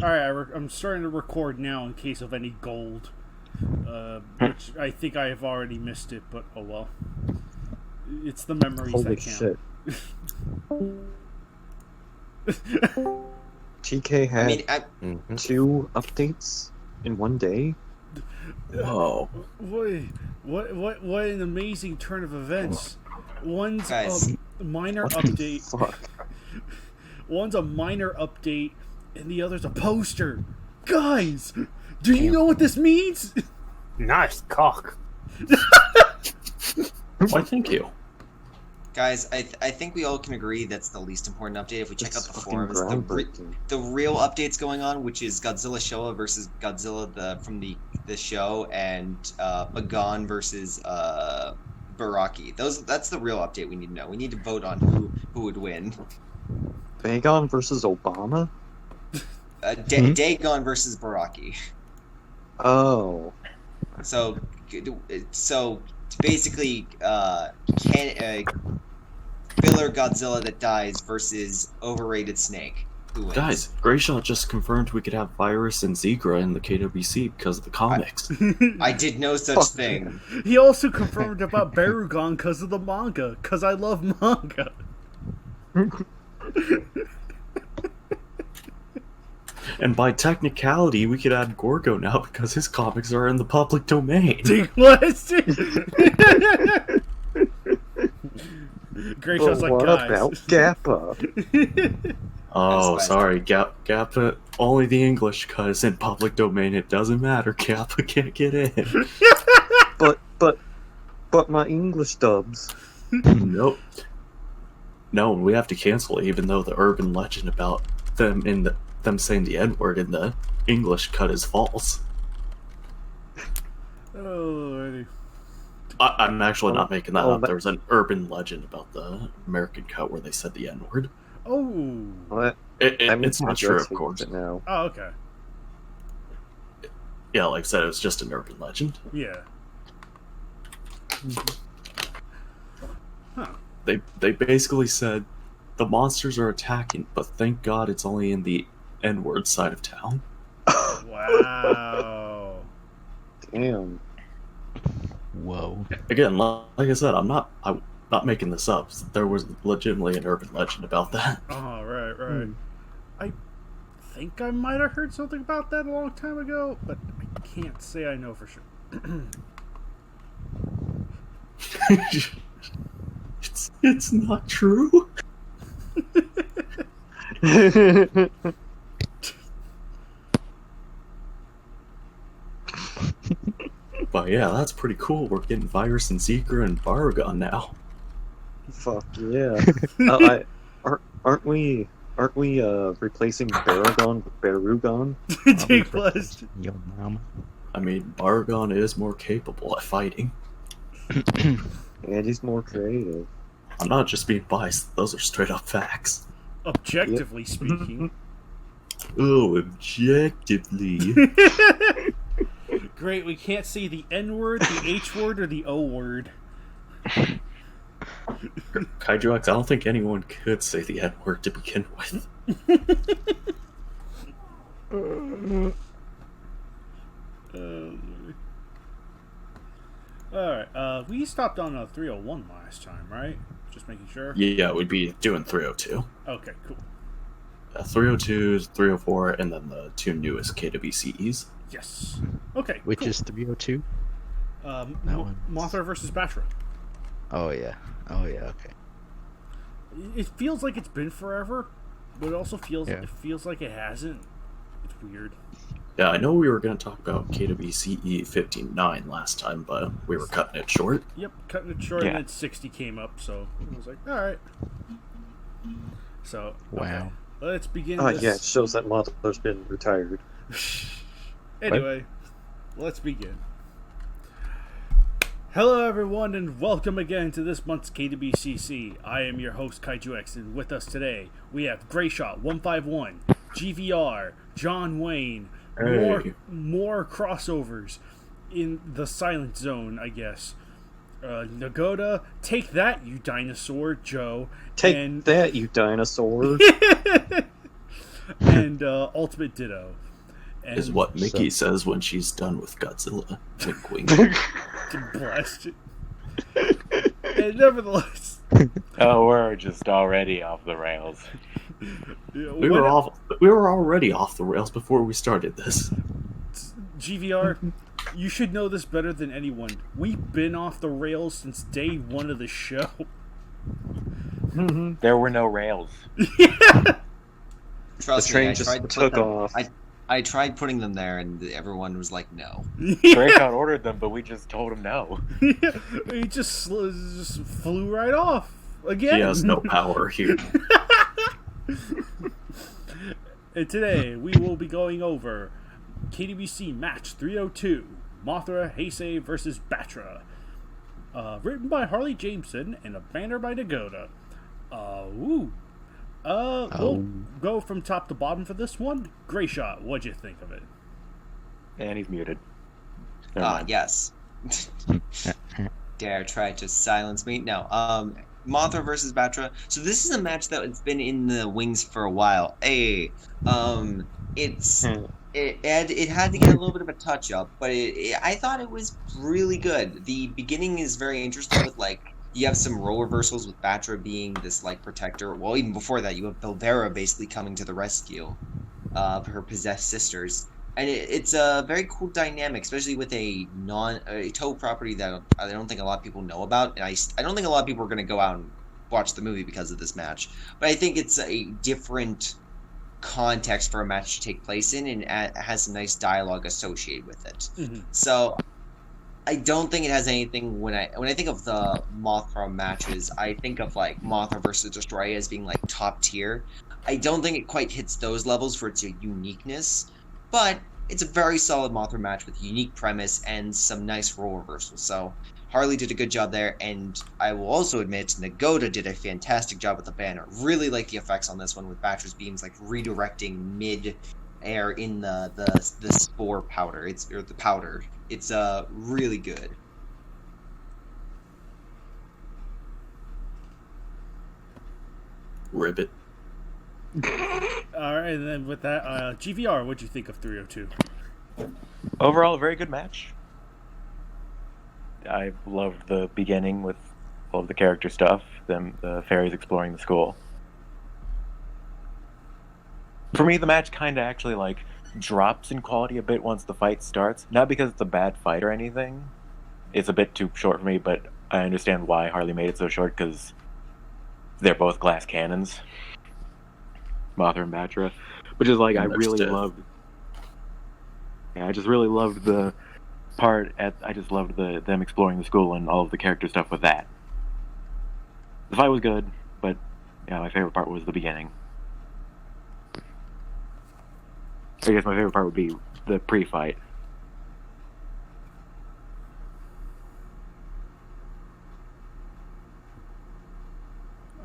Alright, I'm starting to record now in case of any gold. Which I think I have already missed it, but oh well. It's the memories Holy that shit. count. TK had I 2 updates in one day? Whoa. What an amazing turn of events. One's Guys. a minor What update. the fuck? One's a minor update, and the other's a poster. Guys, do you know what this means? Nice cock. Why, thank you. Guys, I think we all can agree that's the least important update. If we check out the fucking forums, groundbreaking. the real updates going on, which is Godzilla Showa versus Godzilla from the show, and Magon versus Baraki. That's the real update we need to know. We need to vote on who would win. Vagon versus Obama? Dagon versus Baraki. Oh. So basically, filler Godzilla that dies versus overrated Snake. Who wins? Guys, Greyshot just confirmed we could have Virus and Zegra in the KWC because of the comics. I did no such Fuck thing. He also confirmed about Barugon because of the manga, because I love manga. And by technicality, we could add Gorgo now because his comics are in the public domain. What? Greyshot's But like, what guys. about Gappa? Oh, That's sorry, Gappa, only the English cut is in public domain. It doesn't matter. Gappa can't get in. But my English dubs. Nope. No, we have to cancel it, even though the urban legend about them them saying the N-word in the English cut is false. Alrighty. I'm actually not making that Oh, up. but- There was an urban legend about the American cut where they said the N-word. Oh. What? It's not true, of course. It now. Oh, okay. Yeah, like I said, it was just an urban legend. Yeah. Huh. They basically said the monsters are attacking, but thank God it's only in the N-word side of town. Wow. Damn. Whoa. Again, like I said, I'm not making this up. There was legitimately an urban legend about that. Oh, right. I think I might have heard something about that a long time ago, but I can't say I know for sure. It's not true. But yeah, that's pretty cool. We're getting Virus and Zeker and Baragon now. Fuck yeah. Aren't we replacing Baragon with Barugon? Take plus. Yo, mama. I mean, Baragon is more capable at fighting. And he's more creative. I'm not just being biased. Those are straight up facts. Objectively speaking. Oh, objectively. Great, we can't say the N word, the H word, or the O word. Kaiju X, I don't think anyone could say the N word to begin with. Alright, we stopped on a 301 last time, right? Just making sure. Yeah, we'd be doing 302. Okay, cool. 302, 304, and then the 2 newest KWCEs. Yes. Okay, Which cool. is 302? That one. Mothra versus Batra. Oh, yeah. Oh, yeah, okay. It feels like it's been forever, but it also feels Yeah. like it hasn't. It's weird. Yeah, I know we were going to talk about KWCE 59 last time, but we were cutting it short. Yep, cutting it short, Yeah. and then 60 came up, so I was like, alright. So, okay. Wow. Let's begin Ah, this. yeah, it shows that Mothra's been retired. Anyway, let's begin. Hello everyone and welcome again to this month's KWCC. I am your host Kaiju X, and with us today we have Greyshot 151, GVR, John Wayne, Hey. more crossovers in the Silent Zone, I guess. Nagoda, take that, you dinosaur, Joe. Take that, you dinosaur. and Ultimate Ditto. And Is what Mickey says when she's done with Godzilla. Wink, wink. to blast it. And nevertheless, Oh, we're just already off the rails. We were already off the rails before we started this. GVR, you should know this better than anyone. We've been off the rails since day one of the show. There were no rails. Trust The train me, I just tried to took put them, off. I tried putting them there, and everyone was like, "No." Grayshot ordered them, but we just told him no. He just flew right off again. He has no power here. And today we will be going over KWC match 302, Mothra Heisei versus Batra. Written by Harley Jameson and a banner by Dagoda. We'll go from top to bottom for this one. Grayshot, what'd you think of it? And he's muted. Never mind. Yes. Dare try to silence me? No. Mothra versus Batra. So this is a match that's been in the wings for a while. It had to get a little bit of a touch up, but I thought it was really good. The beginning is very interesting with you have some role reversals with Batra being this protector. Well, even before that, you have Belvera basically coming to the rescue of her possessed sisters, and it's a very cool dynamic, especially with a Toho property that I don't think a lot of people know about, and I don't think a lot of people are going to go out and watch the movie because of this match. But I think it's a different context for a match to take place in, and it has some nice dialogue associated with it. Mm-hmm. So I don't think it has anything. When I think of the Mothra matches, I think of Mothra versus Destroya as being top tier. I don't think it quite hits those levels for its uniqueness, but it's a very solid Mothra match with a unique premise and some nice role reversals. So Harley did a good job there, and I will also admit Nagoda did a fantastic job with the banner. Really like the effects on this one with Batra's beams redirecting mid-air in the spore powder. Or the powder. It's really good. Ribbit. Alright, and then with that, GVR, what'd you think of 302? Overall, a very good match. I loved the beginning with all of the character stuff, the fairies exploring the school. For me, the match kind of actually drops in quality a bit once the fight starts. Not because it's a bad fight or anything. It's a bit too short for me, but I understand why Harley made it so short, because they're both glass cannons. Mothra and Batra. Which is I really loved... Yeah, I just really loved the part I just loved them exploring the school and all of the character stuff with that. The fight was good, but yeah, my favorite part was the beginning. I guess my favorite part would be the pre-fight.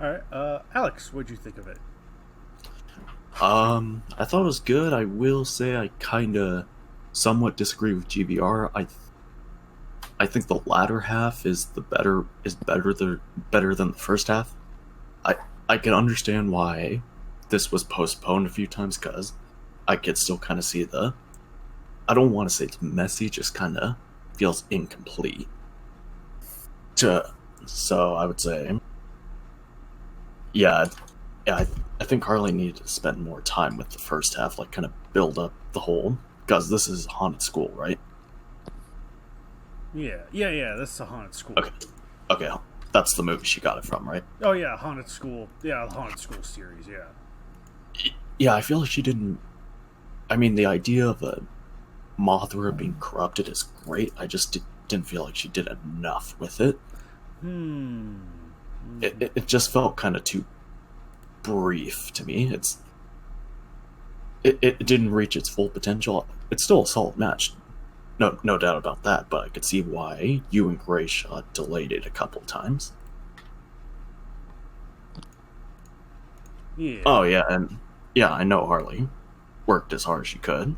Alright, Alex, what'd you think of it? I thought it was good. I will say I kinda somewhat disagree with GVR. I think the latter half is better than the first half. I can understand why this was postponed a few times, because I could still kind of see I don't want to say it's messy, just kind of feels incomplete. So I would say, I think Harley needed to spend more time with the first half, kind of build up the whole, because this is Haunted School, right? Yeah, that's a Haunted School. Okay, that's the movie she got it from, right? Oh yeah, Haunted School. Yeah, the Haunted School series, yeah. Yeah, I feel like she didn't... I mean, the idea of a Mothra being corrupted is great. I just didn't feel like she did enough with it. It just felt kind of too brief to me. It didn't reach its full potential. It's still a solid match, no doubt about that, but I could see why you and Grayshot delayed it a couple times. Yeah. Oh yeah, and yeah, I know Harley worked as hard as she could.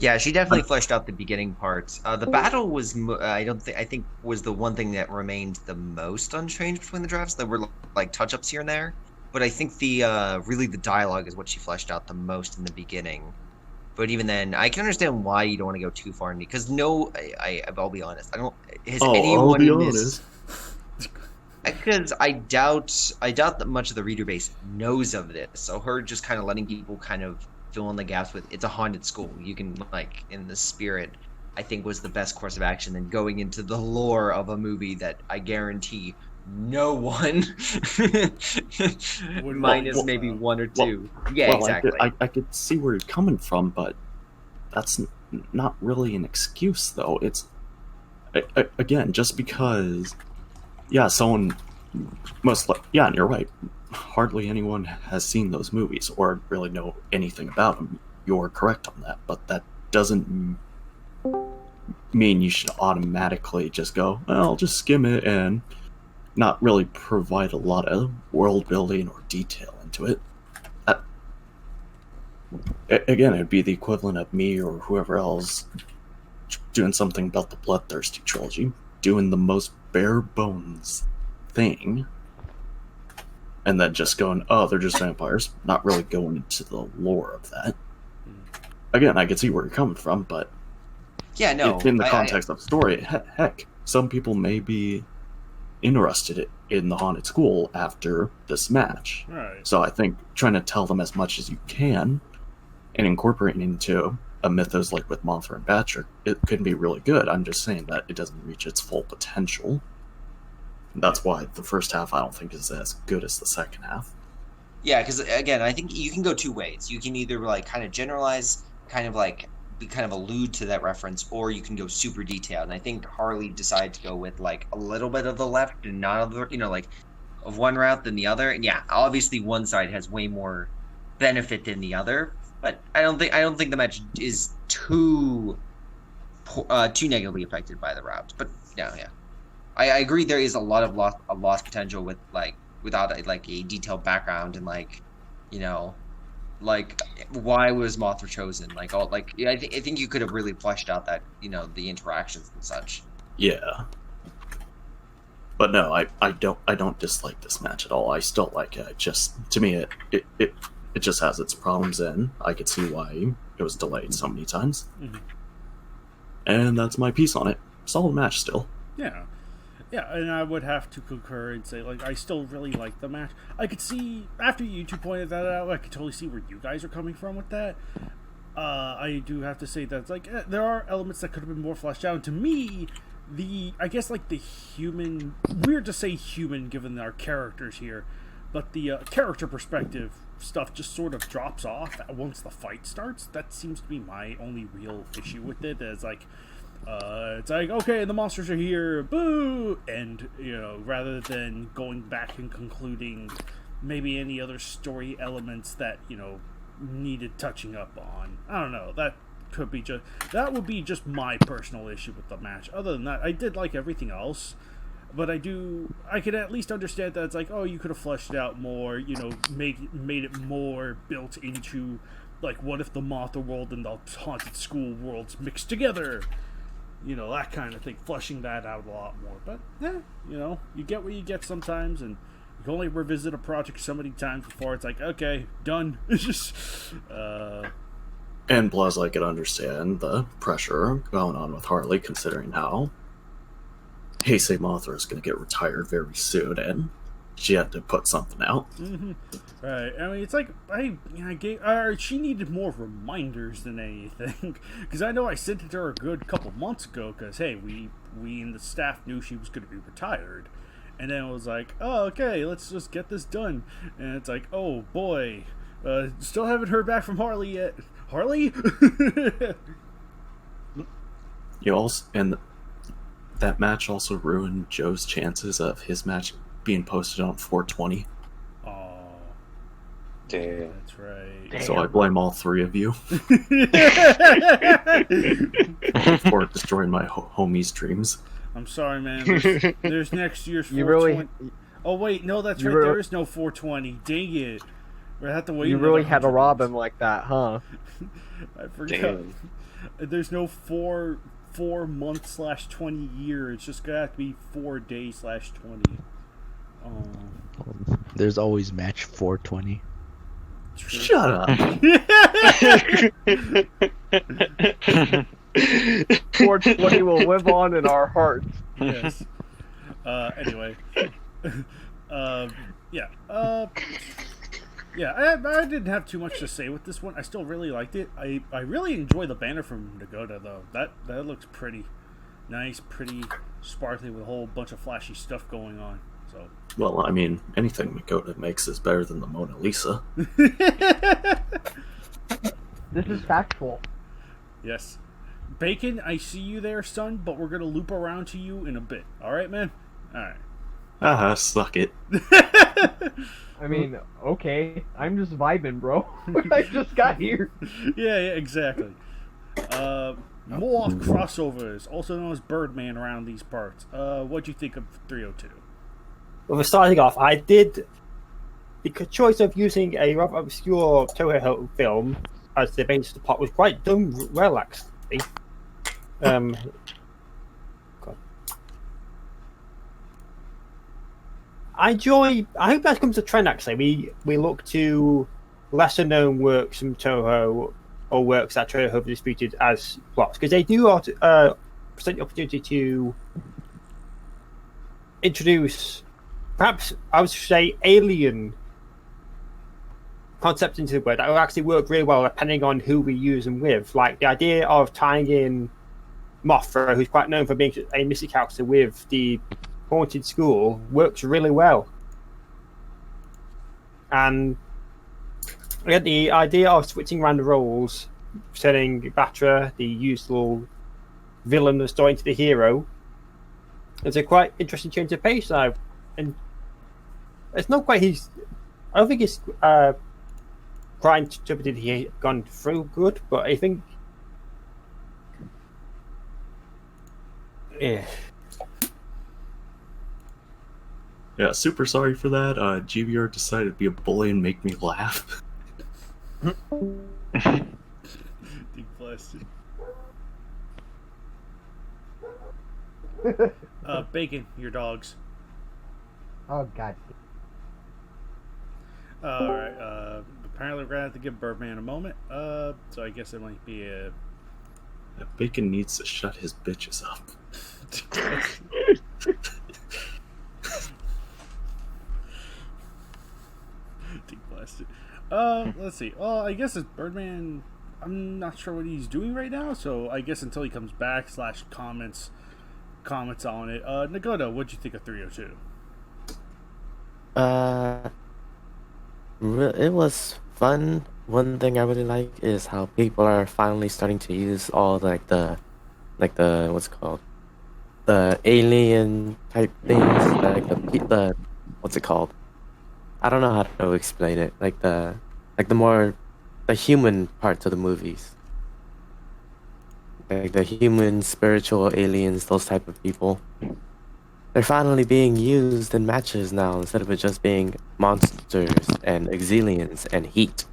Yeah, she definitely fleshed out the beginning parts. The battle was, I think was the one thing that remained the most unchanged between the drafts. There were touch-ups here and there, but I think the really the dialogue is what she fleshed out the most in the beginning. But even then, I can understand why you don't want to go too far in because I'll be honest. I don't. Has anyone I'll be in this? honest. Because I doubt that much of the reader base knows of this. So her just kind of letting people kind of fill in the gaps with it's a haunted school. You can like in the spirit, I think was the best course of action than going into the lore of a movie that I guarantee no one minus maybe one or two. Exactly. I could see where you're coming from, but that's not really an excuse, though. It's again just because. Yeah, someone and you're right. Hardly anyone has seen those movies or really know anything about them. You're correct on that, but that doesn't mean you should automatically just go, well, I'll just skim it and not really provide a lot of world building or detail into it. Again, it'd be the equivalent of me or whoever else doing something about the Bloodthirsty trilogy, doing the most bare bones thing, and then just going, oh, they're just vampires, not really going into the lore of that. Again, I can see where you're coming from, but yeah, no, in the context of story, heck, some people may be interested in the haunted school after this match. Right. So I think trying to tell them as much as you can and incorporating into a mythos like with Mothra and Batra, it could be really good. I'm just saying that it doesn't reach its full potential. That's why the first half I don't think is as good as the second half. Yeah, because again, I think you can go two ways. You can either like kind of generalize, kind of like kind of allude to that reference, or you can go super detailed. And I think Harley decided to go with like a little bit of the left and not of the, like of one route than the other. And yeah, obviously one side has way more benefit than the other. But I don't think the match is too negatively affected by the route. But yeah, I agree. There is a lot of lost potential with like without a detailed background and like why was Mothra chosen? I think you could have really fleshed out that the interactions and such. Yeah. But no, I don't dislike this match at all. I still like it. To me it just has its problems, and I could see why it was delayed so many times. Mm-hmm. And that's my piece on it. Solid match still. Yeah. Yeah, and I would have to concur and say, I still really like the match. I could see, after you two pointed that out, I could totally see where you guys are coming from with that. I do have to say that, there are elements that could have been more fleshed out. And to me, the human, weird to say human given our characters here, but the character perspective stuff just sort of drops off once the fight starts. That seems to be my only real issue with it. It's like, okay, the monsters are here, boo! And, rather than going back and concluding maybe any other story elements that, needed touching up on. I don't know, that would be just my personal issue with the match. Other than that, I did like everything else. But I could at least understand that it's like, oh, you could have fleshed it out more, made it more built into, what if the Mothra world and the haunted school worlds mixed together? That kind of thing, fleshing that out a lot more. But, you get what you get sometimes, and you can only revisit a project so many times before it's like, okay, done. It's just, And plus, I could understand the pressure going on with Harley, considering how Heisei Mothra is going to get retired very soon, and she had to put something out. Mm-hmm. Right. I mean, it's like she needed more reminders than anything, because I know I sent it to her a good couple months ago. Because hey, we in the staff knew she was going to be retired, and then it was like, oh, okay, let's just get this done. And it's like, oh boy, still haven't heard back from Harley yet. Harley. That match also ruined Joe's chances of his match being posted on 420. Oh, damn! That's right. So I blame all three of you for destroying my homie's dreams. I'm sorry, man. There's next year's 420. Oh wait, no, that's right. There is no 420. Dang it! We have to wait. You really had to rob him like that, huh? I forgot. Damn. There's no 4 months /20 year. It's just gonna have to be 4 days /20. There's always match 420. Shut up. 420 will live on in our hearts. Yes. Anyway. Yeah. Yeah, I didn't have too much to say with this one. I still really liked it. I really enjoy the banner from Nagoda, though. That looks pretty nice, pretty sparkly with a whole bunch of flashy stuff going on. So. Well, I mean, anything Makoto makes is better than the Mona Lisa. This is factual. Yes. Bacon, I see you there, son, but we're going to loop around to you in a bit. All right, man? All right. Suck it. I mean, okay. I'm just vibing, bro. I just got here. Yeah, exactly. More crossovers, also known as Birdman around these parts. What'd you think of 302? Well, starting off, I did the choice of using a rather obscure Toho film as the basis of the plot was quite done well, actually. God. I hope that becomes a trend, actually. We look to lesser known works from Toho or works that Toho have disputed as plots, because they do present the opportunity to introduce, perhaps I would say, alien concepts into the world that will actually work really well depending on who we use them with. Like the idea of tying in Mothra, who's quite known for being a mystic character, with the haunted school works really well. And again, the idea of switching around the roles, setting Batra, the usual villain of the story, into the hero, it's a quite interesting change of pace now. And it's not quite his. I don't think his crime interpreted he gone through good, but I think. Yeah. Yeah, super sorry for that. GBR decided to be a bully and make me laugh. Deep plastic. Bacon, your dogs. Oh, God. Alright, apparently we're gonna have to give Birdman a moment. So I guess it might be a... Bacon needs to shut his bitches up. Deep plastic. Let's see. Well, I guess it's Birdman. I'm not sure what he's doing right now, so I guess until he comes back / comments on it. Nagoda, what'd you think of 302? It was fun. One thing I really like is how people are finally starting to use all the what's it called, the alien type things, like the what's it called? I don't know how to explain it. Like the more the human parts of the movies, like the human spiritual aliens, those type of people. They're finally being used in matches now instead of it just being monsters and exilians and heat.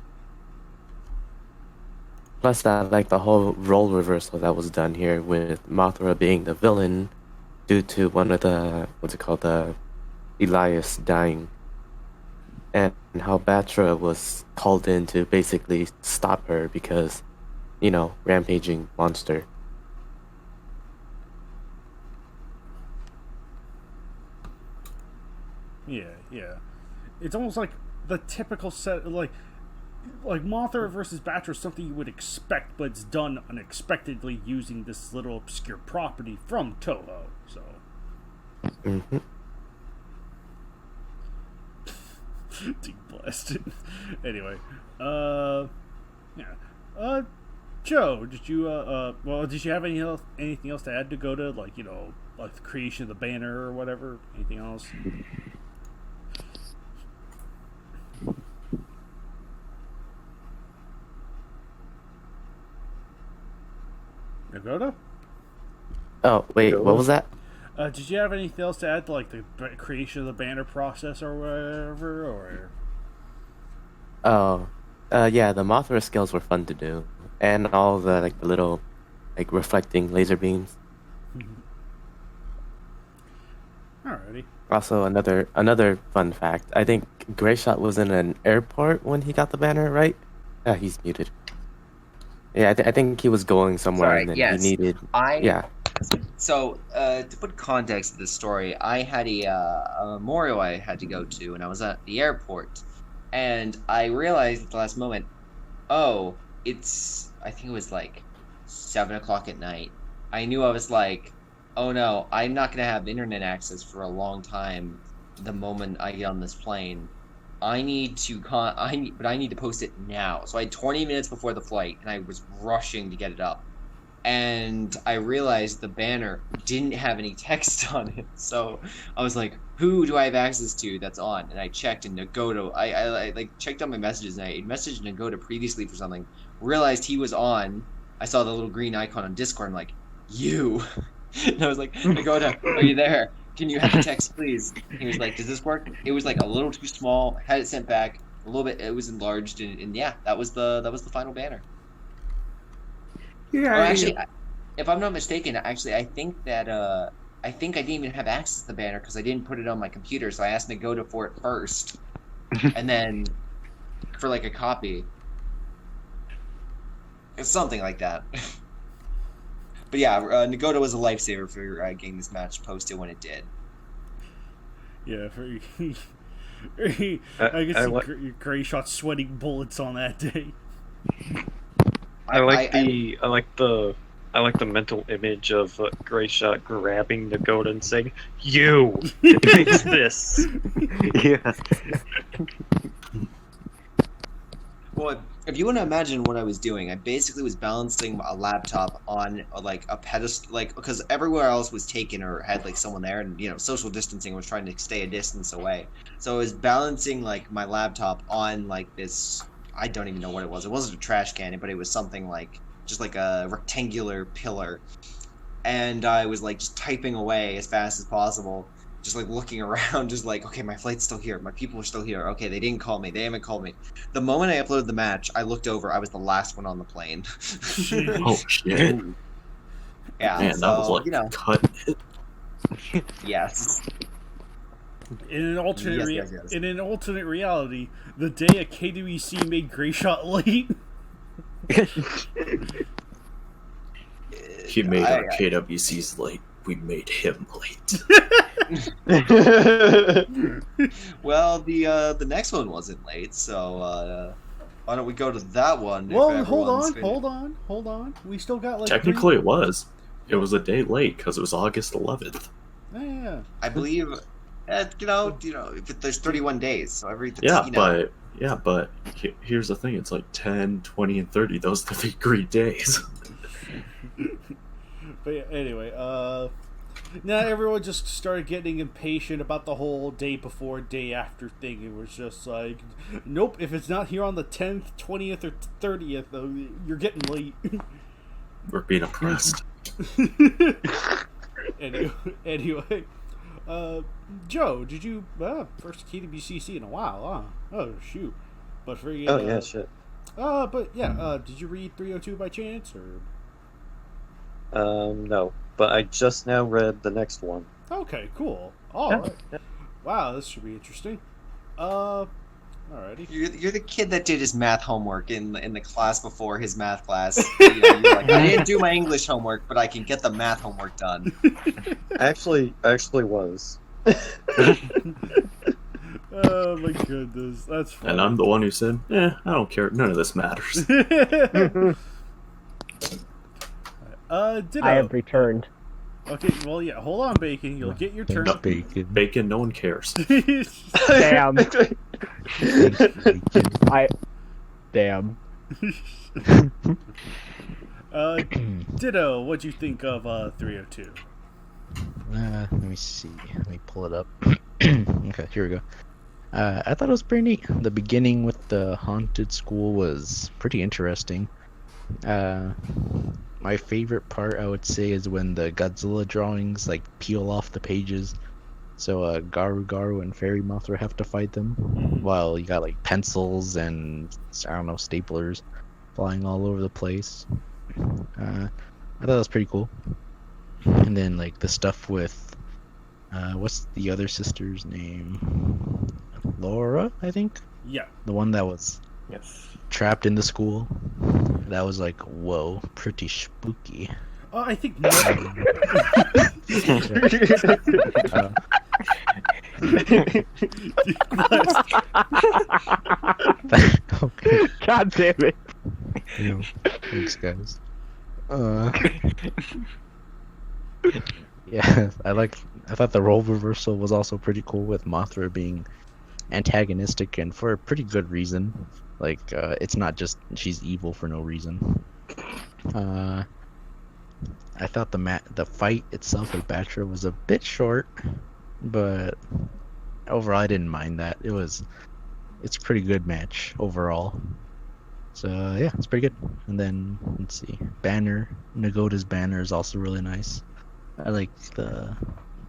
Plus that, like the whole role reversal that was done here with Mothra being the villain due to one of the, the Elias dying. And how Batra was called in to basically stop her because, rampaging monster. Yeah. It's almost like the typical set, like Mothra versus Batra is something you would expect, but it's done unexpectedly using this little obscure property from Toho. So. Mm-hmm. Deep blasted. Anyway, yeah. Joe, did you did you have anything else to add to go to, like the creation of the banner or whatever? Anything else? Nagoda? Oh wait, what was that? Did you have anything else to add to the creation of the banner process or whatever? Or yeah, the Mothra skills were fun to do, and all the the little reflecting laser beams. Alrighty. Also, another fun fact. I think Greyshot was in an airport when he got the banner, right? Yeah, he's muted. Yeah, I think he was going somewhere Sorry, and then yes. he needed. Yeah. So, to put context to this story, I had a memorial I had to go to, and I was at the airport, and I realized at the last moment, I think it was like 7 o'clock at night. I knew I was like, oh no, I'm not gonna have internet access for a long time. The moment I get on this plane, I need to post it now. So I had 20 minutes before the flight, and I was rushing to get it up. And I realized the banner didn't have any text on it, so I was like, "Who do I have access to that's on?" And I checked, and Nagoto. I like checked on my messages, and I messaged Nagoto previously for something. Realized he was on. I saw the little green icon on Discord. I'm like, "You," and I was like, "Nagoto, are you there? Can you have the text, please?" And he was like, "Does this work?" It was like a little too small. Had it sent back a little bit. It was enlarged, and yeah, that was the final banner. Yeah. Or actually, if I'm not mistaken, I think that I didn't even have access to the banner because I didn't put it on my computer. So I asked Nagoto for it first, and then for like a copy. It's something like that. But yeah, Nagoto was a lifesaver for getting this match posted when it did. Yeah, I guess Greyshot sweating bullets on that day. I like the mental image of Greyshot grabbing Nagoto and saying, "You, fix this." Yeah. Well, if you want to imagine what I was doing, I basically was balancing a laptop on like a pedestal, like because everywhere else was taken or had like someone there, and social distancing was trying to stay a distance away. So I was balancing like my laptop on like this. I don't even know what it was. It wasn't a trash can, but it was something like just like a rectangular pillar. And I was like just typing away as fast as possible, just like looking around, just like, okay, my flight's still here. My people are still here. Okay, they didn't call me. They haven't called me. The moment I uploaded the match, I looked over. I was the last one on the plane. Oh, shit. Yeah, Man, so, that was like cut. Yes. In an alternate Yes. in an alternate reality, the day a KWC made Greyshot late. He made our KWCs late. We made him late. Well, the next one wasn't late, so why don't we go to that one? Well, hold on. We still got like Technically, it was. It was a day late because it was August 11th. Yeah. I believe, there's 31 days, so everything. But here's the thing: it's like 10, 20, and 30. Those are the agreed days. But yeah, anyway, now everyone just started getting impatient about the whole day before, day after thing. It was just like, nope, if it's not here on the 10th, 20th, or 30th, you're getting late. We're being oppressed. Anyway, Joe, did you first KWCC in a while? Huh? Oh shoot! But for you, yeah, shit. Did you read 302 by chance or? No, but I just now read the next one. Okay, cool. All right. Yeah. Wow, this should be interesting. Alrighty. You're the kid that did his math homework in the class before his math class. You're like, I didn't do my English homework, but I can get the math homework done. Actually was. Oh my goodness, that's funny. And I'm the one who said, I don't care. None of this matters. I have returned. Okay, well, yeah, hold on, Bacon. You'll get your turn. Bacon, no one cares. Damn. Damn. Ditto, what'd you think of 302? Let me see. Let me pull it up. Okay, here we go. I thought it was pretty neat. The beginning with the haunted school was pretty interesting. My favorite part, I would say, is when the Godzilla drawings like peel off the pages, so Garu and Fairy Mothra have to fight them, while you got like pencils and staplers flying all over the place. I thought that was pretty cool. And then like the stuff with What's the other sister's name? Laura, I think. Yeah. The one that was Yes. trapped in the school. That was like, whoa, pretty spooky. I think. Okay. God damn it. Yeah. Thanks, guys. Yeah, I thought the role reversal was also pretty cool with Mothra being antagonistic and for a pretty good reason. Like, it's not just she's evil for no reason. I thought the fight itself with Batra was a bit short, but overall I didn't mind that. It's a pretty good match overall. So yeah, it's pretty good. And then let's see, Nagota's banner is also really nice. I like the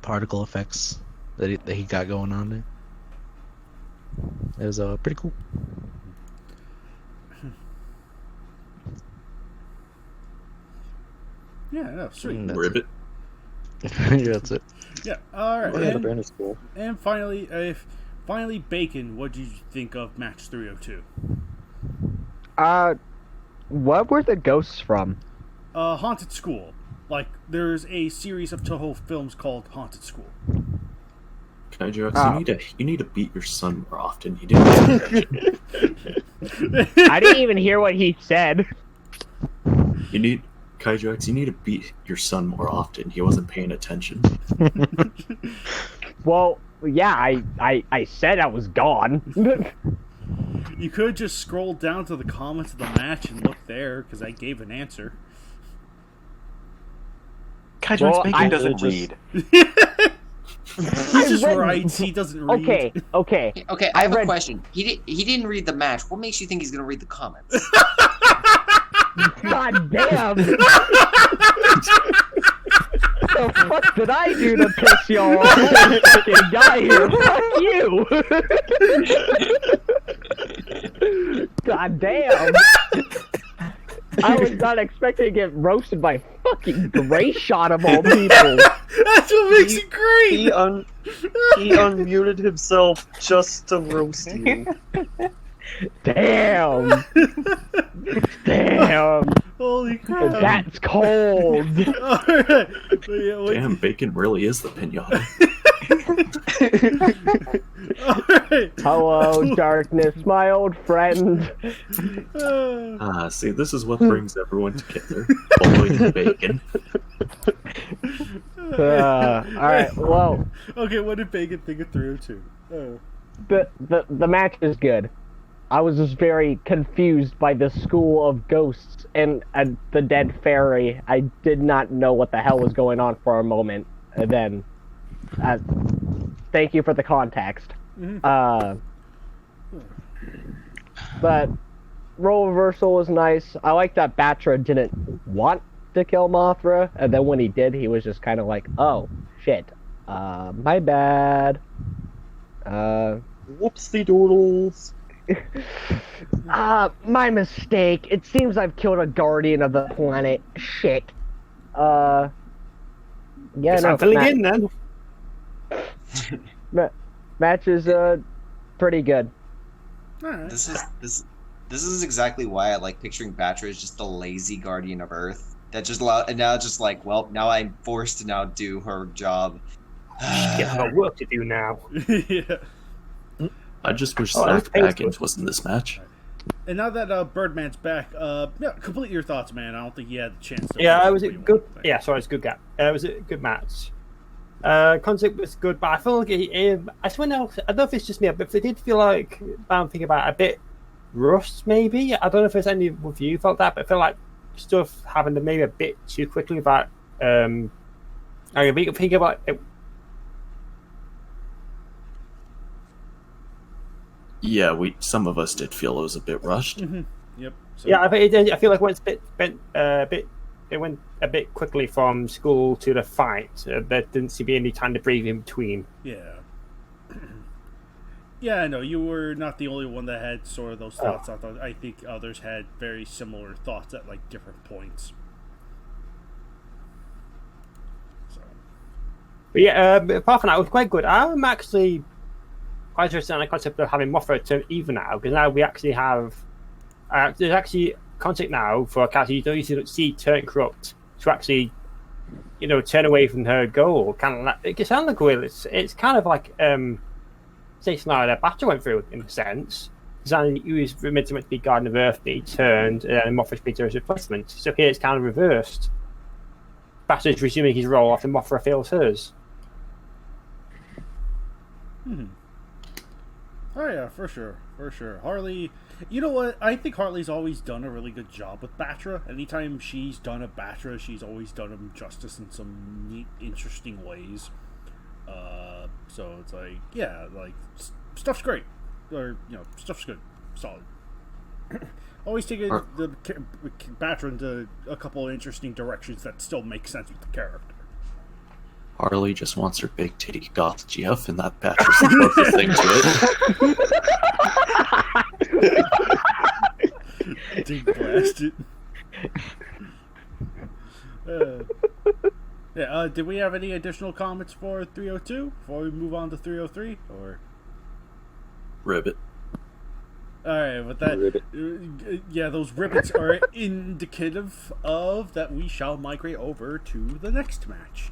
particle effects that he got going on there. It was pretty cool. Yeah, no, sweet. Ribbit. Yeah, that's it. Yeah, all right. Oh, yeah, the band is cool. And finally, Bacon, what did you think of match 302? What were the ghosts from? Haunted School. Like, there's a series of Toho films called Haunted School. Kaiju, you need to beat your son more often. He didn't. I didn't even hear what he said. Kaiju X, you need to beat your son more often. He wasn't paying attention. Well, yeah, I said I was gone. You could just scroll down to the comments of the match and look there, because I gave an answer. Kaiju Well, Bacon doesn't read. He just writes, he doesn't read. Okay. Okay, I have a question. He didn't read the match. What makes you think he's gonna read the comments? God damn! The fuck did I do to piss y'all off? I'm a fucking guy here. Fuck you! God damn! I was not expecting to get roasted by fucking Gray Shot of all people. That's what makes it great! He unmuted himself just to roast you. Damn! Damn! Holy crap! That's cold! Alright. Yeah, Damn, Bacon really is the pinata. Alright. Hello, darkness, my old friend. See, this is what brings everyone together. Following Bacon. Alright, well, Okay, what did Bacon think of 302? the match is good. I was just very confused by the school of ghosts and the dead fairy. I did not know what the hell was going on for a moment. And then, thank you for the context. But role reversal was nice. I like that Batra didn't want to kill Mothra, and then when he did, he was just kind of like, "Oh shit, my bad." Whoopsie doodles. My mistake. It seems I've killed a guardian of the planet. Shit. Yeah, Guess no. I'm filling in then. Match is pretty good. Alright. This is exactly why I like picturing Batra as just the lazy guardian of Earth. That just and now it's just like, well, now I'm forced to now do her job. Yeah, I've got work to do now. Yeah. I just wish that's Zach Baggins was in this match. And now that Birdman's back, yeah, complete your thoughts, man. I don't think you had the chance to. Yeah, it was a good. Yeah, sorry, it's a good gap. It was a good match. Concept was good, but I feel like I swear now. I don't know if it's just me, but it did feel like I'm thinking about a bit rushed. Maybe I don't know if there's any of you felt that, but I feel like stuff happened maybe a bit too quickly. But I think about it. Yeah, some of us did feel it was a bit rushed. Mm-hmm. Yep. So, Yeah, I feel like when it went a bit quickly from school to the fight. There didn't seem to be any time to breathe in between. Yeah. Yeah, I know. You were not the only one that had sort of those thoughts. I think others had very similar thoughts at like different points. So. But yeah, apart from that, it was quite good. I'm actually quite interested in the concept of having Mothra turn evil now, because now we actually have there's actually concept now for a character you don't usually see turn corrupt to actually, turn away from her goal. Kind of like, it can sound like a will. It's kind of like say scenario that Batra went through in a sense. He was meant to be Garden of Earth, but he turned, and Mothra's been his replacement. So here it's kind of reversed. Batra's resuming his role after Mothra fails hers. Oh yeah, for sure. Harley, you know what? I think Harley's always done a really good job with Batra. Anytime she's done a Batra, she's always done him justice in some neat, interesting ways. So it's like, yeah, like stuff's great, or stuff's good, solid. Always taking the Batra into a couple of interesting directions that still make sense with the character. Harley just wants her big titty goth GF, and that Batra's the closest thing to it. Deep blast it. Did we have any additional comments for 302 before we move on to 303? Or Ribbit. Alright, with that, yeah, those ribbits are indicative of that we shall migrate over to the next match.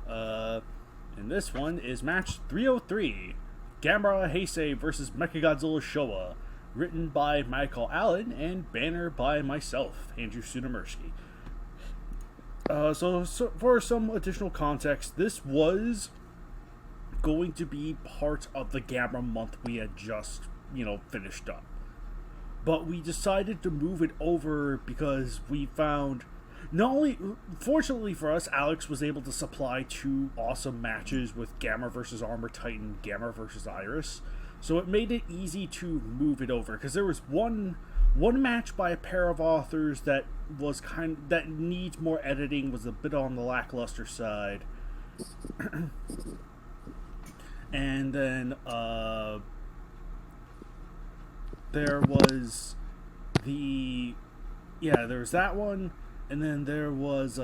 And this one is match 303, Gamera Heisei versus Mechagodzilla Showa, written by Michael Allen and banner by myself, Andrew Sudamersky. So for some additional context, this was going to be part of the Gamera month we had just, finished up. But we decided to move it over because we found, fortunately for us, Alex was able to supply 2 awesome matches with Gamera versus Armor Titan, Gamera versus Iris. So it made it easy to move it over, because there was one match by a pair of authors that was that needs more editing, was a bit on the lackluster side. And then there was there was that one, and then there was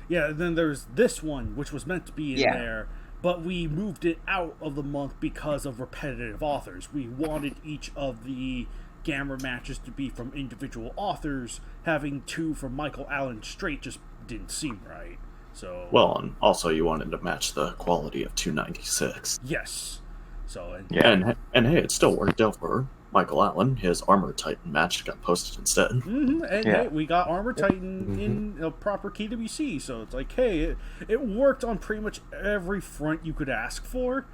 then there's this one, which was meant to be in there, but we moved it out of the month because of repetitive authors. We wanted each of the Gamera matches to be from individual authors. Having 2 from Michael Allen straight just didn't seem right. So and also you wanted to match the quality of 296. Yes. So and hey, it still worked out for Michael Allen. His Armor Titan match got posted instead. Mm-hmm. And hey, we got Armor Titan in a proper KWC, so it's like, hey, it worked on pretty much every front you could ask for.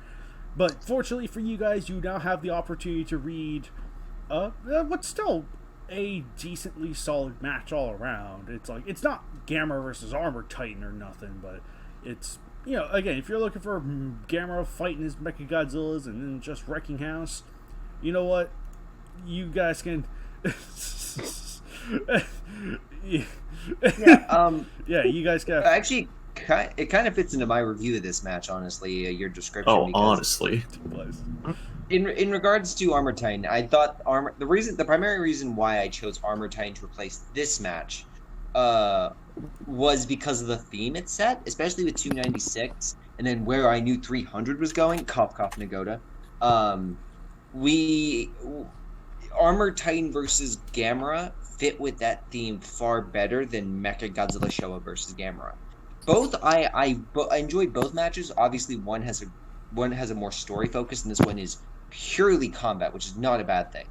But fortunately for you guys, you now have the opportunity to read what's still a decently solid match all around. It's like, it's not Gamera versus Armor Titan or nothing, but it's, again, if you're looking for Gamera fighting his Mechagodzillas and then just wrecking house, you know what? You guys can. You guys can. Actually, it kind of fits into my review of this match, honestly. Your description. Oh, honestly. In regards to Armor Titan, I thought the primary reason why I chose Armor Titan to replace this match, was because of the theme it set, especially with 296, and then where I knew 300 was going. Cough, cough, Nagoda. Armor Titan versus Gamera fit with that theme far better than Mechagodzilla Showa versus Gamera. Both I enjoyed both matches. Obviously, one has a more story focus, and this one is purely combat, which is not a bad thing.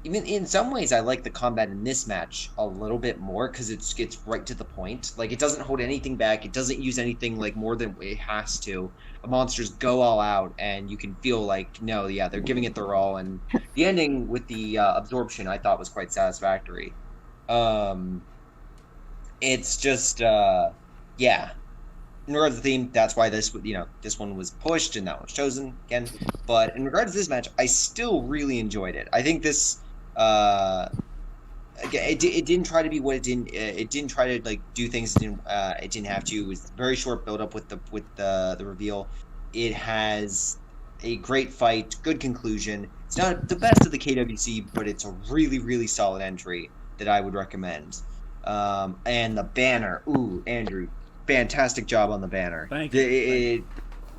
Even in some ways, I like the combat in this match a little bit more because it gets right to the point. Like, it doesn't hold anything back. It doesn't use anything like more than it has to. The monsters go all out, and you can feel like, they're giving it their all. And the ending with the absorption, I thought was quite satisfactory. It's just, in regards to the theme, that's why this one was pushed and that one was chosen again. But in regards to this match, I still really enjoyed it. I think this, it didn't try to be what it didn't. It didn't try to do things it didn't have to. It was very short build up with the reveal. It has a great fight, good conclusion. It's not the best of the KWC, but it's a really, really solid entry that I would recommend. And the banner, ooh, Andrew, fantastic job on the banner. Thank you.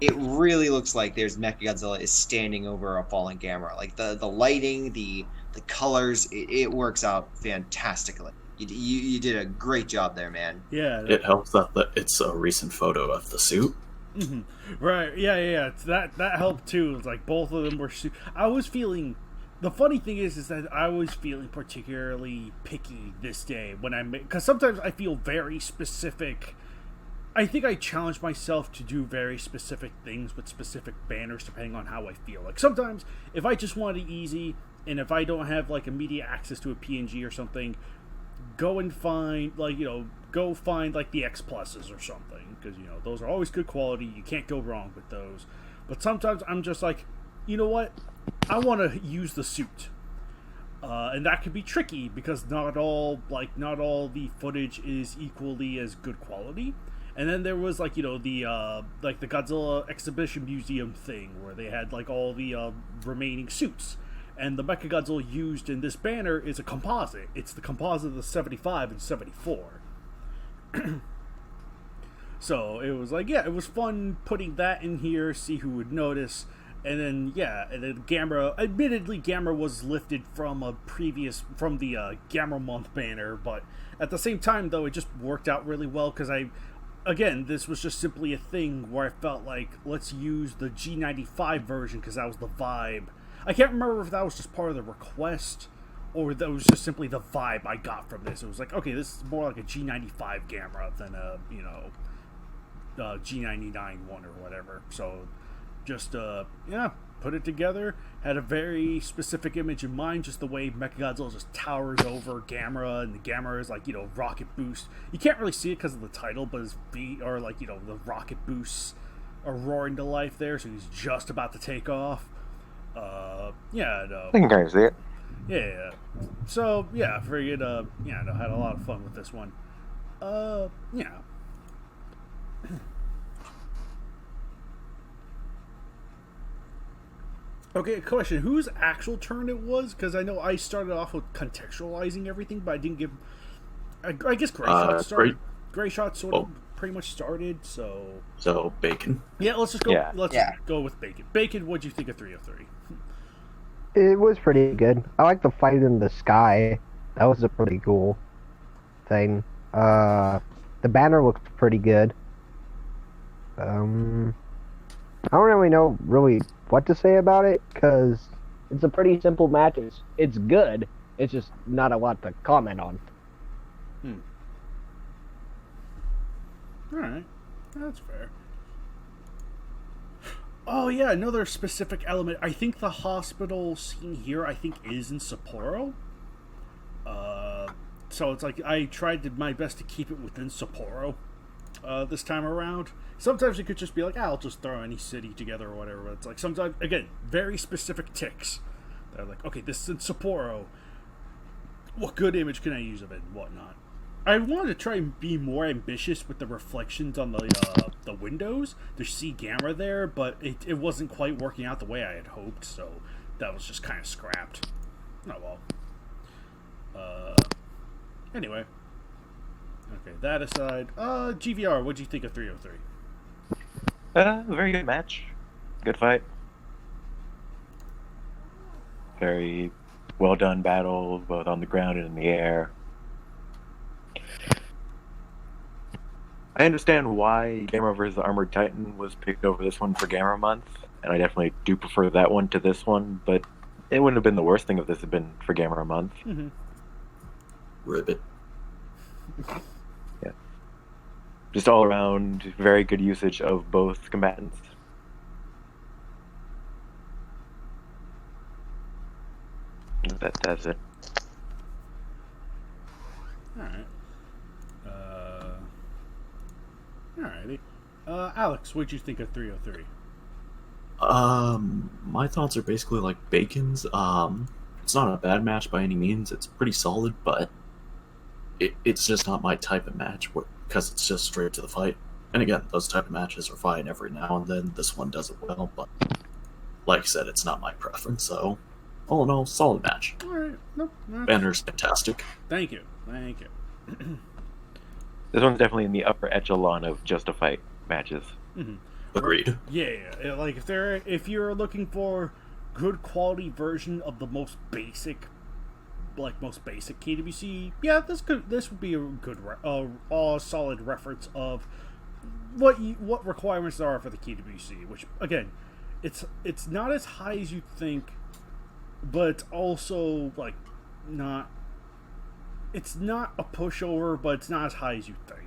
It really looks like there's Mechagodzilla is standing over a fallen Gamera. Like the lighting, the colors, it works out fantastically. You did a great job there, man. Yeah. It helps that it's a recent photo of the suit. Mm-hmm. Right. Yeah. That helped too. It's like both of them were. I was feeling. The funny thing is that I was feeling particularly picky this day when I make, because sometimes I feel very specific. I think I challenge myself to do very specific things with specific banners depending on how I feel. Like sometimes if I just want it easy and if I don't have like immediate access to a PNG or something, go find like the X pluses or something, because those are always good quality. You can't go wrong with those. But sometimes I'm just like, you know what? I want to use the suit. And that can be tricky because not all the footage is equally as good quality. And then there was the Godzilla Exhibition Museum thing where they had like all the remaining suits, and the Mechagodzilla used in this banner is a composite. It's the composite of the 75 and 74. So it was like, yeah, it was fun putting that in here, see who would notice. And then Gamera, admittedly Gamera was lifted from the Gamera month banner, but at the same time though it just worked out really well because this was just simply a thing where I felt like, let's use the G95 version because that was the vibe. I can't remember if that was just part of the request or that was just simply the vibe I got from this. It was like, okay, this is more like a G95 Gamera than a G99 one or whatever. So just put it together. Had a very specific image in mind, just the way Mechagodzilla just towers over Gamera, and the Gamera is like, rocket boost. You can't really see it because of the title, but his feet are like, the rocket boosts are roaring to life there, so he's just about to take off. I can kind of see it. Yeah. So, yeah, figured, had a lot of fun with this one. Okay, question. Whose actual turn it was? Because I know I started off with contextualizing everything, but I didn't give... I guess Gray Shot started. Gray Shot sort of pretty much started, so... So, Bacon. Yeah, let's just go go with Bacon. Bacon, what'd you think of 303? It was pretty good. I like the fight in the sky. That was a pretty cool thing. The banner looked pretty good. I don't really know what to say about it, because it's a pretty simple match. It's good. It's just not a lot to comment on. Alright. That's fair. Oh yeah, another specific element. I think the hospital scene here, is in Sapporo. So it's like I tried my best to keep it within Sapporo this time around. Sometimes it could just be like, I'll just throw any city together or whatever. But it's like sometimes, again, very specific ticks. They're like, okay, this is in Sapporo. What good image can I use of it and whatnot? I wanted to try and be more ambitious with the reflections on the windows to see Gamera there, but it wasn't quite working out the way I had hoped, so that was just kind of scrapped. Oh well. Anyway. Okay, that aside, GVR, what'd you think of 303? Very good match. Good fight. Very well done battle, both on the ground and in the air. I understand why Gamera vs. the Armored Titan was picked over this one for Gamera Month, and I definitely do prefer that one to this one, but it wouldn't have been the worst thing if this had been for Gamera Month. Mm-hmm. Ribbit. Yeah. Just all around, very good usage of both combatants. That's it. Alright. Alrighty. Alex, what'd you think of 303? My thoughts are basically like Bacon's. It's not a bad match by any means. It's pretty solid, but it's just not my type of match because it's just straight to the fight. And again, those type of matches are fine every now and then. This one does it well, but like I said, it's not my preference. So, all in all, solid match. Alright. Nope. Banner's fantastic. Thank you. This one's definitely in the upper echelon of just a fight matches. Mhm. Agreed. Yeah, like if you're looking for good quality version of the most basic KWC, yeah, this would be a good solid reference of what requirements there are for the KWC. Which again, it's not as high as you think, but it's also like not. It's not a pushover, but it's not as high as you think.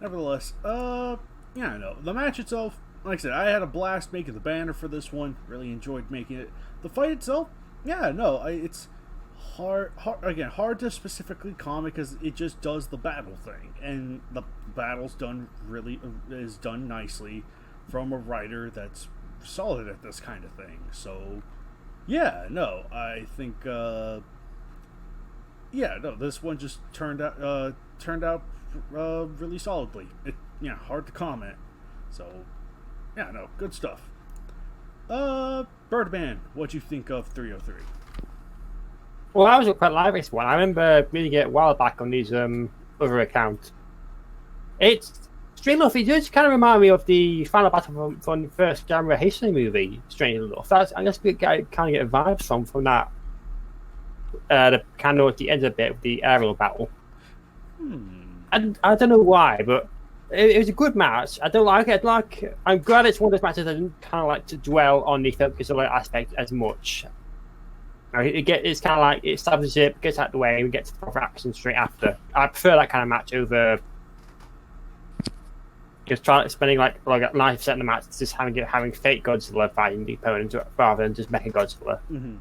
Nevertheless, yeah, no. The match itself, like I said, I had a blast making the banner for this one. Really enjoyed making it. The fight itself, yeah, no, it's hard to specifically comment because it just does the battle thing, and the battle's done nicely from a writer that's solid at this kind of thing. So, yeah, no, I think, this one just turned out really solidly. Hard to comment. So, yeah, no, good stuff. Birdman, what'd you think of 303? Well, I was quite live this one. I remember reading it a while back on his other account. It's strange enough. It does kind of remind me of the final battle from the first Gamera Heisei movie. Strange enough, I just kind of get a vibe from that. The kind of at the end of it, the aerial battle. I don't know why, but it was a good match. I don't like it. I'm glad it's one of those matches I didn't kind of like to dwell on the Godzilla aspect as much. It's kind of like it establishes it, gets out of the way, and we get to the proper action straight after. I prefer that kind of match over just spending like 90% of the match just having fake Godzilla fighting the opponent rather than just Mecha Godzilla. Mm-hmm.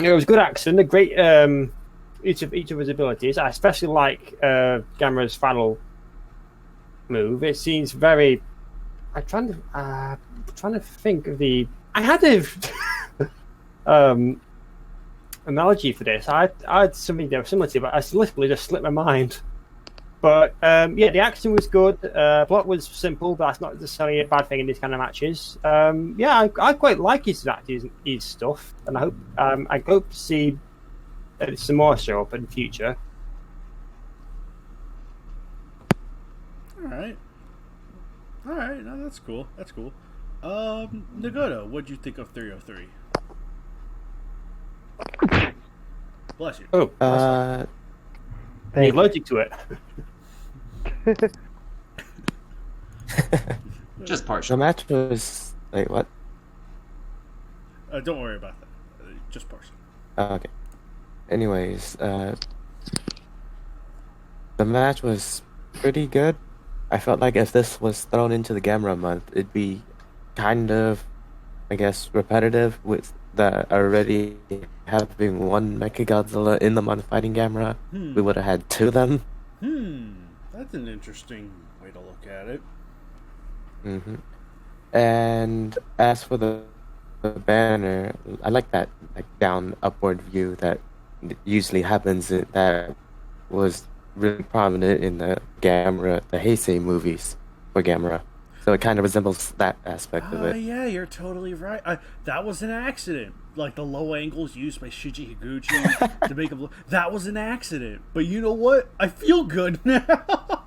It was good action, a great each of his abilities. I especially like Gamera's final move. It seems very. I'm trying to think of the. I had a analogy for this. I had something that was similar to it, but I literally just slipped my mind. But the action was good. Plot was simple, but that's not necessarily a bad thing in these kind of matches. I quite like his stuff, and I hope to see some more show up in the future. All right. No, that's cool. Nagoto, what'd you think of 303? Bless you. Oh, you're allergic to it. Just partial. The match was like what? Don't worry about that. Just partial. Okay. Anyways, the match was pretty good. I felt like if this was thrown into the Gamera month, it'd be kind of, I guess, repetitive with the already having one Mechagodzilla in the month fighting Gamera. We would have had two of them. That's an interesting way to look at it. And as for the banner, I like that down upward view that usually happens. That was really prominent in the Heisei movies for Gamera. So it kind of resembles that aspect of it. Yeah, you're totally right. That was an accident. Like the low angles used by Shuji Higuchi to make him look. That was an accident. But you know what? I feel good now.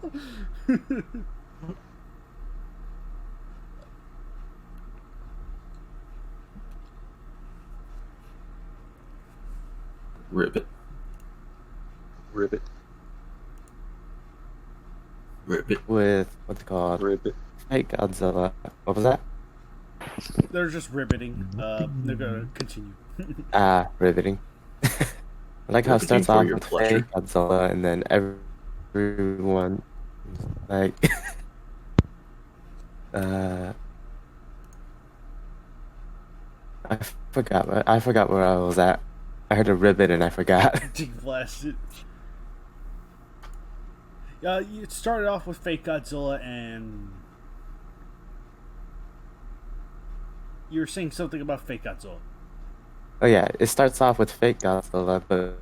Ribbit. With what's it called? Ribbit. Fake Godzilla. What was that? They're just ribbiting. They're gonna continue. Riveting. I like how it starts Riveting for off your with pleasure. fake Godzilla and then everyone like I forgot where I was at. I heard a ribbit and I forgot. Blasted. You started off with fake Godzilla, and you were saying something about fake Godzilla. Oh yeah, it starts off with fake Godzilla, but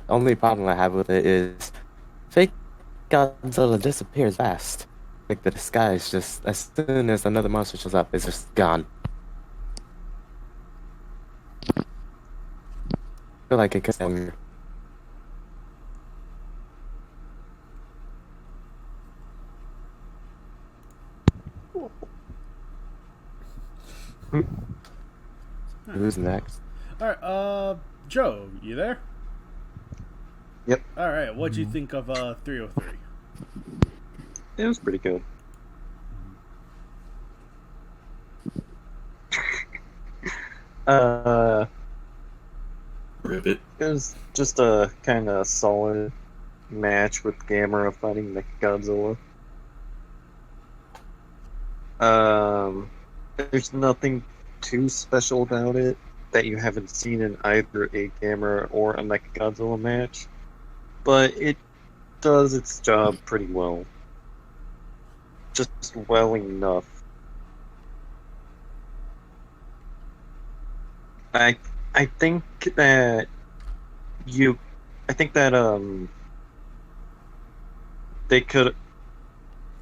only problem I have with it is fake Godzilla disappears fast. Like the disguise, just as soon as another monster shows up, it's just gone. I feel like it could Who's next? All right, Joe, you there? Yep. All right, what'd you think of 303? It was pretty good. Ribbit. It was just a kind of solid match with Gamera fighting Mechagodzilla. There's nothing too special about it that you haven't seen in either a Gamera or a Mechagodzilla match, but it does its job pretty well. Just well enough. I think that the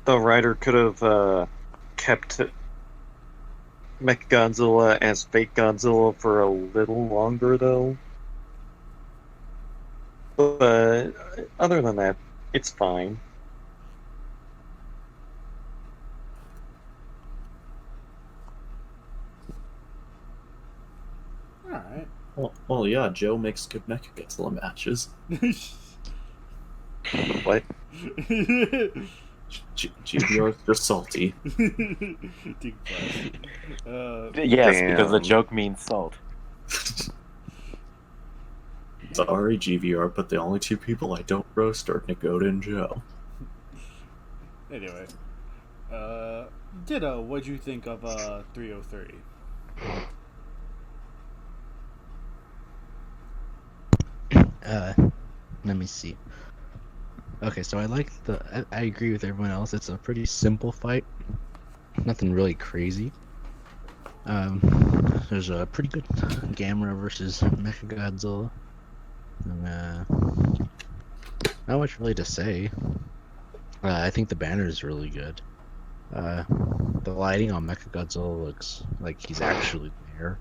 writer could have kept Mechagodzilla as fake Godzilla for a little longer though. But other than that, it's fine. All right. Well, yeah, Joe makes good Mechagodzilla matches. What? GBR's just salty. Dig blast. Yes, Damn. because the joke means salt. Sorry, GVR, but the only two people I don't roast are Nagoda and Joe. Anyway, Ditto, what'd you think of 303? Let me see. Okay, so I agree with everyone else. It's a pretty simple fight. Nothing really crazy. There's a pretty good Gamera versus Mechagodzilla. Not much really to say. I think the banner is really good. The lighting on Mechagodzilla looks like he's actually there.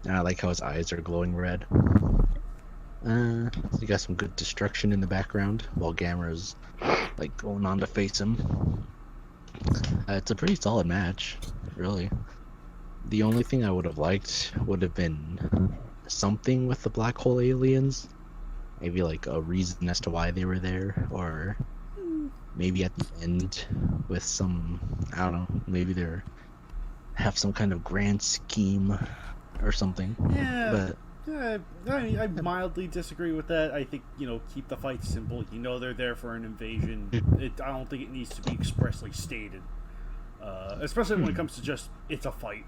And I like how his eyes are glowing red. You got some good destruction in the background while Gamera's like going on to face him. It's a pretty solid match, really. The only thing I would have liked would have been something with the black hole aliens. Maybe like a reason as to why they were there, or maybe at the end with some, I don't know, maybe they're have some kind of grand scheme or something. Yeah. But I mildly disagree with that. I think, keep the fight simple. They're there for an invasion. I don't think it needs to be expressly stated. Especially when it comes to just, it's a fight.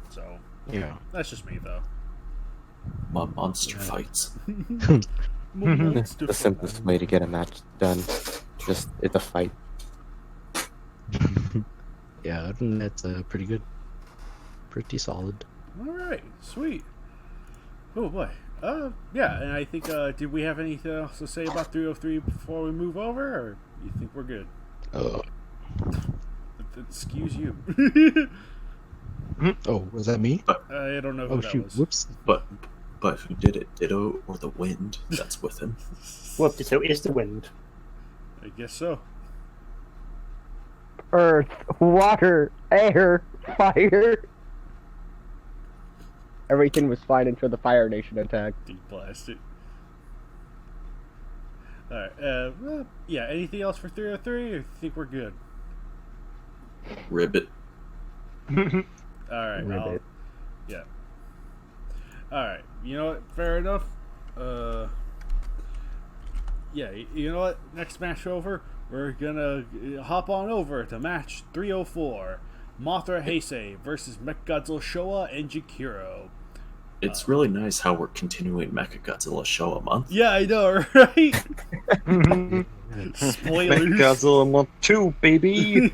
So, yeah, that's just me, though. Monster fights. The simplest way to get a match done. Just, it's a fight. Yeah, I think that's pretty good. Pretty solid. Alright, sweet. Oh boy. Yeah, and I think, did we have anything else to say about 303 before we move over, or you think we're good? Excuse you. Oh, was that me? I don't know who that was. Whoops. But who did it? Ditto or the wind that's with him? Well, Ditto is the wind. I guess so. Earth, water, air, fire. Everything was fine until the Fire Nation attacked. Deblast it. Alright, well, yeah, anything else for 303, or you think we're good? Ribbit. Alright, Ribbit. yeah. Alright, you know what, fair enough. Yeah, you know what, next match over, we're gonna hop on over to match 304. Mothra Heisei versus Mechagodzilla Showa and Jakiro. It's really nice how we're continuing Mechagodzilla Showa month. Yeah, I know, right? Spoilers. Mechagodzilla Month 2, baby!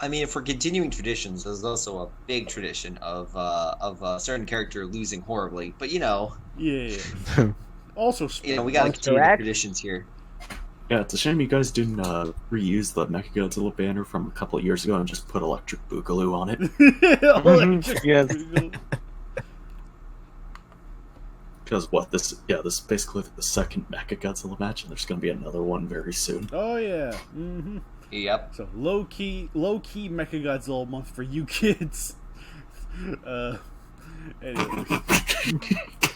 I mean, if we're continuing traditions, there's also a big tradition of a certain character losing horribly. But Yeah. Also, we gotta continue the traditions here. Yeah, it's a shame you guys didn't reuse the Mechagodzilla banner from a couple of years ago and just put Electric Boogaloo on it. Yes. Because this is basically the second Mechagodzilla match, and there's going to be another one very soon. Oh yeah. Mm-hmm. Yep. So low key Mechagodzilla month for you kids. Anyway.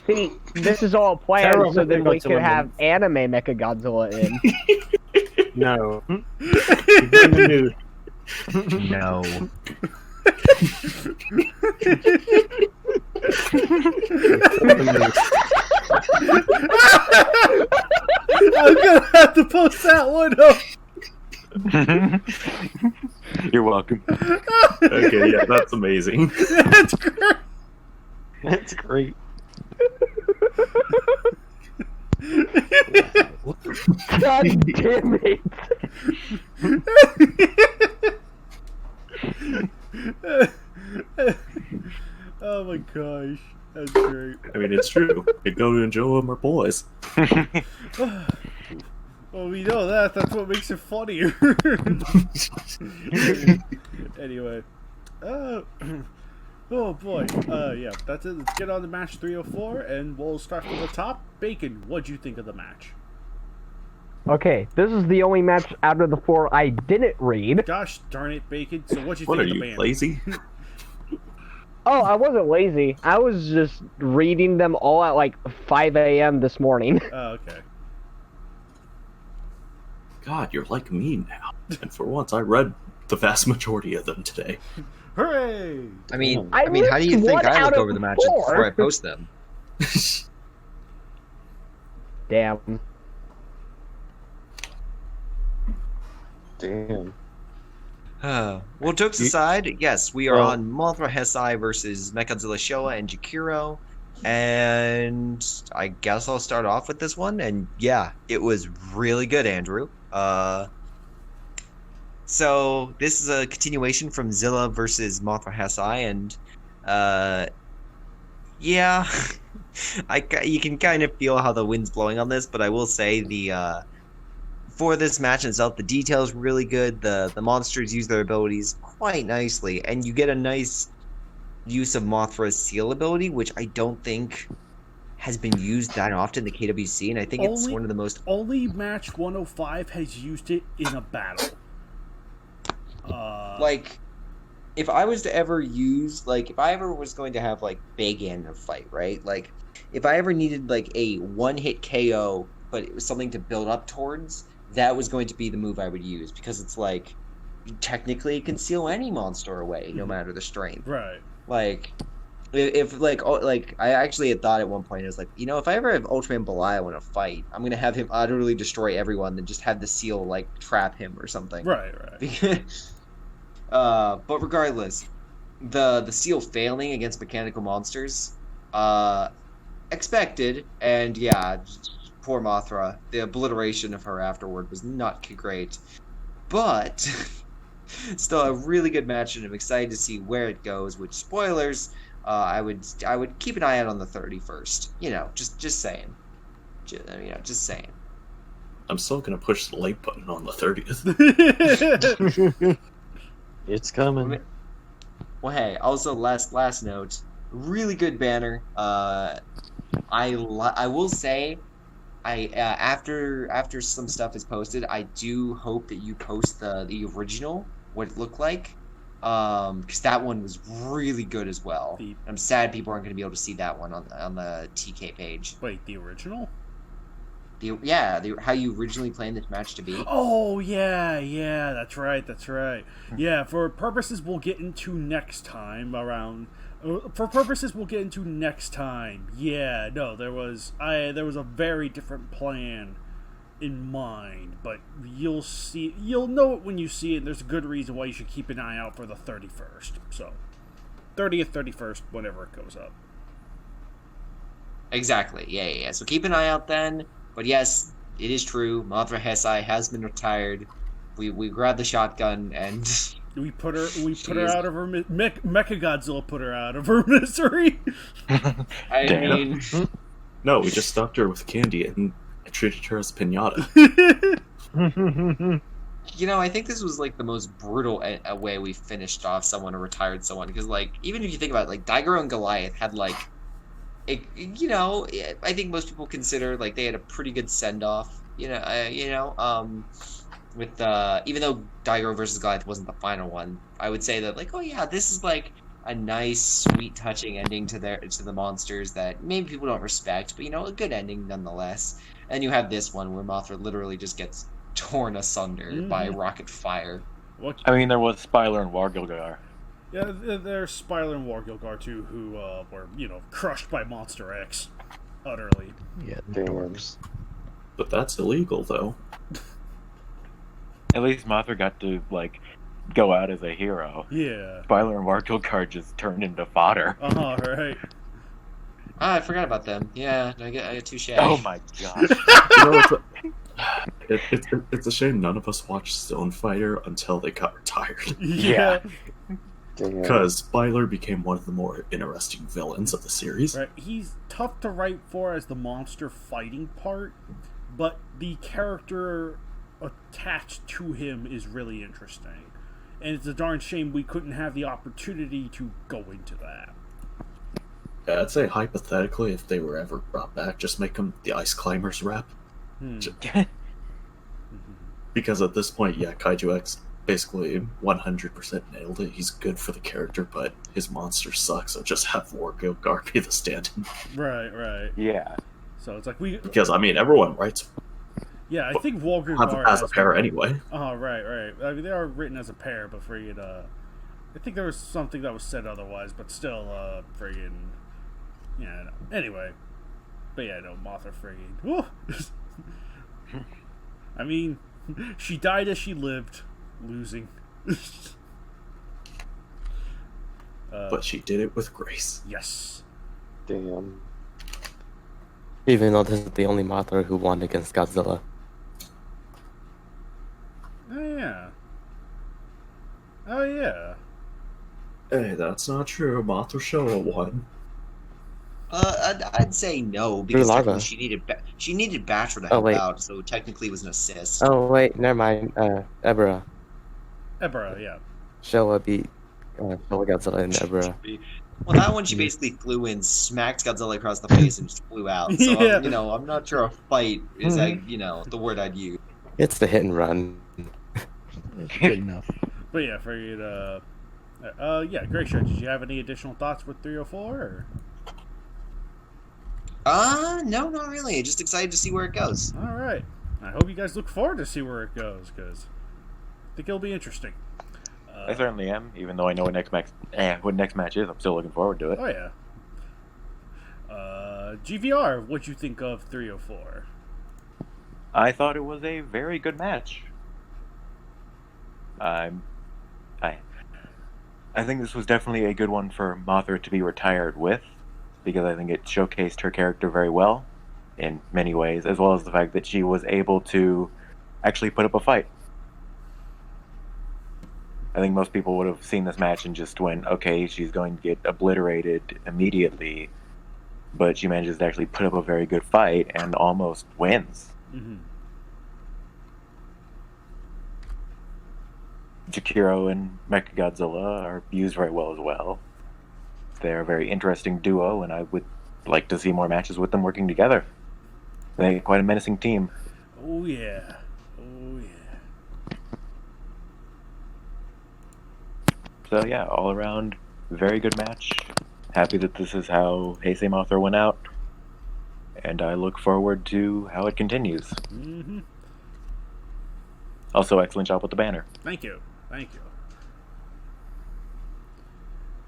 See, this is all planned Terror so then we Mechagodzilla could have anime Mechagodzilla in. No. You've done the new. No. I'm gonna have to post that one up. You're welcome. Okay, yeah, that's amazing. That's great. That's great. God damn it! Oh my gosh, that's great. I mean, it's true. Go and Joe are boys. Well, we know that. That's what makes it funnier. Anyway. Oh boy. Yeah, that's it. Let's get on to match 304, and we'll start from the top. Bacon, what'd you think of the match? Okay, this is the only match out of the 4 I didn't read. Gosh darn it, Bacon. So what'd you What are think of the you, band? lazy? Oh, I wasn't lazy. I was just reading them all at like 5 a.m. this morning. Oh, okay. God, you're like me now. And for once, I read the vast majority of them today. Hooray! I mean, I how do you missed think one I out look of over the matches 4. before I post them? Damn. Damn. Well, jokes aside, yes, we are on Mothra Hesai versus Mechagodzilla Showa and Jakiro, and I guess I'll start off with this one. And yeah, it was really good, Andrew. So this is a continuation from Zilla versus Mothra Hesai, and yeah, you can kind of feel how the wind's blowing on this, but I will say for this match itself, the detail's really good. The monsters use their abilities quite nicely, and you get a nice use of Mothra's seal ability, which I don't think has been used that often in the KWC, and I think it's one of the most... Only match 105 has used it in a battle. Like, if I was to ever use... Like, if I ever was going to have, like, Bagan in a fight, right? Like, if I ever needed, like, a one-hit KO, but it was something to build up towards... That was going to be the move I would use, because it's like, technically it can seal any monster away, no matter the strength. Right. Like, if I actually had thought at one point, I was like, you know, if I ever have Ultraman Belial in a fight, I'm gonna have him utterly destroy everyone, then just have the seal like trap him or something. Right. But regardless, the seal failing against mechanical monsters, expected, and yeah. Poor Mothra. The obliteration of her afterward was not great. But still a really good match, and I'm excited to see where it goes, which, spoilers, I would keep an eye out on the 31st. You know, just saying. Just saying. I'm still gonna push the like button on the 30th. It's coming. Well, hey, also last note, really good banner. I will say, after some stuff is posted, I do hope that you post the original, what it looked like, because that one was really good as well. I'm sad people aren't going to be able to see that one on the TK page. Wait, the original? How you originally planned this match to be. Oh yeah, that's right. Yeah, for purposes we'll get into next time around. Yeah, no, there was a very different plan in mind, but you'll know it when you see it, and there's a good reason why you should keep an eye out for the 31st. So, 30th, 31st, whenever it goes up. Exactly, yeah. So keep an eye out then, but yes, it is true, Mothra Hesai has been retired. We grabbed the shotgun and... We put her out of her Mechagodzilla put her out of her misery. I mean, no, we just stuffed her with candy and treated her as a pinata. You know, I think this was like the most brutal way we finished off someone or retired someone, because like even if you think about it, like Daigoro and Goliath had like, I think most people consider like they had a pretty good send off. With even though Daigoro versus Goliath wasn't the final one, I would say that like, oh yeah, this is like a nice, sweet, touching ending to the monsters that maybe people don't respect, but a good ending nonetheless. And you have this one where Mothra literally just gets torn asunder by rocket fire. I mean, there was Spyler and Wargilgar. Yeah, there's Spyler and Wargilgar too, who were crushed by Monster X, utterly. Yeah, Damn. dwarves. But that's illegal, though. At least Mothra got to go out as a hero. Yeah. Spyler and Wargilgar just turned into fodder. Right. I forgot about them. Yeah, I get touche. Oh my gosh. It's a shame none of us watched Stone Fighter until they got retired. Yeah. Damn. Because Spyler became one of the more interesting villains of the series. Right. He's tough to write for as the monster fighting part, but the character attached to him is really interesting. And it's a darn shame we couldn't have the opportunity to go into that. Yeah, I'd say hypothetically, if they were ever brought back, just make him the Ice Climbers rep. Because at this point, yeah, Kaiju X basically 100% nailed it. He's good for the character, but his monster sucks, so just have Wargilgar be the stand-in. Right. Yeah. So it's like Because, I mean, everyone writes yeah, I think Wargilgar as a pair anyway. Oh, right. I mean, they are written as a pair, but friggin', I think there was something that was said otherwise, but still, friggin', yeah, no. Anyway. But yeah, no, Mothra friggin', woo! I mean, she died as she lived, losing. But she did it with grace. Yes. Damn. Even though this is the only Mothra who won against Godzilla. Oh, yeah. Hey, that's not true. Mothra Showa won. I'd say no, because Larva. technically she needed Batra to Oh, help wait. out, so technically it was an assist. Oh wait, never mind. Ebra. Ebra, yeah. Showa beat Showa Godzilla and Ebra. Well, that one she basically flew in, smacked Godzilla across the face, and just flew out. So Yeah. I'm not sure a fight is the word I'd use. It's the hit and run. Good enough. But yeah, friggin', yeah, great show. Did you have any additional thoughts with 304, or? No, not really. Just excited to see where it goes. All right. I hope you guys look forward to see where it goes, because I think it'll be interesting. I certainly am, even though I know what next match is. I'm still looking forward to it. Oh, yeah. GVR, what'd you think of 304? I thought it was a very good match. I think this was definitely a good one for Mothra to be retired with, because I think it showcased her character very well in many ways, as well as the fact that she was able to actually put up a fight. I think most people would have seen this match and just went, okay, she's going to get obliterated immediately, but she manages to actually put up a very good fight and almost wins. Mm-hmm. Jakiro and Mechagodzilla are used very well as well. They're a very interesting duo, and I would like to see more matches with them working together. They're quite a menacing team. Oh, yeah. Oh, yeah. So yeah, all around, very good match. Happy that this is how Heisei Mothra went out, and I look forward to how it continues. Mm-hmm. Also, excellent job with the banner. Thank you.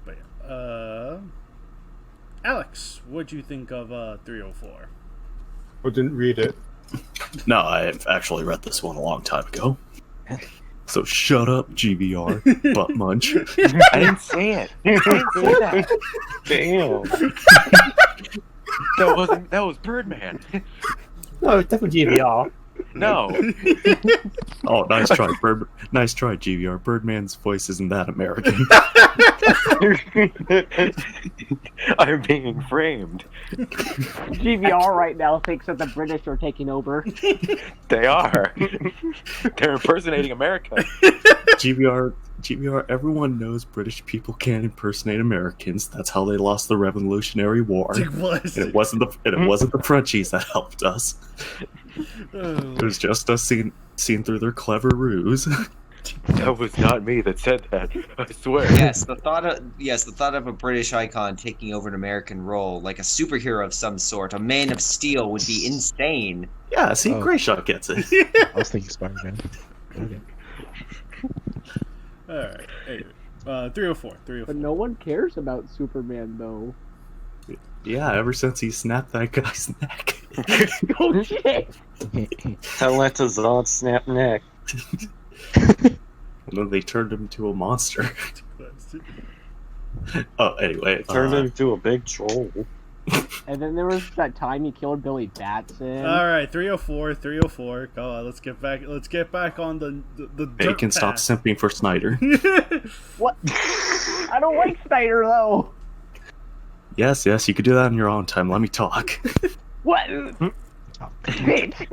But yeah, Alex, what'd you think of 304? I didn't read it. No, I've actually read this one a long time ago. So shut up, GBR, butt munch. I didn't say it. I didn't say that. Damn. That was Birdman. No, it's definitely GVR. No. Oh, nice try, Nice try, GBR. Birdman's voice isn't that American. I'm being framed. GVR right now thinks that the British are taking over. They are. They're impersonating America. GBR, everyone knows British people can't impersonate Americans. That's how they lost the Revolutionary War. It was. And it wasn't the Frenchies that helped us. Oh. It was just us seeing through their clever ruse. That was not me that said that. I swear. Yes, the thought of a British icon taking over an American role, like a superhero of some sort, a Man of Steel, would be insane. Yeah, see, Oh. Greyshot gets it. I was thinking Spider-Man. Okay. Alright, anyway. 304. But no one cares about Superman, though. Yeah, ever since he snapped that guy's neck. Oh shit! Tell that to Zod snap neck. And then they turned him into a monster. Oh, anyway. Turned into a big troll. And then there was that time he killed Billy Batson. Alright, 304. Go on, let's get back on the Bacon dirt stopped path. simping for Snyder. What? I don't like Snyder though. Yes, you could do that in your own time. Let me talk. What? Bitch.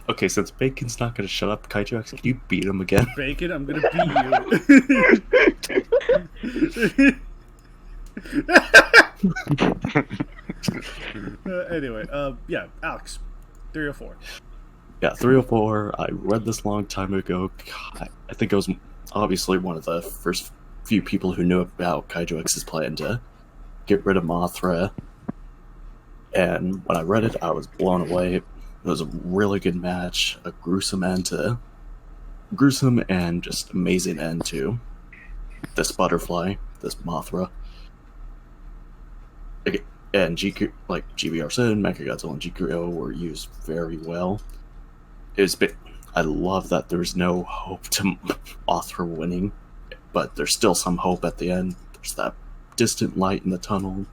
Okay, since Bacon's not gonna shut up, Kaiju, can you beat him again? Bacon, I'm gonna beat you. Anyway, yeah, Alex, 304. Yeah, 304. I read this a long time ago. God, I think I was obviously one of the first few people who knew about Kaiju X's plan to get rid of Mothra. And when I read it, I was blown away. It was a really good match, a gruesome and just amazing end to this butterfly, this Mothra. And GBR said, Mechagodzilla and GKO were used very well. I love that there's no hope to Mothra winning, but there's still some hope at the end. There's that distant light in the tunnel.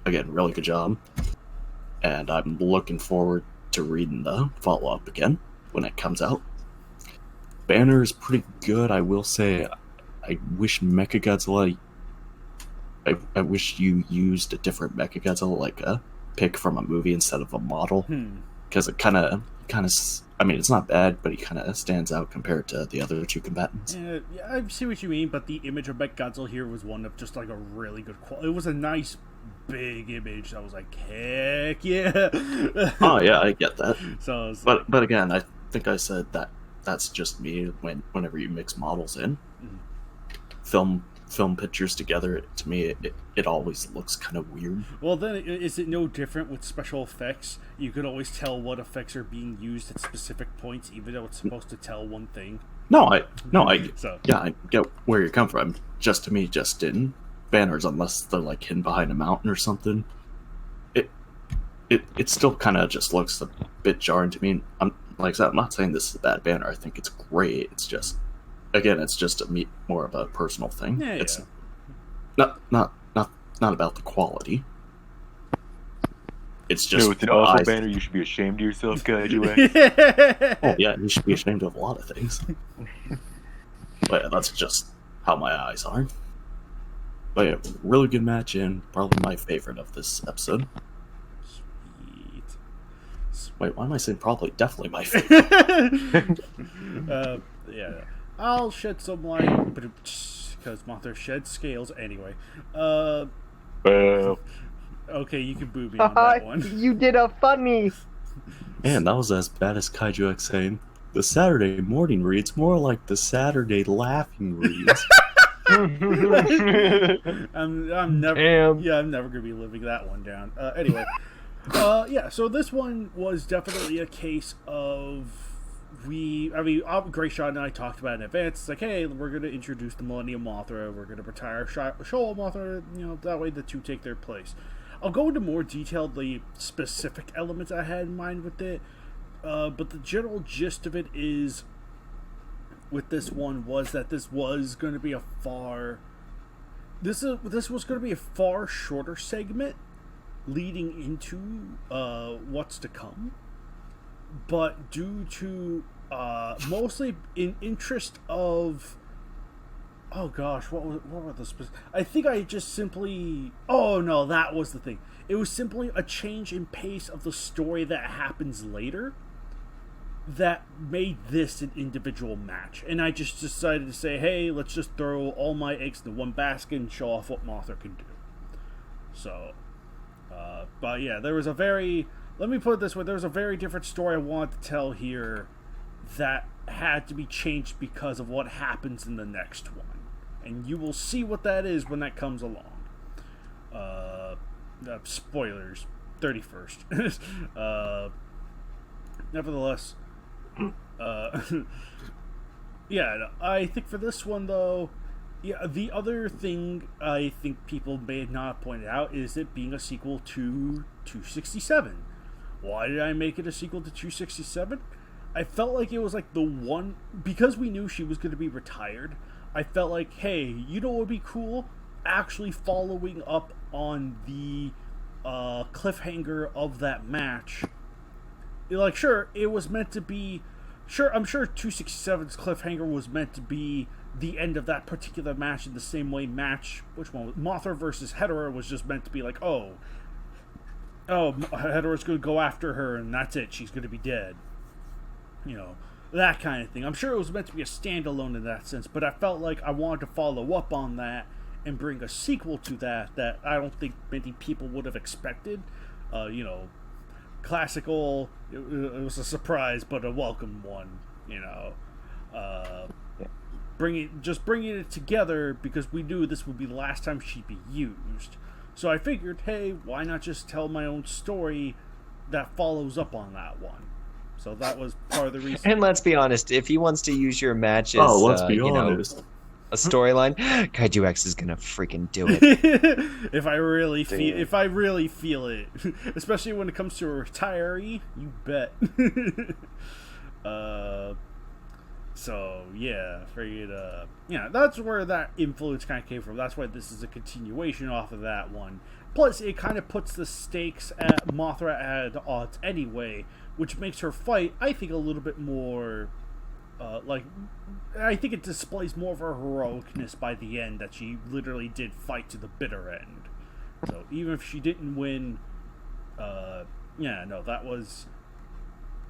Again, really good job. And I'm looking forward to reading the follow-up again when it comes out. Banner is pretty good, I will say. I wish Mechagodzilla... I wish you used a different Mechagodzilla, like a pick from a movie instead of a model. Because it kind of... I mean, it's not bad, but he kind of stands out compared to the other two combatants. Yeah, I see what you mean, but the image of Mechagodzilla here was one of just like a really good quality. It was a nice, big image that was like, heck yeah. Oh yeah, I get that. So, but again, I think I said that's just me. Whenever you mix models in, film pictures together, to me it always looks kind of weird. Well, then is it no different with special effects? You can always tell what effects are being used at specific points, even though it's supposed to tell one thing. I get where you come from. Just to me, just in banners, unless they're like hidden behind a mountain or something, it still kind of just looks a bit jarring to me. I'm not saying this is a bad banner. I think it's great. It's just, again, it's just more of a personal thing. Yeah, it's not about the quality. It's just with an awful banner, you should be ashamed of yourself, Kaiju. Oh yeah, you should be ashamed of a lot of things. But yeah, that's just how my eyes are. But yeah, really good match and probably my favorite of this episode. Sweet. Wait, why am I saying probably? Definitely my favorite. Yeah. I'll shed some light, because Mothra sheds scales anyway. Well, okay, you can boo me on that one. You did a funny. Man, that was as bad as Kaiju X saying, the Saturday morning reads more like the Saturday laughing reads. I'm never gonna be living that one down. Anyway, so this one was definitely a case of Greyshot and I talked about it in advance. It's like, hey, we're gonna introduce the Millennium Mothra. We're gonna retire Showa Mothra. That way the two take their place. I'll go into more detail the specific elements I had in mind with it, but the general gist of it is, with this one, was that this was going to be a far shorter segment leading into what's to come, but due to mostly in interest of oh gosh, what were the specific? I think I just simply... Oh no, that was the thing. It was simply a change in pace of the story that happens later that made this an individual match. And I just decided to say, hey, let's just throw all my eggs into one basket and show off what Mothra can do. So, but yeah, there was a very... Let me put it this way. There was a very different story I wanted to tell here that had to be changed because of what happens in the next one. And you will see what that is when that comes along. Spoilers, 31st. Nevertheless, yeah, I think for this one, though, yeah, the other thing I think people may not have pointed out is it being a sequel to 267. Why did I make it a sequel to 267? I felt like it was like the one, because we knew she was going to be retired, I felt like, hey, you know what would be cool? Actually following up on the cliffhanger of that match. Like, sure, it was meant to be, I'm sure 267's cliffhanger was meant to be the end of that particular match in the same way which one? Mothra versus Hedorah was just meant to be like, oh, Hedorah's going to go after her and that's it, she's going to be dead. You know, that kind of thing. I'm sure it was meant to be a standalone in that sense, but I felt like I wanted to follow up on that and bring a sequel to that I don't think many people would have expected. You know, classical, it was a surprise, but a welcome one, you know. Bringing it together because we knew this would be the last time she'd be used. So I figured, hey, why not just tell my own story that follows up on that one? So that was part of the reason. And let's be honest, if he wants to use your match as, let's be honest. A storyline, Kaiju X is gonna freaking do it. if I really feel it, especially when it comes to a retiree, you bet. So yeah, figured. Yeah, that's where that influence kind of came from. That's why this is a continuation off of that one. Plus, it kind of puts the stakes at Mothra at odds anyway, which makes her fight, I think, a little bit more. I think it displays more of her heroicness by the end, that she literally did fight to the bitter end. So even if she didn't win,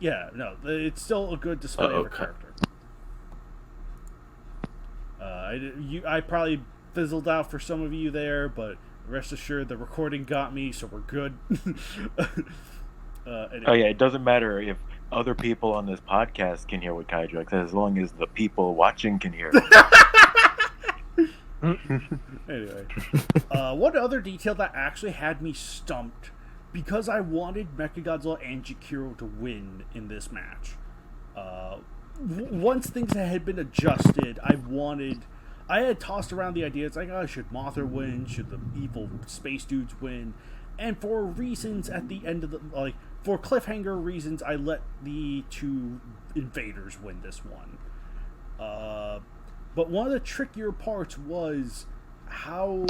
it's still a good display of her character. I probably fizzled out for some of you there, but rest assured the recording got me, so we're good. Anyway. Oh yeah, it doesn't matter if other people on this podcast can hear what Kaiju X says, as long as the people watching can hear. Anyway, one other detail that actually had me stumped, because I wanted Mechagodzilla and Jakiro to win in this match. Once things had been adjusted, I had tossed around the idea, it's like, should Mothra win? Should the evil space dudes win? And for reasons at the end of for cliffhanger reasons, I let the two invaders win this one. But one of the trickier parts was how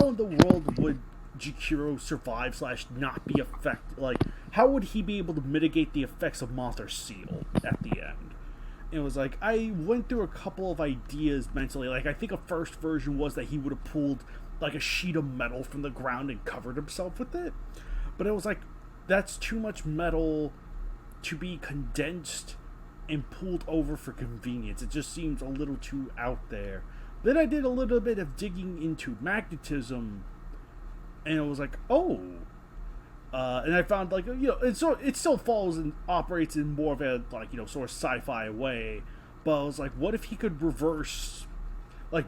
in the world would Jakiro survive / not be affected? How would he be able to mitigate the effects of Mothra's seal at the end? It was like, I went through a couple of ideas mentally. I think a first version was that he would have pulled a sheet of metal from the ground and covered himself with it. But it was like, that's too much metal to be condensed and pulled over for convenience. It just seems a little too out there. Then I did a little bit of digging into magnetism, and it was like, and I found it still falls and operates in more of a sort of sci-fi way. But I was like, what if he could reverse,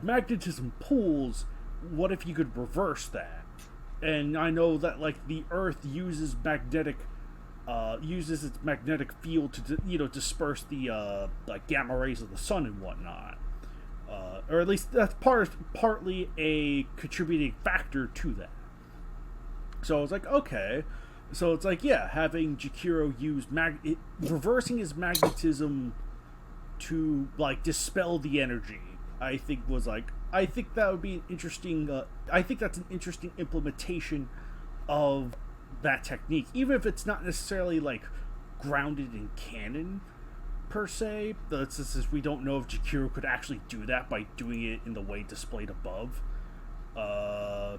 magnetism pulls? What if you could reverse that? And I know that the Earth uses its magnetic field to disperse the gamma rays of the sun and whatnot, or at least that's partly a contributing factor to that. So I was like, okay, so it's having Jakiro use reversing his magnetism to dispel the energy. I think that would be an interesting. I think that's an interesting implementation of that technique, even if it's not necessarily grounded in canon per se. Since we don't know if Jakiro could actually do that by doing it in the way displayed above. I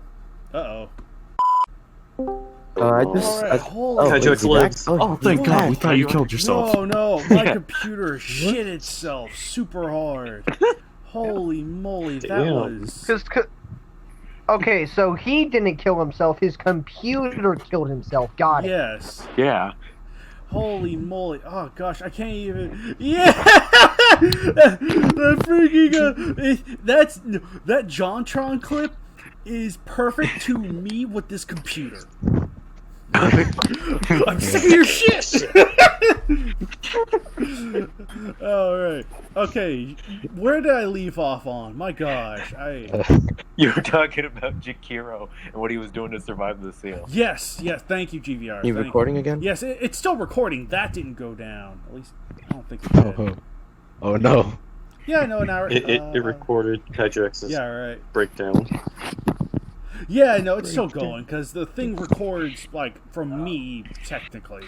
just. Thank God! We thought you killed yourself. Oh no! My computer shit itself super hard. Holy moly! That was. Okay, so he didn't kill himself. His computer killed himself. Got it. Yes. Yeah. Holy moly! Oh gosh, I can't even. Yeah, that freaking that JonTron clip is perfect to me with this computer. I'm sick of your shit. All right. Okay. Where did I leave off on? My gosh. You were talking about Jakiro and what he was doing to survive the seal. Yes. Thank you, GVR. You recording again? Yes, it's still recording. That didn't go down. At least I don't think it did. Oh no. Yeah, no, now It recorded Kaijux's breakdown. Yeah, no, it's still going because the thing records from me technically,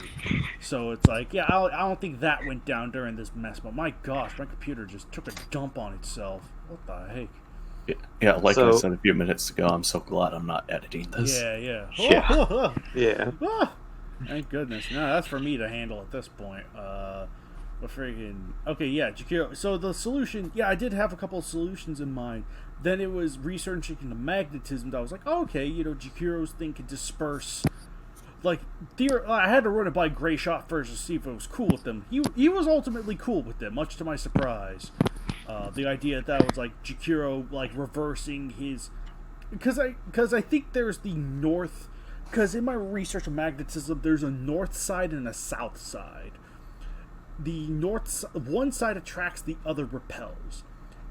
so it's I don't think that went down during this mess. But my gosh, my computer just took a dump on itself. What the heck? Yeah, I said a few minutes ago, I'm so glad I'm not editing this. Yeah. Yeah. Thank goodness. No, that's for me to handle at this point. But freaking okay, yeah, Jakiro. So the solution, I did have a couple of solutions in mind. Then it was researching the magnetism. I was like, oh, okay, Jakiro's thing could disperse. I had to run it by Gray Shot first to see if it was cool with them. He was ultimately cool with them, much to my surprise. The idea that was Jakiro reversing his, because I think there's the north. Because in my research of magnetism, there's a north side and a south side. The one side attracts, the other repels.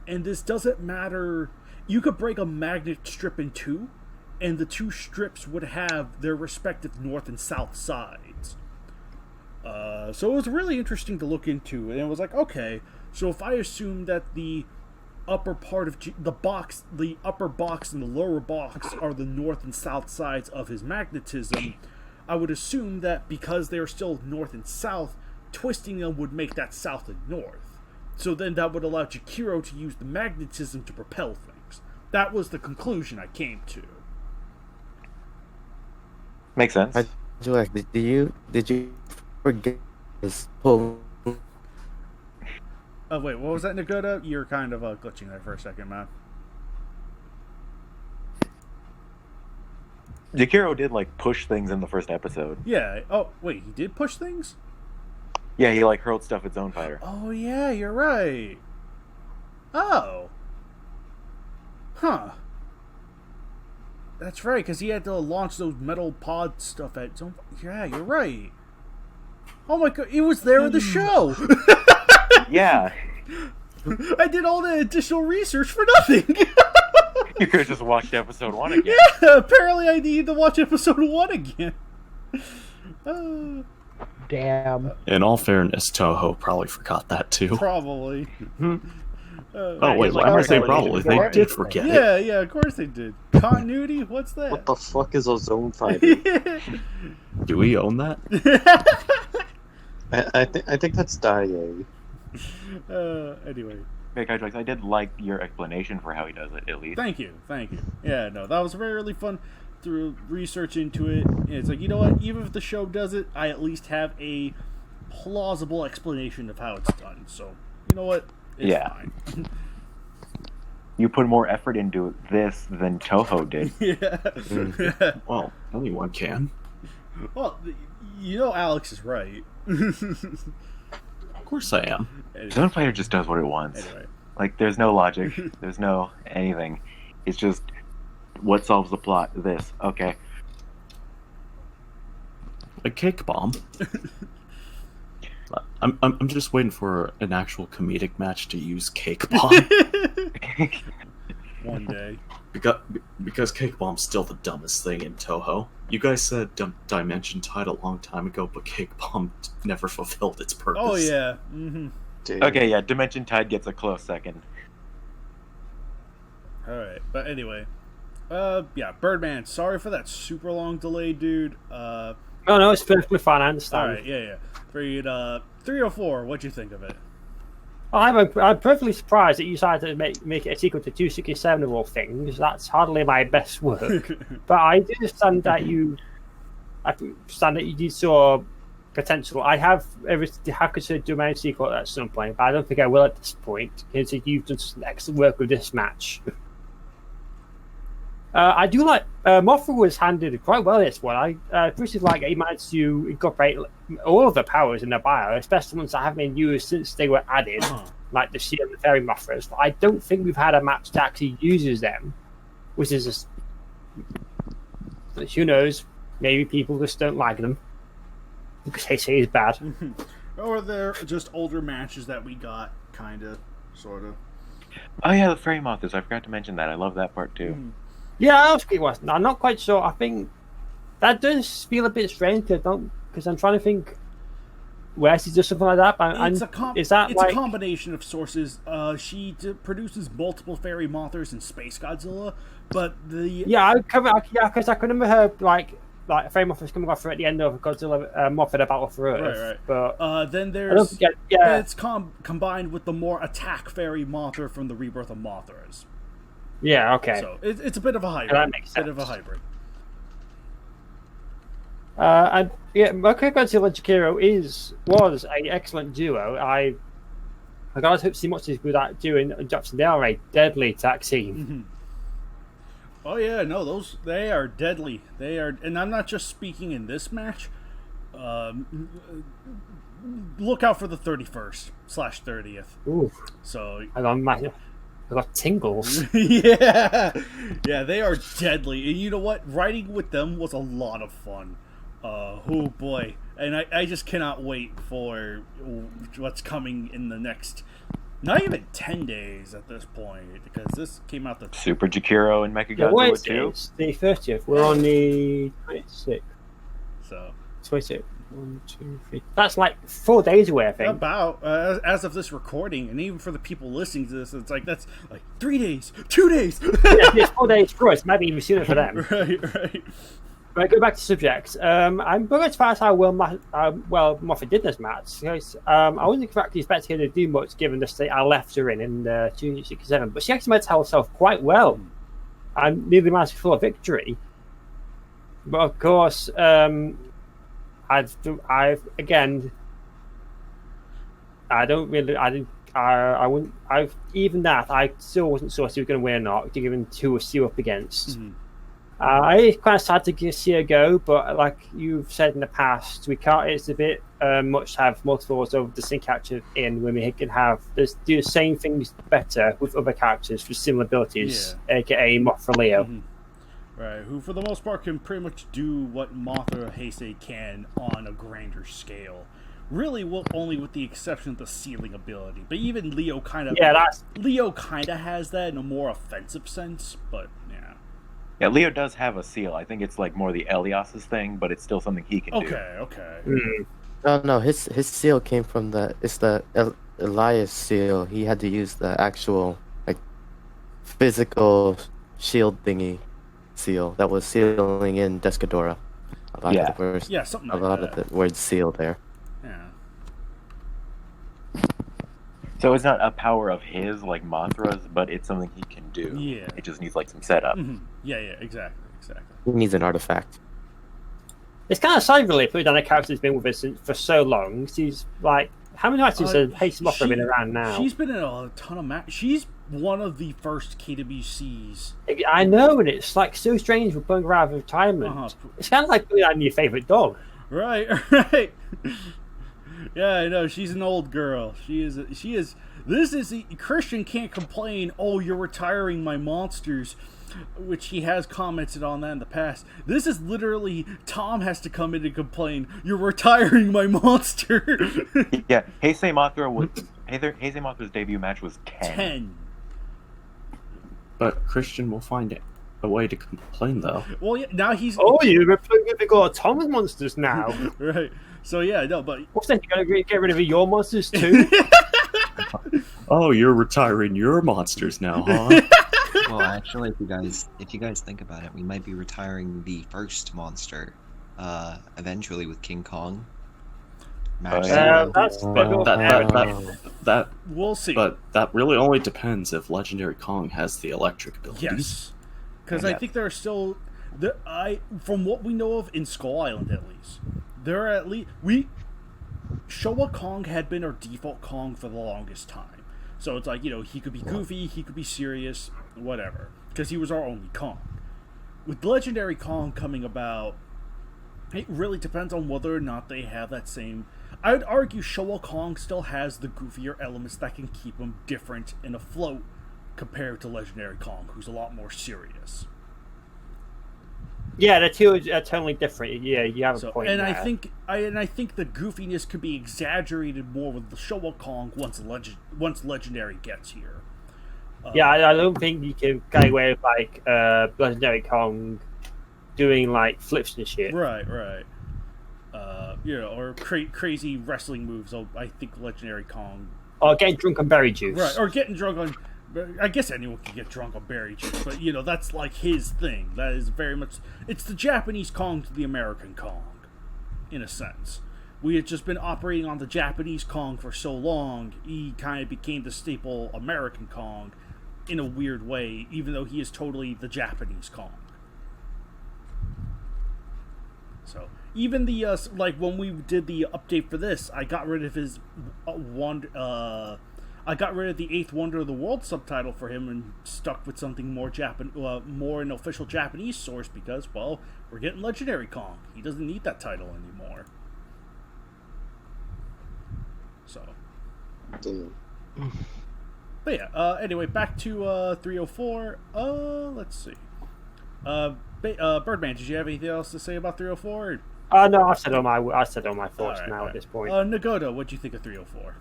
And this doesn't matter. You could break a magnet strip in two, and the two strips would have their respective north and south sides. So it was really interesting to look into, and it was okay. So if I assume that the upper part of the upper box and the lower box are the north and south sides of his magnetism, I would assume that because they're still north and south, twisting them would make that south and north. So then that would allow Jakiro to use the magnetism to propel things. That was the conclusion I came to. Makes sense. Did you forget this pull? Oh wait, what was that, Nagoda? You're kind of glitching there for a second, man. Jakiro did push things in the first episode. Yeah. Oh wait, he did push things? Yeah, he hurled stuff at Zone Fighter. Oh yeah, you're right. Oh. Huh. That's right, because he had to launch those metal pod stuff at Zone. Yeah, you're right. Oh my god, it was there in the show. Yeah. I did all the additional research for nothing. You could have just watched episode 1 again. Yeah, apparently I need to watch episode 1 again. Damn. In all fairness, Toho probably forgot that too. Probably. Oh wait, why am I saying probably? They did forget it. Yeah, of course they did. Continuity? What's that? What the fuck is a Zone Fighter? Do we own that? I think that's Daiei. Anyway. Hey, Kaiju, I did like your explanation for how he does it, at least. Thank you. Yeah, no, that was really fun to research into it. And it's you know what? Even if the show does it, I at least have a plausible explanation of how it's done. So, you know what? It's fine. You put more effort into this than Toho did. Yeah. Well, anyone can. Well, Alex is right. Of course I am. Zone Fighter just does what it wants. Anyway. There's no logic. There's no anything. It's just what solves the plot. This. Okay. A cake bomb. I'm just waiting for an actual comedic match to use cake bomb. One day. Because cake bomb's still the dumbest thing in Toho. You guys said Dimension Tide a long time ago, but cake bomb never fulfilled its purpose. Oh yeah. Mm-hmm. Okay, yeah. Dimension Tide gets a close second. All right, but anyway, yeah, Birdman. Sorry for that super long delay, dude. No, it's perfectly fine. I understand. All right, yeah. Read 304. What'd you think of it? I'm perfectly surprised that you decided to make it a sequel to 267 of all things. That's hardly my best work. But I do understand that you did saw potential. I have considered doing my own sequel at some point, but I don't think I will at this point, because you've done some excellent work with this match. I do like Mothra was handled quite well this one. I appreciate like he managed to incorporate all of the powers in the bio, especially ones that haven't been used since they were added, like the Shield and the Fairy Mothras. I don't think we've had a match that actually uses them, which is just who knows? Maybe people just don't like them because they say it's bad. Or they're just older matches that we got, kind of, sort of. Oh yeah, the Fairy Mothers. I forgot to mention that. I love that part too. Yeah, it was. I'm not quite sure. I think that does feel a bit strange because I'm trying to think. Where she does something like that? It's a combination of sources. She produces multiple Fairy Mothers and Space Godzilla, but the because I can remember her like Fairy Mothers coming off her at the end of Godzilla Mothra the Battle for Earth. Right. But then there's it's combined with the more attack Fairy Mothra from the Rebirth of Mothras. Yeah. Okay. So it's a bit of a hybrid. That makes sense. Bit of a hybrid. And yeah, Godzilla and Chikiro was an excellent duo. I gotta hope to see much as good at doing Jackson. They are a deadly tag team. Oh yeah, no, they are deadly. They are, and I'm not just speaking in this match. Look out for the 31st/30th. Ooh. So I got tingles. yeah, they are deadly. And you know what? Writing with them was a lot of fun. Oh boy, and I just cannot wait for what's coming in the next, not even 10 days at this point, because this came out the Super Jakiro and Mechagodzilla 2. It's the 30th. We're on the 26th. So 26. 1, 2, 3. That's like 4 days away, I think. About as of this recording, and even for the people listening to this, it's like that's like 3 days, 2 days. Yeah, it's 4 days for us. Maybe even sooner for them. Right. Right, go back to subjects. I'm going as far as how well Moffat did this match. Because, I wasn't exactly expecting her to do much given the state I left her in 267, but she actually managed to hold herself quite well and nearly managed to pull a victory. But of course, I still wasn't sure if she was going to win or not, given who was still up against. It's kind of sad to see her go, but like you've said in the past, we can't. It's a bit much to have multiples of the same character in when we can do the same things better with other characters with similar abilities, aka Mothra Leo. Right, who for the most part can pretty much do what Mothra Heisei can on a grander scale. Really, only with the exception of the sealing ability. But even Leo kind of has that in a more offensive sense. But yeah. Yeah, Leo does have a seal. I think it's like more the Elias's thing, but it's still something he can do. Okay. No, his seal came from the Elias seal. He had to use the actual like physical shield thingy seal that was sealing in Descadora. A lot of the word seal there. Yeah. So it's not a power of his like Mothra's, but it's something he can do. Yeah. It just needs like some setup. Yeah, exactly. He needs an artifact. It's kind of sad, really, putting down a character who's been with us for so long. She's like, how many matches has Mothra been around now? She's been in a ton of matches. She's one of the first KWCs. I know, and it's like so strange for putting her out of retirement. It's kind of like putting on your favorite dog. Right. Yeah, I know. She's an old girl. She is. Christian can't complain. Oh, you're retiring my monsters, which he has commented on that in the past. This is literally Tom has to come in and complain. You're retiring my monster. Yeah, Heisei Mothra's debut match was 10. But Christian will find a way to complain, though. Well, yeah, now he's. Oh, you're got Tom's monsters now. Right. So yeah, no, but what's that? You gotta get rid of your monsters too. Oh, you're retiring your monsters now, huh? Well, actually, if you guys think about it, we might be retiring the first monster, eventually with King Kong. That we'll see. But that really only depends if Legendary Kong has the electric abilities. Yes, because I think there are still from what we know of in Skull Island at least, there are at least Showa Kong had been our default Kong for the longest time. So it's like, he could be goofy, he could be serious, whatever, because he was our only Kong. with Legendary Kong coming about, it really depends on whether or not they have that same... I would argue Showa Kong still has the goofier elements that can keep him different and afloat compared to Legendary Kong, who's a lot more serious. Yeah, the two are totally different. Yeah, you have a point. And there. I think the goofiness could be exaggerated more with the Showa Kong once Legendary gets here. Yeah, I don't think you can get away with like Legendary Kong doing like flips and shit. Right. Or crazy wrestling moves. I think Legendary Kong. Or getting drunk on berry juice. Right, or getting drunk on... I guess anyone can get drunk on berry juice, but, that's like his thing. That is very much... It's the Japanese Kong to the American Kong, in a sense. We had just been operating on the Japanese Kong for so long, he kind of became the staple American Kong in a weird way, even though he is totally the Japanese Kong. So... Even the, when we did the update for this, I got rid of his I got rid of the 8th Wonder of the World subtitle for him and stuck with something more more an official Japanese source because, well, we're getting Legendary Kong. He doesn't need that title anymore. So. But yeah, anyway, back to 304. Let's see. Birdman, did you have anything else to say about 304? No, I've said all my thoughts right, now right. at this point. Nagoto, what'd you think of 304?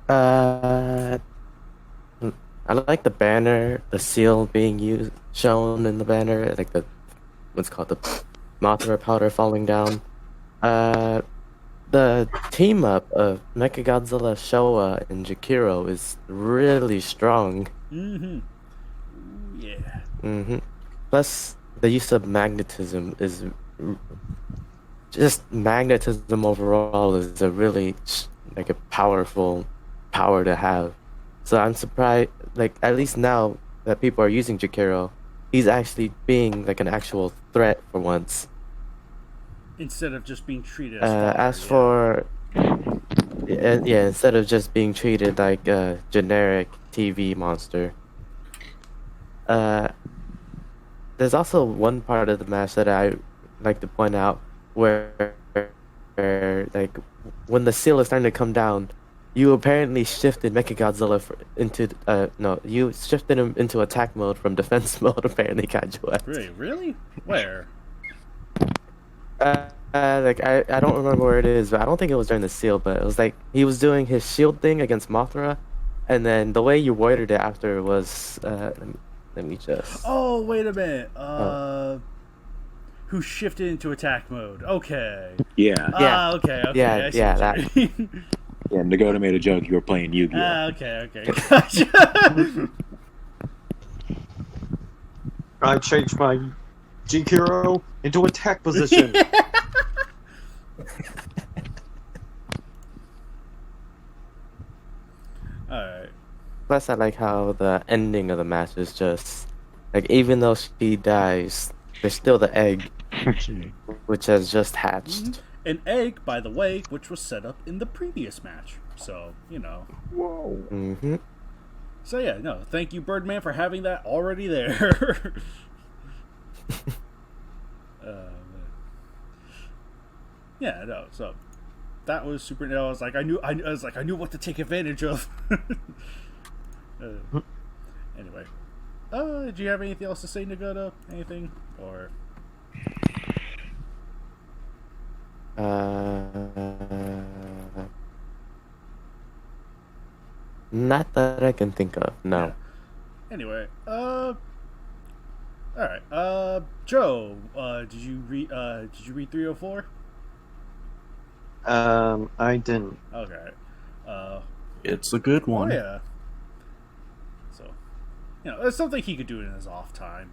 I like the banner, the seal being shown in the banner, like the Mothra powder falling down. The team up of Mechagodzilla, Showa, and Jakiro is really strong. Mm-hmm. Yeah. Mm-hmm. Plus, the use of magnetism is just magnetism overall is a really like a powerful power to have. So I'm surprised, like at least now that people are using Jakiro, he's actually being like an actual threat for once. Instead of just being treated instead of just being treated like a generic TV monster. There's also one part of the match that I like to point out where like when the seal is starting to come down, you apparently shifted Mechagodzilla you shifted him into attack mode from defense mode. Apparently, Kaiju. Really? Where? I don't remember where it is, but I don't think it was during the seal. But it was like he was doing his shield thing against Mothra, and then the way you worded it after was let me just. Oh, wait a minute. Who shifted into attack mode? Okay. Yeah. Okay. Yeah, that. Yeah, Nagoto made a joke. You were playing Yu-Gi-Oh. Okay. Gotcha. I changed my Jakiro into attack position. Alright. Plus, I like how the ending of the match is just like even though she dies, there's still the egg, which has just hatched. An egg, by the way, which was set up in the previous match. So, Whoa. Mm-hmm. So yeah, no, thank you, Birdman, for having that already there. Yeah, no. So that was super. I was like, I knew what to take advantage of. Anyway, do you have anything else to say, Nagoto? Anything or? Not that I can think of. No. Yeah. Anyway, all right. Joe, did you read 304? I didn't. Okay. It's a good one. Oh yeah. So, it's something he could do in his off time.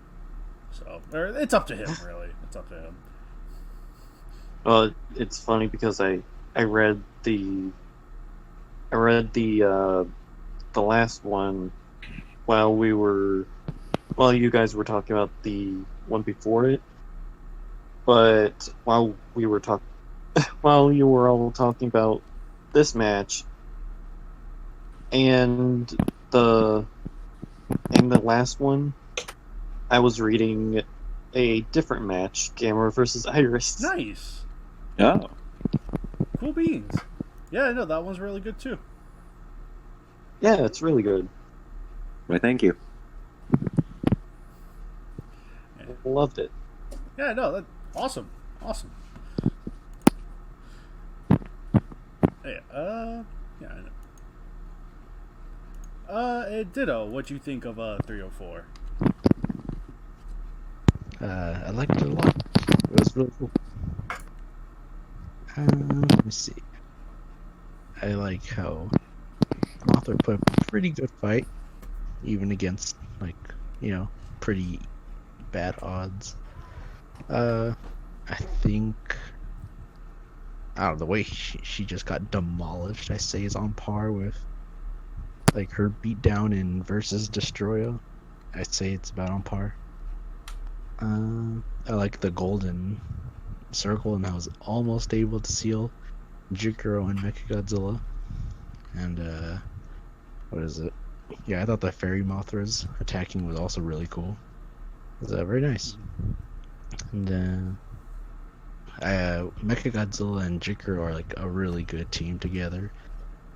So, or it's up to him, really. It's up to him. Well, it's funny because I read the last one while you guys were talking about the one before it. But while you were all talking about this match and the last one, I was reading a different match, Gamera versus Iris. Nice. Oh. Cool beans. Yeah, no, that one's really good too. Yeah, it's really good. Why, thank you. Loved it. Yeah, no, that awesome. Awesome. Hey, yeah, I know. And Ditto, what'd you think of 304? I liked it a lot. It was really cool. Let me see. I like how Mothra put a pretty good fight, even against, like, you know, pretty bad odds. I think, I don't know, the way she just got demolished, I say, is on par with, like, her beatdown in Versus Destroya. I'd say it's about on par. I like the golden circle and I was almost able to seal Jukuro and Mechagodzilla. And what is it? Yeah, I thought the fairy Mothra's attacking was also really cool. It was very nice. And Mechagodzilla and Jukuro are like a really good team together.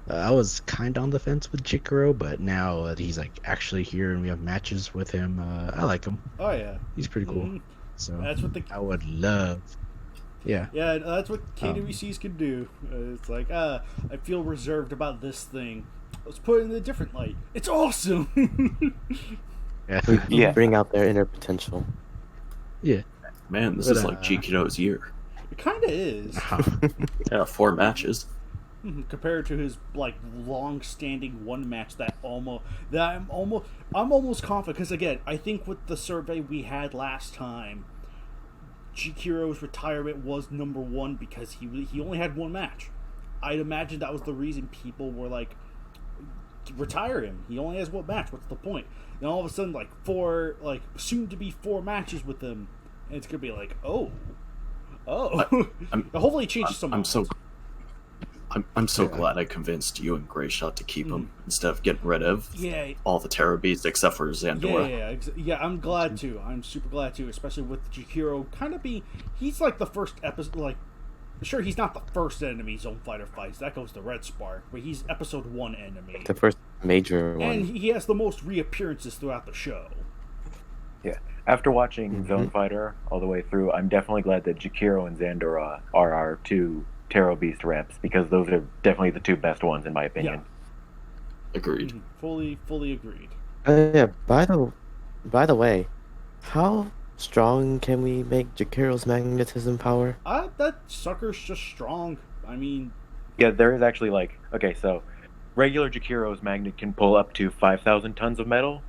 I was kind of on the fence with Jukuro, but now that he's like actually here and we have matches with him, I like him. Oh yeah, he's pretty cool. Mm-hmm. So that's what I would love. Yeah. Yeah, that's what KWCs can do. It's like, I feel reserved about this thing. Let's put it in a different light. It's awesome. Yeah. Bring out their inner potential. Yeah. Man, this is like Jikiro's year. It kind of is. Yeah, 4 matches. Compared to his like long-standing one match I'm almost confident, because again, I think with the survey we had last time, Jikiro's retirement was number 1 because he only had one match. I'd imagine that was the reason people were like, retire him. He only has one match. What's the point? And all of a sudden, like 4, like soon to be 4 matches with him, and it's gonna be like, oh. Hopefully, it changes some. I'm so glad I convinced you and Greyshot to keep him instead of getting rid of all the Terror Beasts except for Zandora. Yeah, I'm glad to. I'm super glad to, especially with Jukuro he's like the first episode, like, sure, he's not the first enemy Zone Fighter fights, that goes to Red Spark, but he's episode 1 enemy. The first major one. And he has the most reappearances throughout the show. Yeah. After watching Zone Fighter all the way through, I'm definitely glad that Jukuro and Zandora are our 2 Terror Beast reps, because those are definitely the 2 best ones in my opinion. Yeah. Agreed. Fully agreed. Yeah. By the way, how strong can we make Jukuro's magnetism power? That sucker's just strong. I mean, yeah, there is actually like, okay, so regular Jukuro's magnet can pull up to 5,000 tons of metal,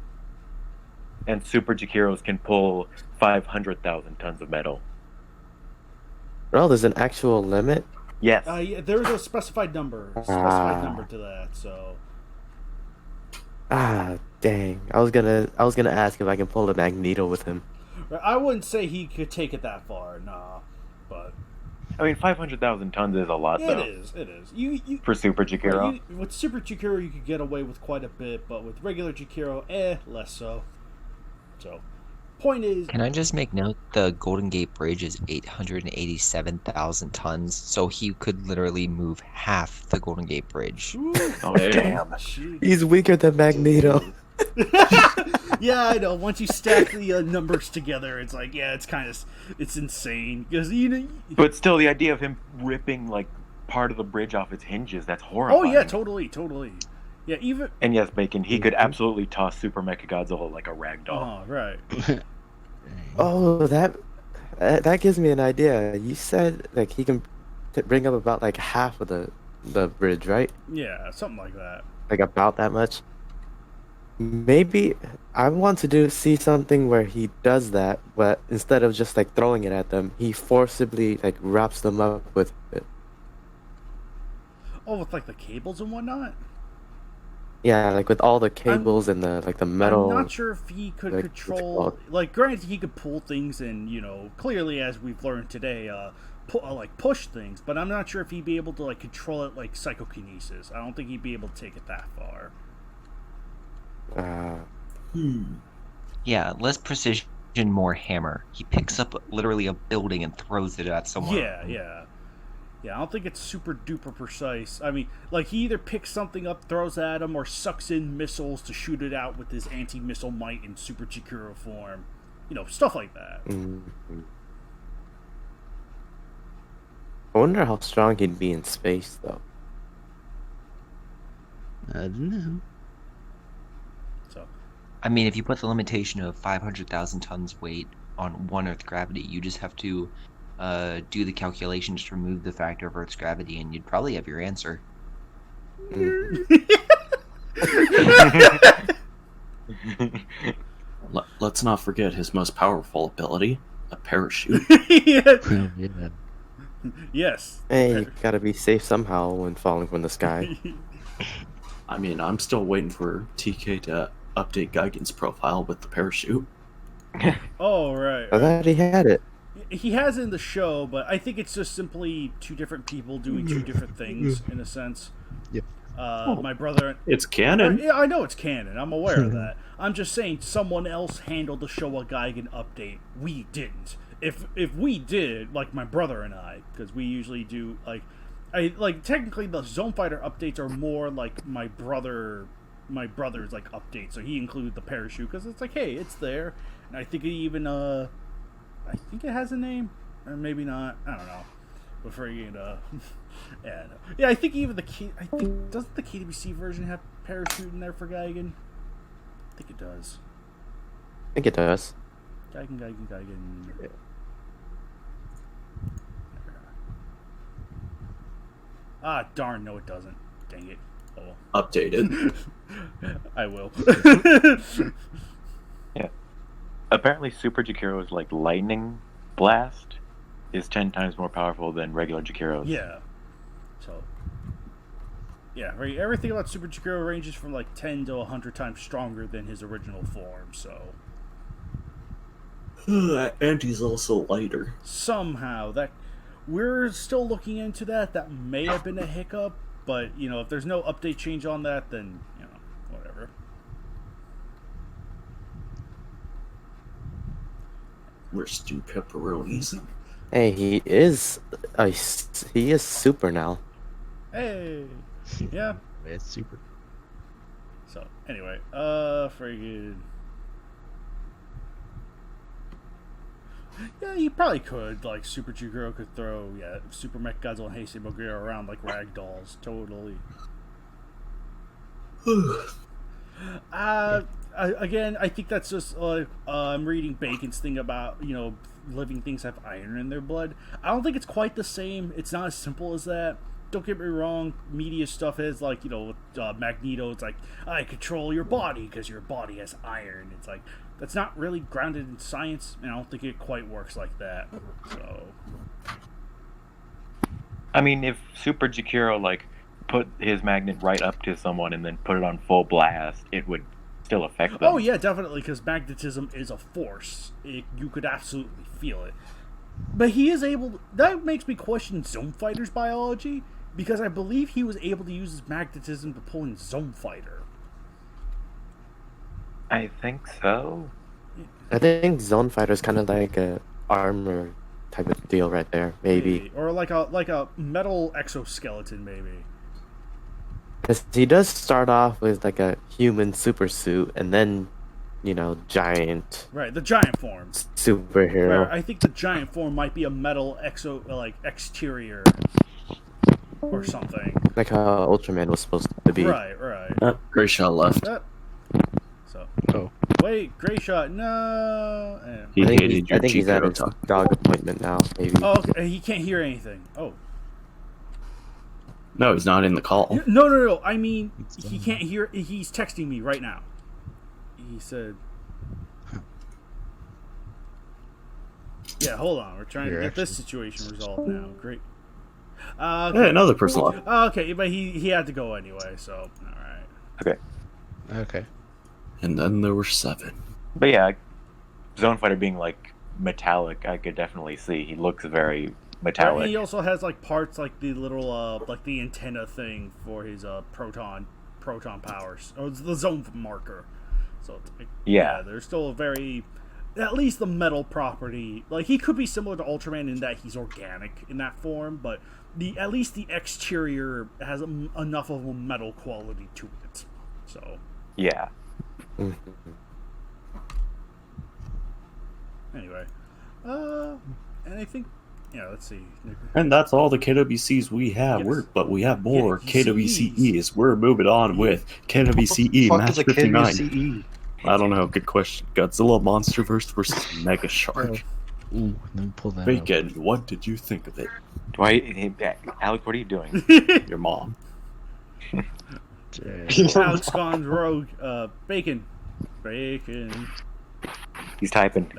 and Super Jukuro's can pull 500,000 tons of metal. Well, there's an actual limit. Yes. Yeah, there's a specified number to that. So. Dang! I was gonna ask if I can pull the Magneto with him. I wouldn't say he could take it that far, nah. But I mean, 500,000 tons is a lot, though. It is. You for Super Jukuro. With Super Jukuro, you could get away with quite a bit, but with regular Jukuro, less so. So. Point is, can I just make note the Golden Gate Bridge is 887,000 tons, so he could literally move half the Golden Gate Bridge. Oh damn! He's weaker than Magneto. Yeah, I know. Once you stack the numbers together, it's like, yeah, it's insane, because But still, the idea of him ripping like part of the bridge off its hinges—that's horrifying. Oh yeah, totally. Yeah, even. And yes, Bacon, he could absolutely toss Super Mechagodzilla like a rag doll. Oh right. Oh, that gives me an idea. You said like he can bring up about like half of the bridge, right? Yeah, something like that. Like about that much. Maybe I want to see something where he does that, but instead of just like throwing it at them, he forcibly like wraps them up with it. Oh, with like the cables and whatnot. Yeah, like with all the cables and the metal. I'm not sure if he could control. Like, granted, he could pull things and clearly, as we've learned today, push things. But I'm not sure if he'd be able to like control it like psychokinesis. I don't think he'd be able to take it that far. Yeah, less precision more hammer. He picks up literally a building and throws it at someone. Yeah. I don't think it's super duper precise. I mean, like, he either picks something up, throws it at him, or sucks in missiles to shoot it out with his anti-missile might in Super Chikuro form. You know, stuff like that. Mm-hmm. I wonder how strong he'd be in space, though. I don't know. So, I mean, if you put the limitation of 500,000 tons weight on 1 Earth gravity, you just have to do the calculations to remove the factor of Earth's gravity, and you'd probably have your answer. Let's not forget his most powerful ability, a parachute. Yeah. Yes. Hey, you gotta be safe somehow when falling from the sky. I mean, I'm still waiting for TK to update Geigen's profile with the parachute. Oh, right. I thought he had it. He has it in the show, but I think it's just simply two different people doing two different things, in a sense. Yep. My brother... It's canon. Yeah, I know it's canon. I'm aware of that. I'm just saying someone else handled the Showa Geigen update. We didn't. If we did, like my brother and I, because we usually do, technically the Zone Fighter updates are more like my brother's like update, so he included the parachute because it's like, hey, it's there, and I think it even I think it has a name, or maybe not. I don't know. But friggin' yeah, I think even doesn't the KWC version have parachute in there for Geigen? I think it does. I think it does. Geigen. Yeah. Ah, darn, no it doesn't. Dang it. Oh. Updated. I will. Yeah. Apparently Super Jakiro's like lightning blast is 10 times more powerful than regular Jakiro's. Yeah. So. Yeah, right. Everything about Super Jakiro ranges from like 10 to 100 times stronger than his original form, so. And he's also lighter. Somehow, that. We're still looking into that. That may have been a hiccup, but, you know, if there's no update change on that, then, you know, whatever. We're stew pepperonis. Hey, he is super now. Hey! Yeah. It's super. So, anyway, friggin'. Yeah, you probably could. Like, Super Chikuro could throw, Super Mech Godzilla and Heisei Mogura around like rag dolls. Totally. Again, I think that's just, I'm reading Bacon's thing about, you know, living things have iron in their blood. I don't think it's quite the same. It's not as simple as that. Don't get me wrong, media stuff is like, you know, Magneto, it's like, I control your body because your body has iron. It's like, that's not really grounded in science, and I don't think it quite works like that. So, I mean, if Super Jakiro like put his magnet right up to someone and then put it on full blast, it would still affect them. oh yeah, definitely, because magnetism is a force. You could absolutely feel it. But he is able. That makes me question Zone Fighter's biology, because I believe he was able to use his magnetism to pull in Zone Fighter. I think so. I think Zone Fighter is kind of like a armor type of deal right there, maybe. Or like a metal exoskeleton, maybe. Because he does start off with like a human super suit, and then, you know, giant. Right, the giant form. Superhero. Right, I think the giant form might be a metal exterior or something. Like how Ultraman was supposed to be. Right. Gray Shot left. So. Oh. Wait, Gray Shot, no. He I think hated your he's at Chikuro his talk. dog appointment now, maybe. Oh, okay. He can't hear anything. Oh. No, he's not in the call. No. I mean, he can't hear. He's texting me right now. He said. Yeah, hold on. We're trying to get this situation resolved now. Great. Okay. Hey, another person left. Okay, but he had to go anyway, so alright. Okay. And then there were 7. But yeah, Zone Fighter being like metallic, I could definitely see. He looks very metallic. He also has like parts like the little like the antenna thing for his proton powers, or the zone marker. So it's like, Yeah. they're still very at least the metal property. Like, he could be similar to Ultraman in that he's organic in that form, but at least the exterior has enough of a metal quality to it. So Yeah. anyway, and I think, let's see. And that's all the KWCs we have. Yes. But we have more KWCEs. KWCEs. We're moving on with KWCE Fuck match is a 59. KWCE? I don't know. Good question. Godzilla Monsterverse versus Mega Shark. Ooh, let me pull that up. Bacon, what did you think of it? Alex, what are you doing? Your mom. Alex gone rogue. Bacon. He's typing.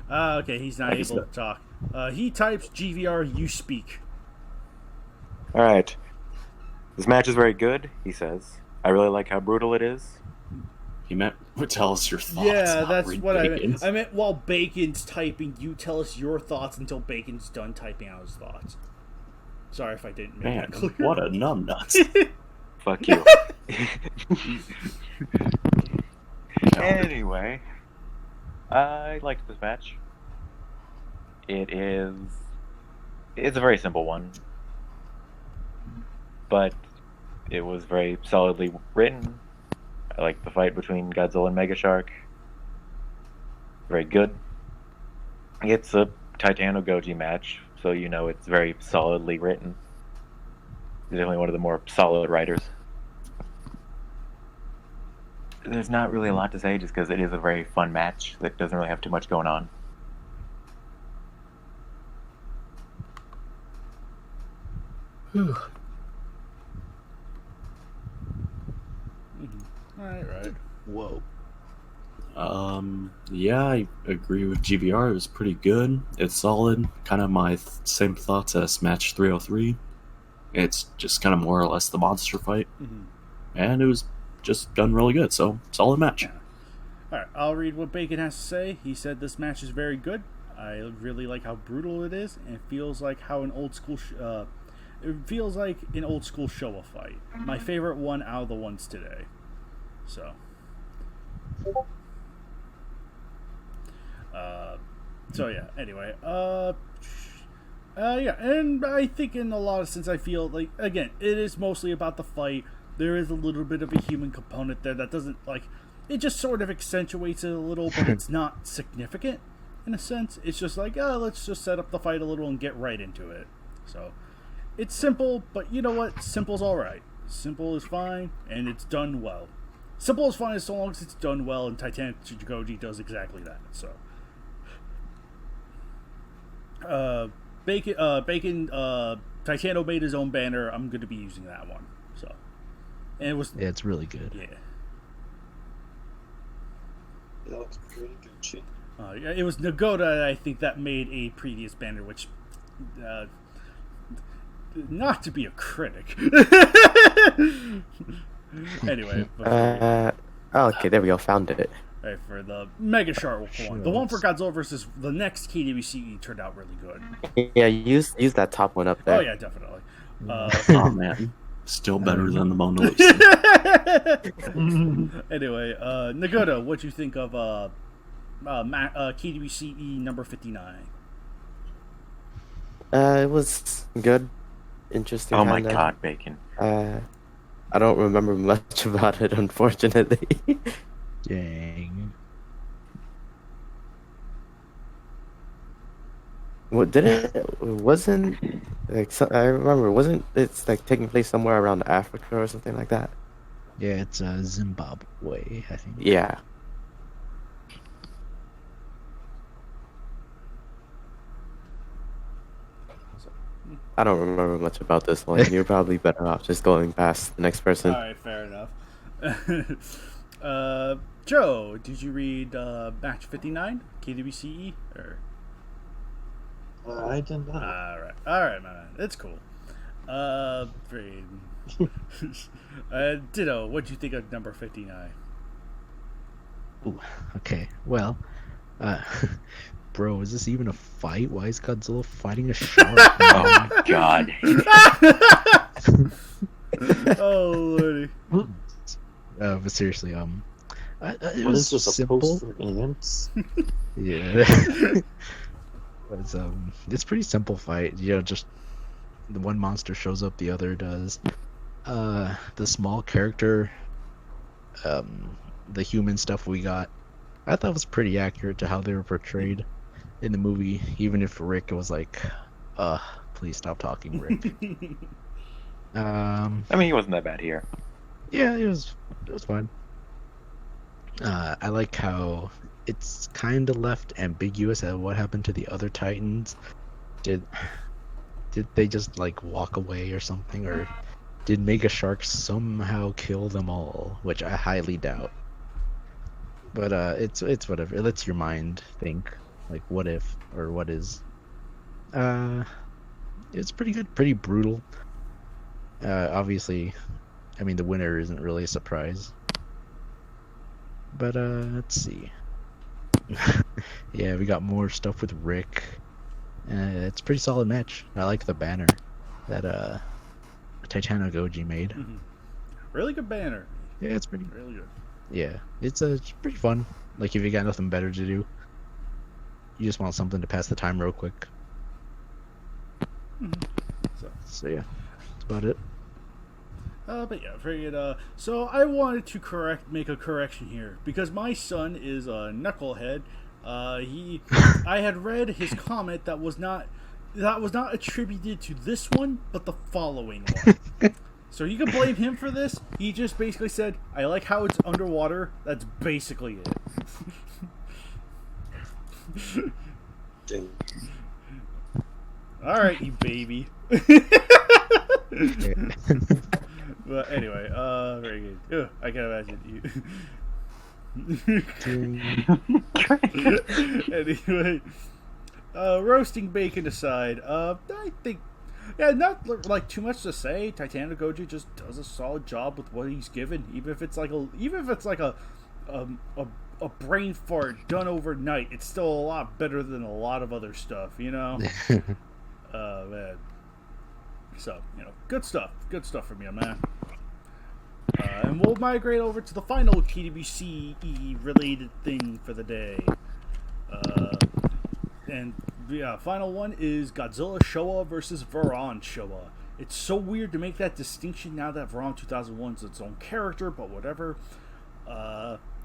Okay, he's not able to talk. He types GVR, you speak. All right. This match is very good, he says. I really like how brutal it is. He meant, tell us your thoughts. Yeah, not that's read what Bacon's. I meant. While Bacon's typing, you tell us your thoughts until Bacon's done typing out his thoughts. Sorry if I didn't make Man, that clear. what a numbnuts. Fuck you. Anyway, I liked this match. It's a very simple one, but it was very solidly written. I like the fight between Godzilla and Mega Shark. Very good. It's a Titano Goji match, so you know it's very solidly written. He's definitely one of the more solid writers. There's not really a lot to say, just because it is a very fun match that doesn't really have too much going on. Right. Whoa. Yeah, I agree with GBR. It was pretty good. It's solid. Kind of my same thoughts as match 303. It's just kind of more or less the monster fight. And it was just done really good, so solid match. Yeah. Alright, I'll read what Bacon has to say. He said this match is very good. I really like how brutal it is, and it feels like an old school Showa fight. My favorite one out of the ones today. So yeah, anyway, yeah, and I think in a lot of sense I feel like, again, it is mostly about the fight. There is a little bit of a human component there that doesn't, it just sort of accentuates it a little, but it's not significant in a sense. It's just like, let's just set up the fight a little and get right into it. So it's simple, but you know what? Simple's alright. Simple is fine, and it's done well. Simple is fine as long as it's done well, and Titanic Goji does exactly that. So, Bacon, Titano made his own banner. I'm going to be using that one. So, and it was, Yeah, it's really good. yeah. That looks pretty good shit. It was Nagoda, I think, that made a previous banner, which, not to be a critic. Anyway. Okay, there we go. Found it. Right, for the Mega Shark one. The one for Godzilla versus the next KWCE turned out really good. Yeah, use that top one up there. Oh yeah, definitely. Oh man, still better than the Mona Lisa. Anyway, Nagoda, what'd you think of KWCE number 59? It was good, interesting. Oh my kinda. god, Bacon. I don't remember much about it, unfortunately. Dang. What did it? Wasn't like I remember? Wasn't it's like taking place somewhere around Africa or something like that? Yeah, it's Zimbabwe, I think. Yeah. I don't remember much about this one. You're probably better off just going past the next person. Alright, fair enough. Joe, did you read match 59, KWCE? Or... I did not. Alright, man. It's cool. Ditto, what'd you think of number 59? Ooh, okay. Well, bro, is this even a fight? Why is Godzilla fighting a shark? Oh my god. Oh, lordy. But seriously, It What was is this, a simple. post for ants? Yeah. It's pretty simple fight. Just the one monster shows up, the other does. The small character, the human stuff we got, I thought was pretty accurate to how they were portrayed in the movie. Even if Rick was like, please stop talking, Rick." I mean, he wasn't that bad here. Yeah, it was fine. I like how it's kind of left ambiguous at what happened to the other Titans. Did they just like walk away or something, or did Mega Shark somehow kill them all? Which I highly doubt. But it's whatever. It lets your mind think, like, what if or what is. It's pretty good, pretty brutal. Obviously, I mean, the winner isn't really a surprise. But let's see. Yeah, we got more stuff with Rick. It's a pretty solid match. I like the banner that Titano Goji made. Mm-hmm. Really good banner. Yeah, it's pretty really good. Yeah, it's pretty fun. Like, if you got nothing better to do, you just want something to pass the time real quick. Mm-hmm. So yeah, that's about it. But yeah, very good. So I wanted to make a correction here because my son is a knucklehead. I had read his comment that was not attributed to this one, but the following one. So you can blame him for this. He just basically said, "I like how it's underwater." That's basically it. All right, you baby. But anyway, very good. Ugh, I can imagine you. Anyway, roasting bacon aside, I think, yeah, not like too much to say. Titano Goji just does a solid job with what he's given, even if it's like a brain fart done overnight. It's still a lot better than a lot of other stuff, you know. Man. So, good stuff from you, man. And we'll migrate over to the final KWCE related thing for the day. And yeah, final one is Godzilla Showa versus Varan Showa. It's so weird to make that distinction now that Varan 2001 is its own character, but whatever.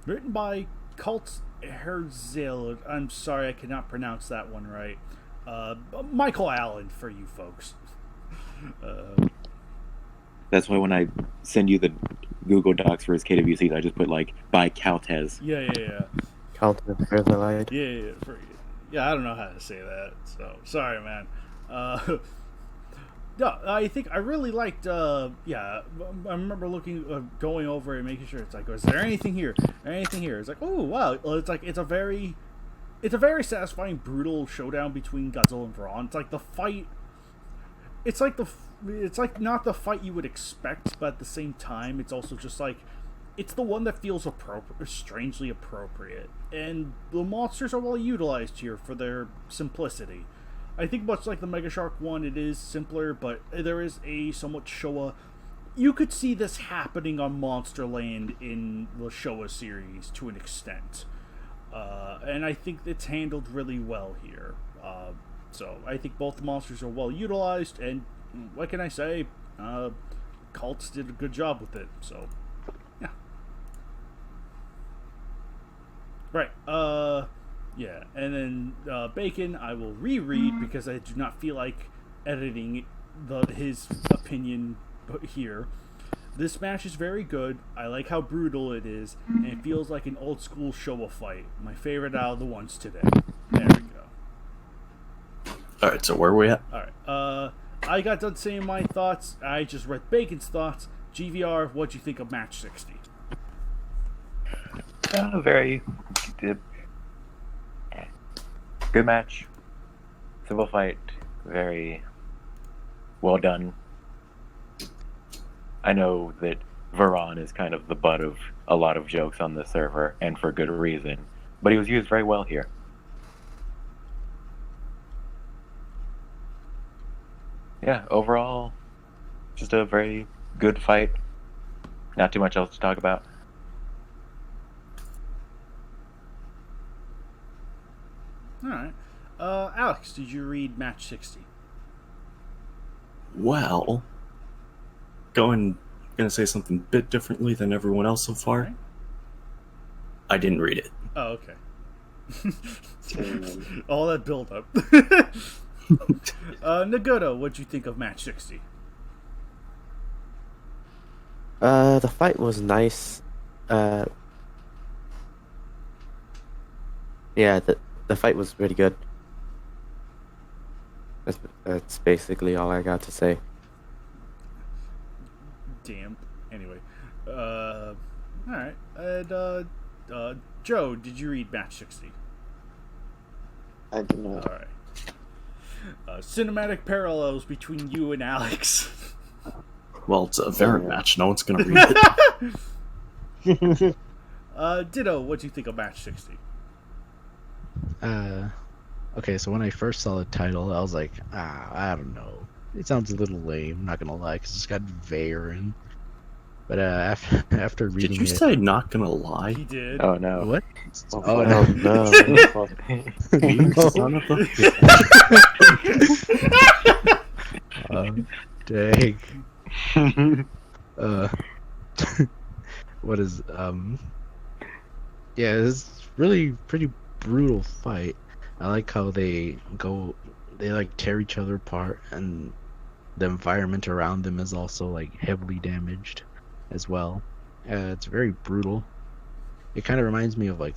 Written by Cult Herzl. I'm sorry, I cannot pronounce that one right. Michael Allen for you folks. That's why when I send you the Google Docs for his KWCs, I just put like by Caltez. Yeah. Caltez Herzlite. Yeah, I don't know how to say that, so sorry, man. No, I think I really liked. I remember going over and making sure it's like, is there anything here? It's like, oh wow, it's like it's a very satisfying, brutal showdown between Godzilla and Varan. It's like the fight. It's like not the fight you would expect, but at the same time, it's also just like it's the one that feels strangely appropriate, and the monsters are well utilized here for their simplicity. I think much like the Mega Shark one, it is simpler, but there is a somewhat Showa. You could see this happening on Monsterland in the Showa series to an extent, and I think it's handled really well here. So I think both monsters are well utilized, and what can I say? Cults did a good job with it. So, yeah. Right. Yeah. And then Bacon, I will reread because I do not feel like editing his opinion here. This match is very good. I like how brutal it is, and it feels like an old school Showa fight. My favorite out of the ones today. There we go. Alright, so where are we at? Alright, I got done saying my thoughts. I just read Bacon's thoughts. GVR, what'd you think of match 60? Very good match. Simple fight. Very well done. I know that Varan is kind of the butt of a lot of jokes on the server, and for good reason. But he was used very well here. Yeah, overall, just a very good fight. Not too much else to talk about. All right. Alex, did you read match 60? Well, gonna say something a bit differently than everyone else so far. Okay. I didn't read it. Oh, okay. All that build up. Nagoto, what'd you think of match 60? The fight was nice. Yeah, the fight was pretty good. That's basically all I got to say. Damn. Anyway. Alright. And, Joe, did you read match 60? I did not. Alright. Cinematic parallels between you and Alex. Well, it's a Varen match. No one's gonna read it. Ditto, what'd you think of match 60? Okay, so when I first saw the title, I was like, I don't know. It sounds a little lame, I'm not gonna lie, because it's got Varen. But after reading it... Did you say not gonna lie? He did. Oh no. What? Oh no. You son of a... Dang. What is yeah, it's really pretty brutal fight. I like how they like tear each other apart, and the environment around them is also like heavily damaged as well. It's very brutal. It kind of reminds me of like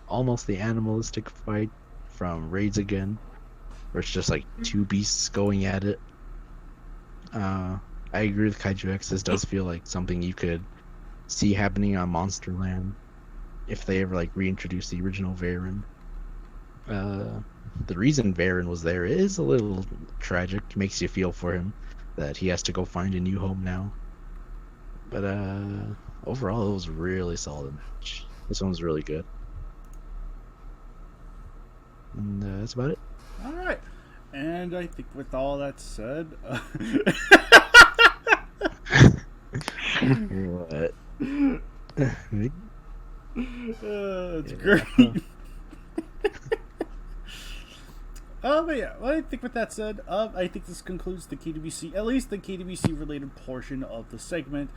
almost the animalistic fight from Raids Again, where it's just like two beasts going at it. I agree with Kaiju X. This does feel like something you could see happening on Monsterland if they ever like reintroduce the original Varen. The reason Varen was there is a little tragic. Makes you feel for him that he has to go find a new home now. But overall, it was a really solid match. This one was really good. And that's about it. All right. And I think with all that said... What? It's great. But yeah, well, I think with that said, I think this concludes the KWC, at least the KWC related portion of the segment.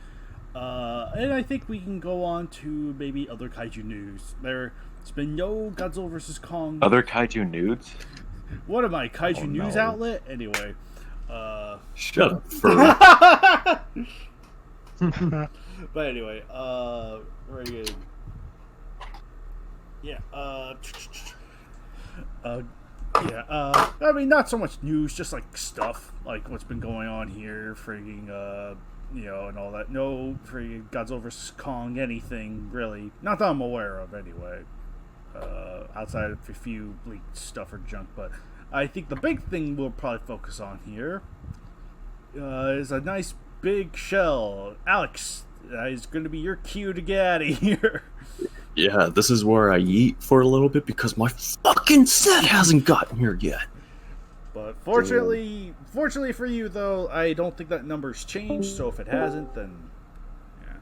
And I think we can go on to maybe other kaiju news. There's been no Godzilla vs. Kong. Other kaiju nudes? What am I, kaiju news outlet? Anyway. Shut up, Fur. But anyway, very good. Yeah, I mean, not so much news, just like stuff, like what's been going on here, frigging, and all that. No frigging Godzilla vs. Kong, anything, really. Not that I'm aware of, anyway. Outside of a few leaked stuff or junk, but I think the big thing we'll probably focus on here is a nice big shell. Alex, is going to be your cue to get out of here. Yeah, this is where I eat for a little bit because my fucking set hasn't gotten here yet. But fortunately for you, though, I don't think that number's changed, so if it hasn't, then... yeah.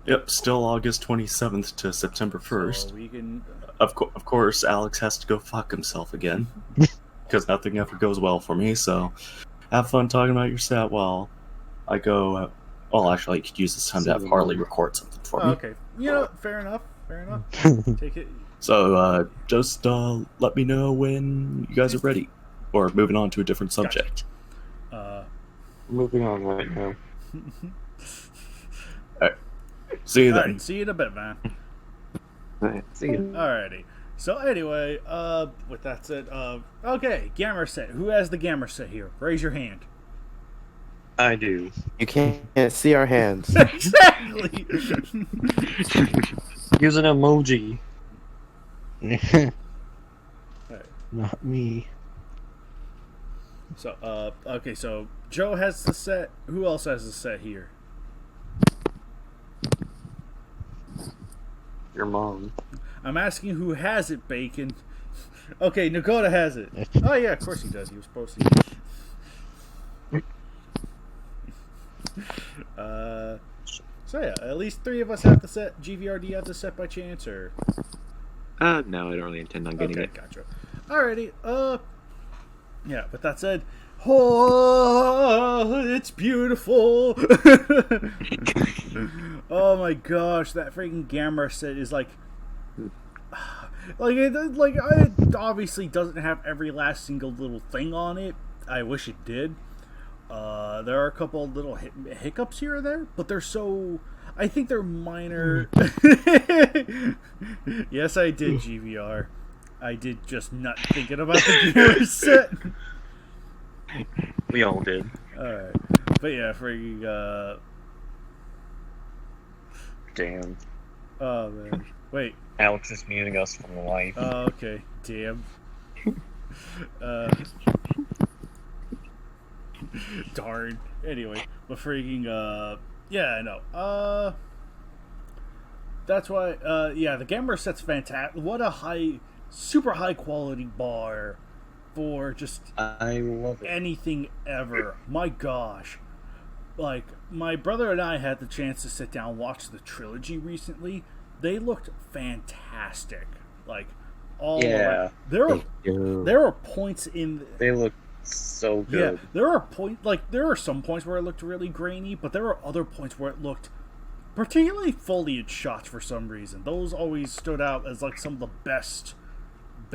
Yep, still August 27th to September 1st. So we can... Of course, Alex has to go fuck himself again. Because nothing ever goes well for me, so... have fun talking about your set while I go... well, actually, I could use this time to have Harley record something for me. Okay. Fair enough. Take it. So, just let me know when you guys are ready. Or moving on to a different subject. Moving on right now. Alright. See you then. Right, see you in a bit, man. See you. Alrighty. So anyway, with that said, okay, Gamera set. Who has the Gamera set here? Raise your hand. I do. You can't see our hands. Exactly! Use an emoji. Not me. So, okay, so Joe has the set. Who else has the set here? Your mom. I'm asking who has it, Bacon. Okay, Nagoda has it. Oh yeah, of course he does. He was supposed to. So yeah, at least 3 of us have the set. GVR, do you have the set by chance, or? No, I don't really intend on getting okay, it. gotcha. Alrighty. Yeah. With that said, oh, it's beautiful. Oh my gosh, that freaking Gamera set is like it obviously doesn't have every last single little thing on it. I wish it did. There are a couple of little hiccups here or there, but they're so. I think they're minor. Yes, I did GVR. I did just not thinking about the Gamera set. We all did. Alright. But yeah, freaking, Damn. Oh, man. Wait. Alex is muting us from the live. Oh, okay. Damn. Darn. Anyway, but freaking, yeah, I know. That's why, yeah, the Gamera set's fantastic. What a super high quality bar for just I love it. anything ever. My gosh. Like, my brother and I had the chance to sit down and watch the trilogy recently. They looked fantastic. Like, all Yeah. there were points in They look so good. yeah, there are some points where it looked really grainy, but there were other points where it looked particularly foliage shots for some reason. Those always stood out as like some of the best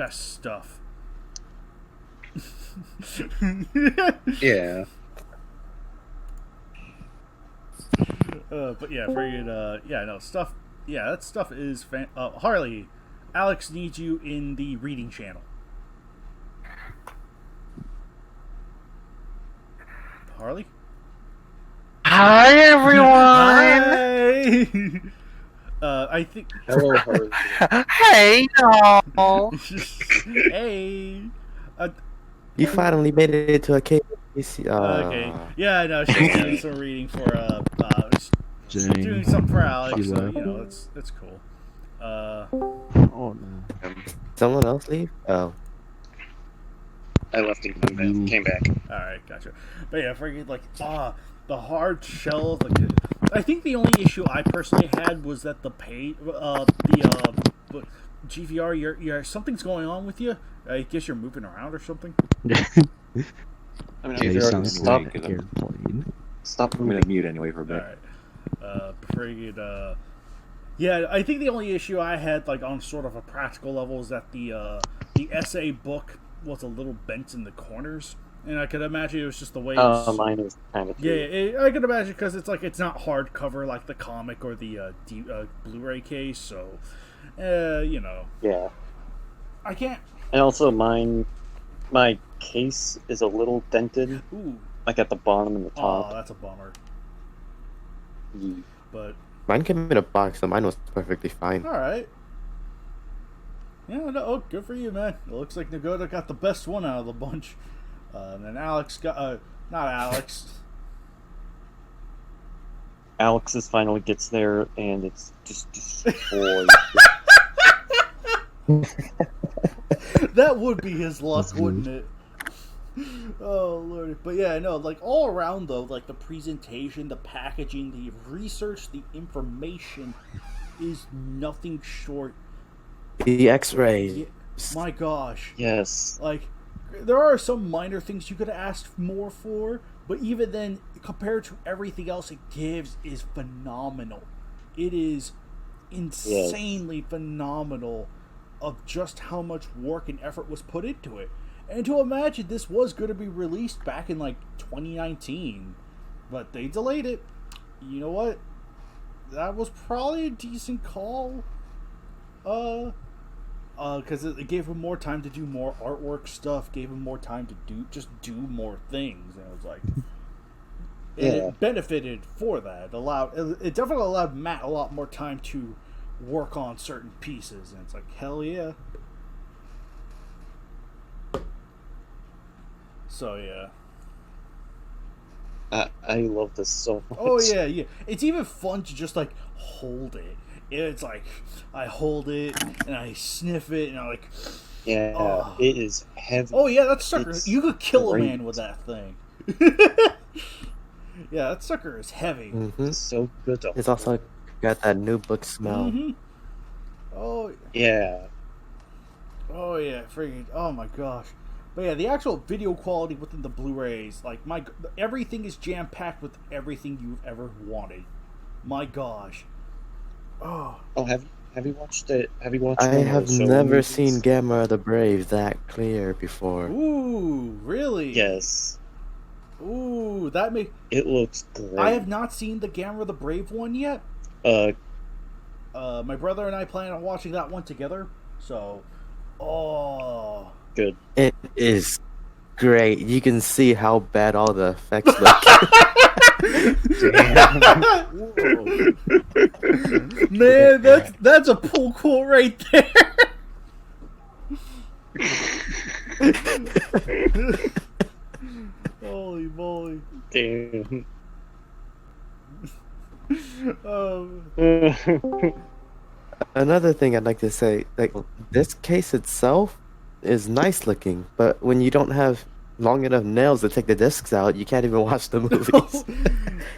stuff. Yeah. But yeah, friggin', yeah, no, stuff, yeah, that stuff is Harley, Alex needs you in the reading channel. Harley? Hi everyone. Hi! I think... Hello, Harley. Hey y'all. Hey! You finally made it to a KWCC. Okay. Yeah, I know, she's doing some reading for, she's doing something for Alex, so, you know, that's cool. Oh no. Someone else leave? Oh. I left and came back. Alright, gotcha. But yeah, freaking, like, the hard shell, like, I think the only issue I personally had was that GVR, you're something's going on with you. I guess you're moving around or something. I mean, Stop I'm gonna mute anyway for a bit. Alright. Friggin', yeah, I think the only issue I had, like, on sort of a practical level is that the essay book was a little bent in the corners. And I could imagine it was just the way mine was kind of I could imagine because it's not hardcover like the comic or the Blu-ray case, so you know. Yeah. I can't. And also my case is a little dented. Ooh. Like at the bottom and the top. Oh, that's a bummer. Yeah. But mine came in a box, so mine was perfectly fine. Alright. Yeah, no, good for you, man. It looks like Nagoda got the best one out of the bunch. And then Alex got, not Alex. Alex's finally gets there, and it's just destroyed. That would be his luck, wouldn't it? Oh, Lord. But yeah, no, like, all around, though, like, the presentation, the packaging, the research, the information is nothing short. The x-rays. Yeah, my gosh. Yes. Like, there are some minor things you could have asked more for, but even then, compared to everything else it gives, is phenomenal. It is insanely phenomenal of just how much work and effort was put into it. And to imagine this was going to be released back in, like, 2019, but they delayed it. You know what? That was probably a decent call. Because it gave him more time to do more artwork stuff, gave him more time to do more things, and it was like, it benefited for that. It definitely allowed Matt a lot more time to work on certain pieces, and it's like, hell yeah. So yeah. I love this so much. Oh yeah. It's even fun to just like hold it. It's like I hold it and I sniff it and I'm like, yeah, it is heavy. Oh yeah, that sucker! It's you could kill great. a man with that thing. Yeah, that sucker is heavy. Mm-hmm. It's so good to It's also got that new book smell. Mm-hmm. Oh yeah. Oh yeah, freaking! Oh my gosh! But yeah, the actual video quality within the Blu-rays, like everything is jam packed with everything you've ever wanted. My gosh! Oh, Have you watched it? Have you watched? I one of have those solo never movies? seen Gamera the Brave that clear before. ooh, really? Yes, Ooh, that make. it looks great. I have not seen the Gamera the Brave one yet. Uh, My brother and I plan on watching that one together. So, oh, good. It is great. You can see how bad all the effects look. man, that's a pull quote right there. Holy moly! Damn. Another thing I'd like to say, like, this case itself is nice looking, but when you don't have long enough nails to take the discs out, you can't even watch the movies.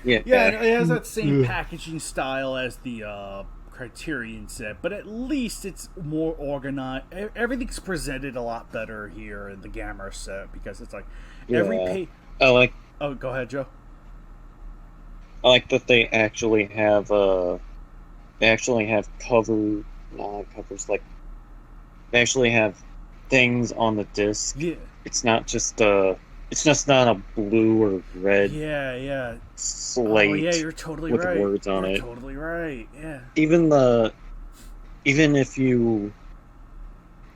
Yeah. Yeah, it has that same packaging style as the Criterion set, but at least it's more organized. Everything's presented a lot better here in the Gamera set because it's like every Yeah. page. I like Oh, go ahead, Joe. that they actually have covers, like they actually have things on the disc. Yeah, It's not just not a blue or red yeah. slate Oh, yeah, you're totally with right. words on You're it. totally right. Yeah. Even if you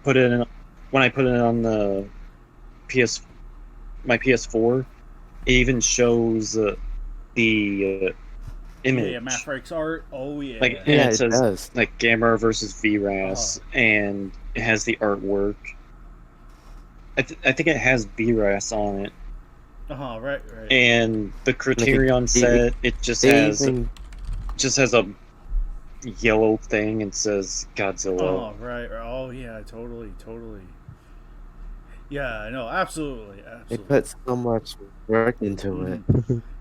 put it in, when I put it on the my PS4, it even shows the image. Yeah, Matt Frank's art. Oh yeah. Like, and Yeah, it it says does. like Gamera versus VRAS, and it has the artwork. I think it has VRAS on it, right. and the Criterion Like, set it just They has even- a yellow thing and says Godzilla. Oh right. Oh yeah, totally. Yeah, no, absolutely. They put so much work into it.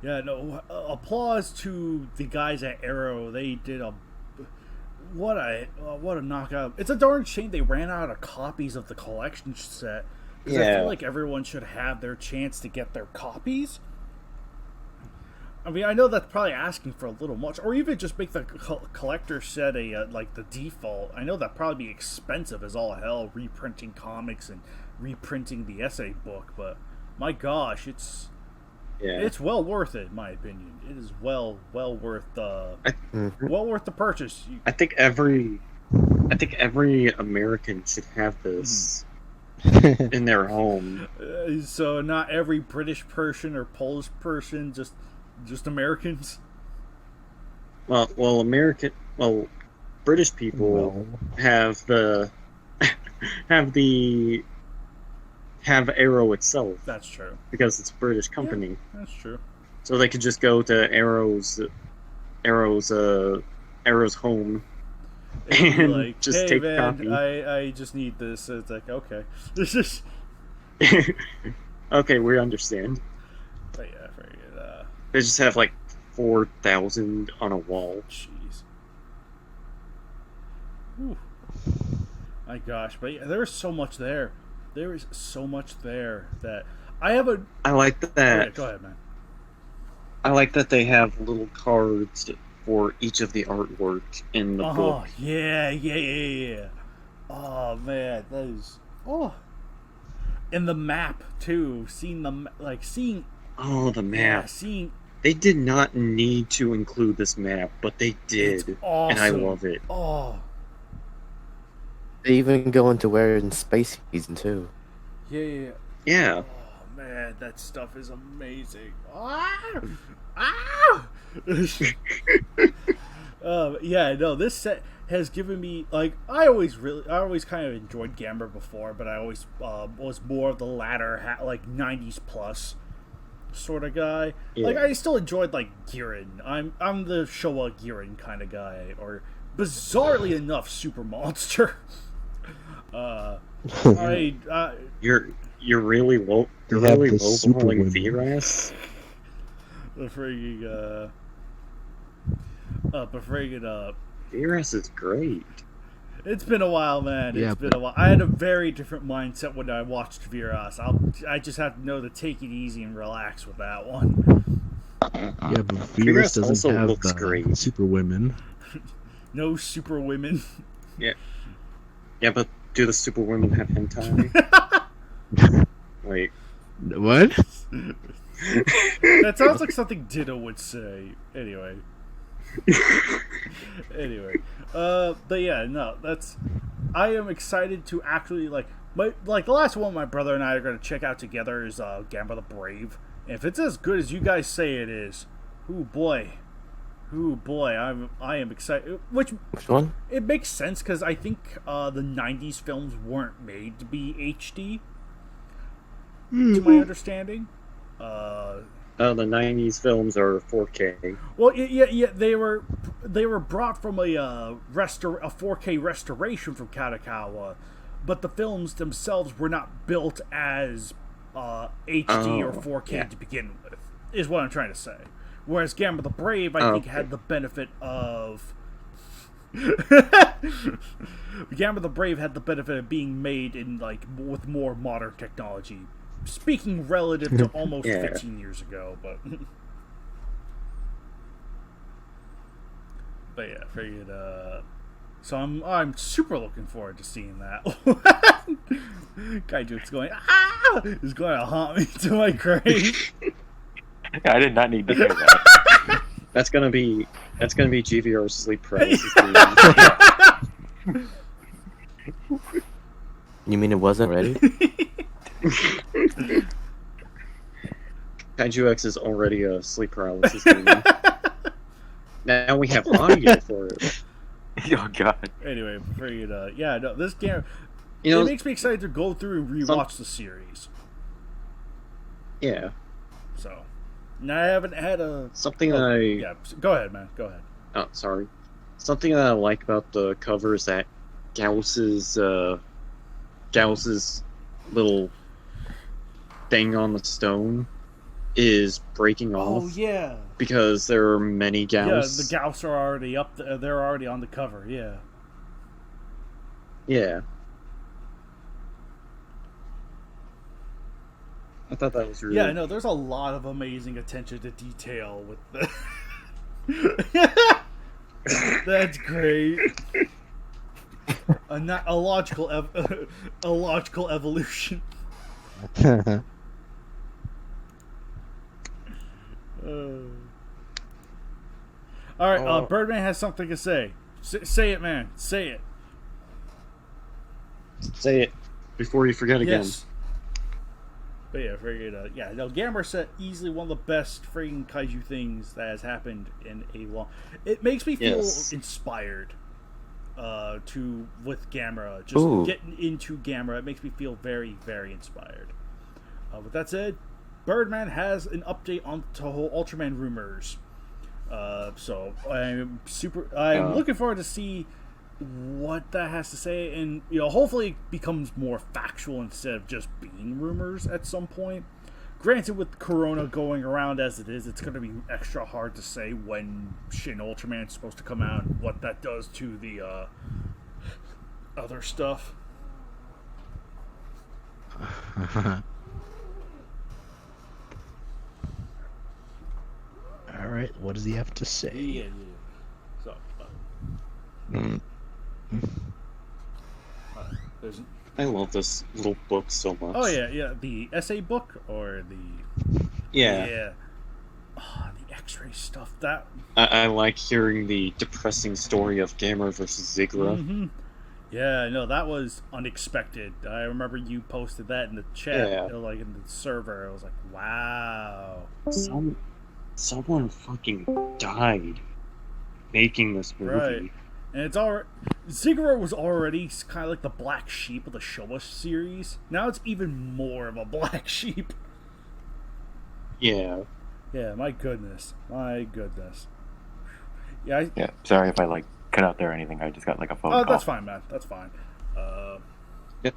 Yeah, no. Applause to the guys at Arrow. They did what a knockout. It's a darn shame they ran out of copies of the collection set. 'Cause I Yeah. feel like everyone should have their chance to get their copies. I mean, I know that's probably asking for a little much, or even just make the collector set like the default. I know that'd probably be expensive as all hell, reprinting comics and reprinting the essay book. But my gosh, it's well worth it, in my opinion. It is well worth the purchase. I think every American should have this in their home. So not every British person or Polish person, just Americans. Well, British people have Arrow itself. That's true. Because it's a British company. Yeah, that's true. So they could just go to Arrow's home and Like, just hey take a man, copy. I just need this. So it's like, okay, this is. Okay, we understand. But yeah, very good. They just have like 4,000 on a wall. Jeez. Whew. My gosh, but yeah, there is so much there. There is so much there that I have a. I like Oh, that. yeah, go ahead, man. I like that they have little cards for each of the artwork in the book. Oh yeah. Oh man, that is and the map too. Seeing Oh, the map. yeah, seeing They did not need to include this map, but they did, it's awesome. and I love it. Oh They even go into where in space season too. yeah. Yeah. Oh man, that stuff is amazing. Ah! Yeah, no, this set has given me like I always kind of enjoyed Gamera before, but I always was more of the latter like 90s plus sort of guy. Yeah. Like I still enjoyed like Giran. I'm the Showa Giran kind of guy, or bizarrely enough, Super Monster. You're really low. You're They have really the low super balling women. VRAS. The freaking VRAS VRAS is great. It's been a while, man. Yeah, It's been a while. I had a very different mindset when I watched Viras. I just have to know to take it easy and relax with that one. Yeah, but Viras Virus doesn't also have looks great. super women. No super women. Yeah, but do the super women have hentai? Wait. What? That sounds like something Ditto would say. Anyway. But yeah, no, I am excited to actually the last one my brother and I are going to check out together is Gamera the Brave. And if it's as good as you guys say it is, ooh boy, I am excited. Which one? It makes sense because I think the '90s films weren't made to be HD, to my understanding. The 90s films are 4K. Well, yeah, they were brought from a 4K restoration from Kadokawa, but the films themselves were not built as HD or 4K to begin with, is what I'm trying to say. Whereas Gamera the Brave, I think, had the benefit of... Gamera the Brave had the benefit of being made in with more modern technology. Speaking relative to almost 15 years ago, but... But yeah, figured, so I'm super looking forward to seeing that. Kaiju is going to haunt me to my grave. I did not need to hear that. That's gonna be GVR's sleep paralysis. You mean it wasn't ready? Kaiju X is already a sleep paralysis demon. Now we have audio for it. Oh god. Anyway, figured, no, this game, it makes me excited to go through and rewatch the series. Yeah. So, now I haven't had something yeah, go ahead, man. Go ahead. Oh, sorry. Something that I like about the cover is that Gauss's little thing on the stone is breaking off. Oh yeah. Because there are many Gauss. Yeah, the Gauss are already up. They're already on the cover. Yeah. Yeah. I thought that was really... Yeah, no, there's a lot of amazing attention to detail with the... That's great. A logical evolution. All right, Birdman has something to say. Say it, man. Say it. Say it before you forget again. Yes. But yeah, figured. Gamera set easily one of the best freaking kaiju things that has happened in a long. It makes me feel inspired. With Gamera, just getting into Gamera, it makes me feel very, very inspired. With that said, Birdman has an update on Toho Ultraman rumors. So I'm looking forward to see what that has to say, and hopefully it becomes more factual instead of just being rumors at some point. Granted, with Corona going around as it is, it's going to be extra hard to say when Shin Ultraman is supposed to come out and what that does to the other stuff. All right, what does he have to say? Yeah. So, I love this little book so much. Oh yeah, the essay book or the yeah. Oh, the X-ray stuff. That I like hearing the depressing story of Gamera versus Ziggler. Mm-hmm. Yeah, no, that was unexpected. I remember you posted that in the chat, in the server. I was like, wow. Someone fucking died making this movie. Right. And it's already... Ziggler was already kind of like the black sheep of the Showa series. Now it's even more of a black sheep. Yeah. Yeah, my goodness. Yeah, sorry if I cut out there or anything. I just got a phone call. That's fine, man. That's fine. Yep.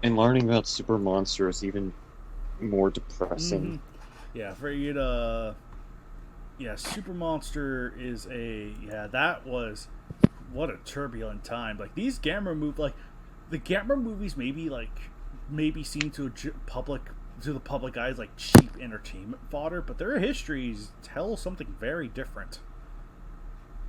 And learning about Super Monster is even more depressing. Mm-hmm. Yeah, figured yeah, Super Monster is that was what a turbulent time. Like these Gamera the Gamera movies maybe seem to the public eye as like cheap entertainment fodder, but their histories tell something very different.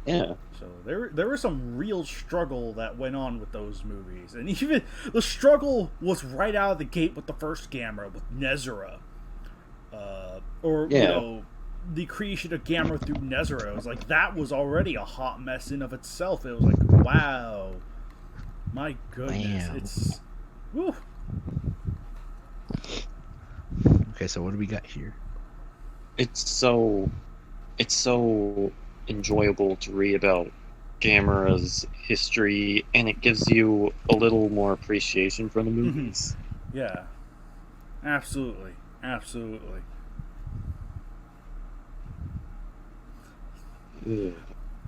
Yeah. So there was some real struggle that went on with those movies, and even the struggle was right out of the gate with the first Gamera with Nezura, the creation of Gamera through Nezura. It was like that was already a hot mess in of itself. It was like, wow, my goodness, Wow. it's woo. Okay, so what do we got here? It's so enjoyable to read about Gamera's history, and it gives you a little more appreciation for the movies. Yeah, absolutely. Ugh.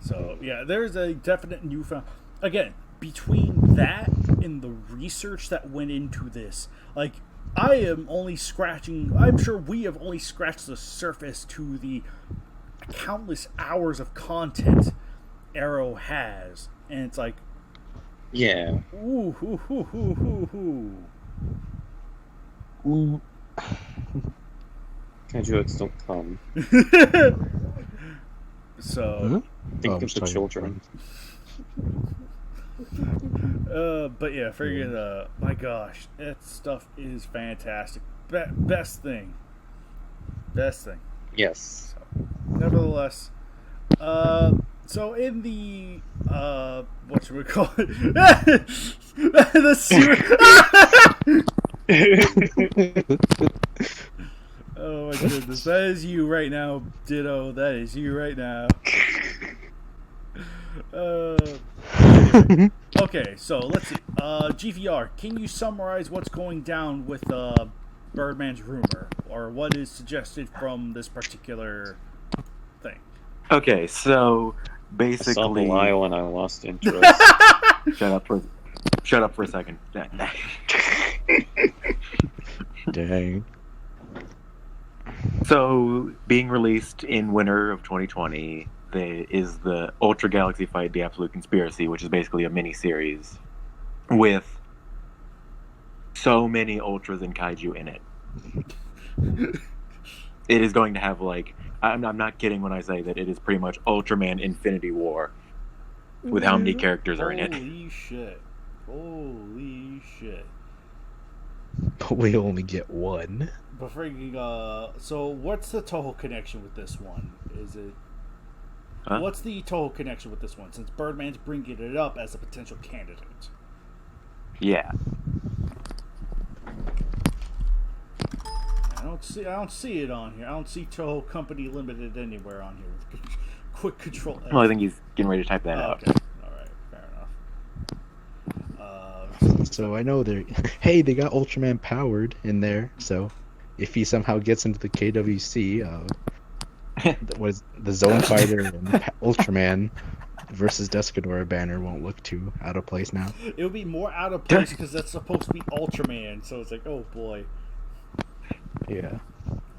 So yeah, there's a definite newfound again between that and the research that went into this. Like I'm sure we have only scratched the surface to the countless hours of content Arrow has, and it's like, Yeah. Kaiju don't come. So Think of the children. but yeah, friggin' my gosh, that stuff is fantastic. Best thing. Yes. So, nevertheless, so in the what should we call it? The oh my goodness, that is you right now, Ditto. That is you right now. Okay, so let's see. GVR, can you summarize what's going down with Birdman's rumor, or what is suggested from this particular thing? Okay, so I saw basically, Belial and I lost interest. shut up for a second. Dang. So, being released in winter of 2020 is the Ultra Galaxy Fight: The Absolute Conspiracy, which is basically a mini-series with so many Ultras and Kaiju in it. It is going to have, like, I'm not kidding when I say that it is pretty much Ultraman Infinity War with how many characters are in it. Holy shit. But we only get one. But freaking, so what's the Toho connection with this one? Is it... Huh? What's the Toho connection with this one, since Birdman's bringing it up as a potential candidate? Yeah. I don't see it on here. I don't see Toho Company Limited anywhere on here. Quick Control F. Well, I think he's getting ready to type that out. Okay. Alright, fair enough. So I know they're... Hey, they got Ultraman powered in there, so if he somehow gets into the KWC, was the Zone Fighter and Ultraman versus Descadora banner won't look too out of place now. It would be more out of place because that's supposed to be Ultraman, so it's like, oh boy. Yeah.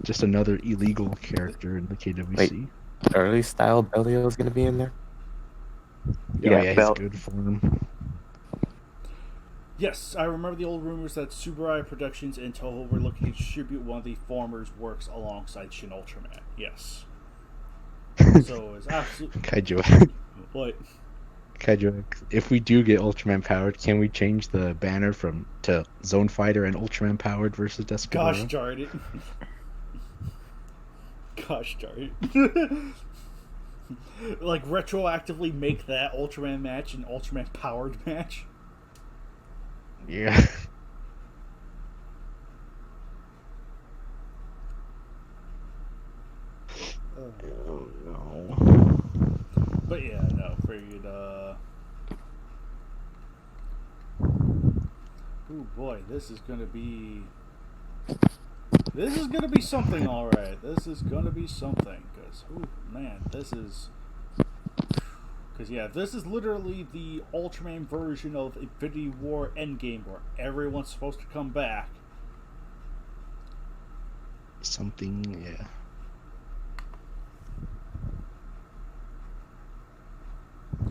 Just another illegal character in the KWC. Wait. Early style Bellio's gonna be in there. Yeah, he's Bell- good form. Yes, I remember the old rumors that Tsuburaya Productions and Toho were looking to distribute one of the former's works alongside Shin Ultraman. Yes. So it's absolutely... Kaiju. What? Kaiju, if we do get Ultraman powered, can we change the banner to Zone Fighter and Ultraman powered versus Descadora? Gosh darn it. Gosh darn it. Like, retroactively make that Ultraman match an Ultraman powered match? Yeah. Oh no. But yeah, no, figured, oh boy, this is gonna be something, alright. This is gonna be something, because, oh man, this is... Because, yeah, this is literally the Ultraman version of Infinity War Endgame, where everyone's supposed to come back. Something, yeah.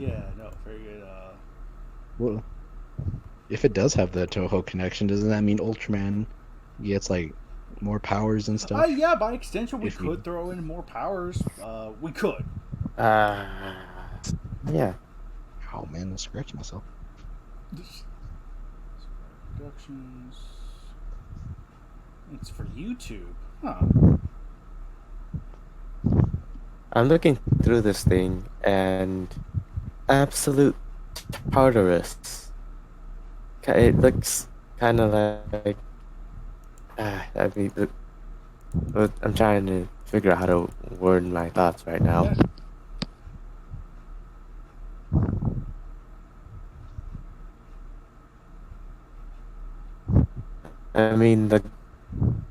Yeah, no, very good. Well, if it does have the Toho connection, doesn't that mean Ultraman gets like more powers and stuff? Yeah, by extension, we If could we- throw in more powers. We could. Yeah. Oh man, I'm scratching myself. Productions. It's for YouTube. Huh. I'm looking through this thing and absolute Tartarus. It looks kind of like. I mean, I'm trying to figure out how to word my thoughts right now. Yeah. I mean, the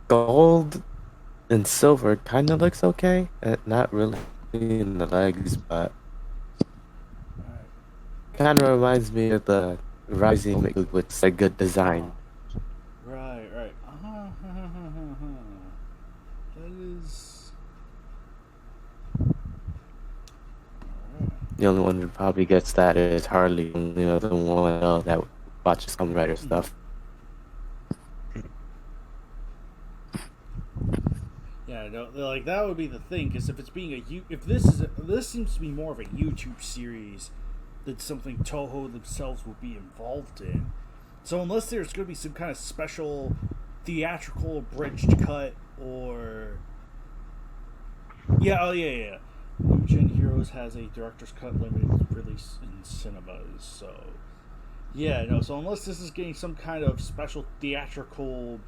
gold and silver kind of looks okay. Not really in the legs, but kind of reminds me of the Rising Mix with a good design. Right. That is. The only one who probably gets that is Harley, the one that watches Kamen Rider stuff. Yeah, no, like that would be the thing, because if it's being if this seems to be more of a YouTube series than something Toho themselves will be involved in. So unless there's going to be some kind of special theatrical abridged cut or yeah. New Gen Heroes has a director's cut limited release in cinemas, so yeah, no. So unless this is getting some kind of special theatrical,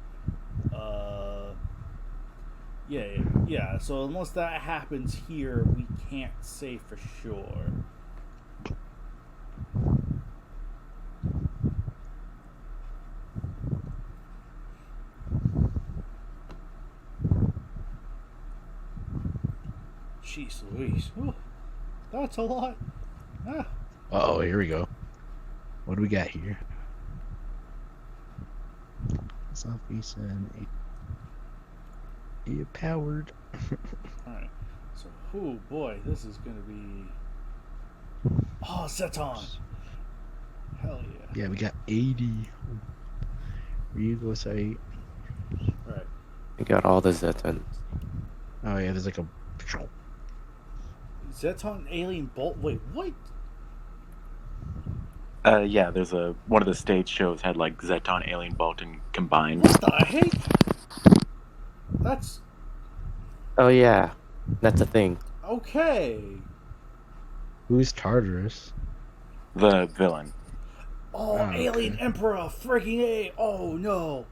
yeah. So unless that happens here, we can't say for sure. Jeez Louise. Ooh, that's a lot. Ah. Oh, here we go. What do we got here? Southeast and powered. Alright. So, oh boy, this is going to be. Oh, Zeton! Hell yeah. Yeah, we got 80. Ryugo site. Right. You got all the Zetons. Oh, yeah, there's like a. Zeton Alien Bolt. Wait, what? Yeah, there's one of the stage shows had like Zeton, Alien, Bolton combined. What the heck? That's. Oh yeah, that's a thing. Okay. Who's Tartarus? The villain. Oh, okay. Alien Emperor, freaking A! Oh no!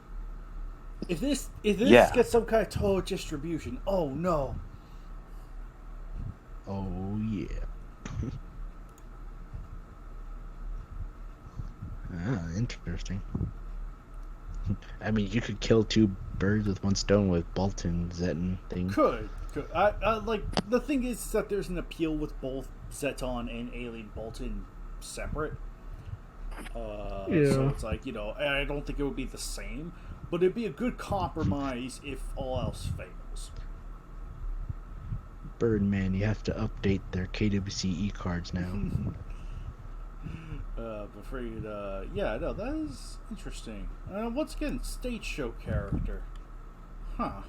If this Yeah. gets some kind of Toho distribution, oh no! Oh, yeah. Interesting. I mean, you could kill two birds with one stone with Bolton Zeton thing. Could. I like the thing is that there's an appeal with both Zeton and Alien Bolton separate. So it's like, I don't think it would be the same, but it'd be a good compromise if all else fails. Birdman, you have to update their KWCE cards now. Afraid, yeah, no, that is interesting. Once again, stage show character. Huh.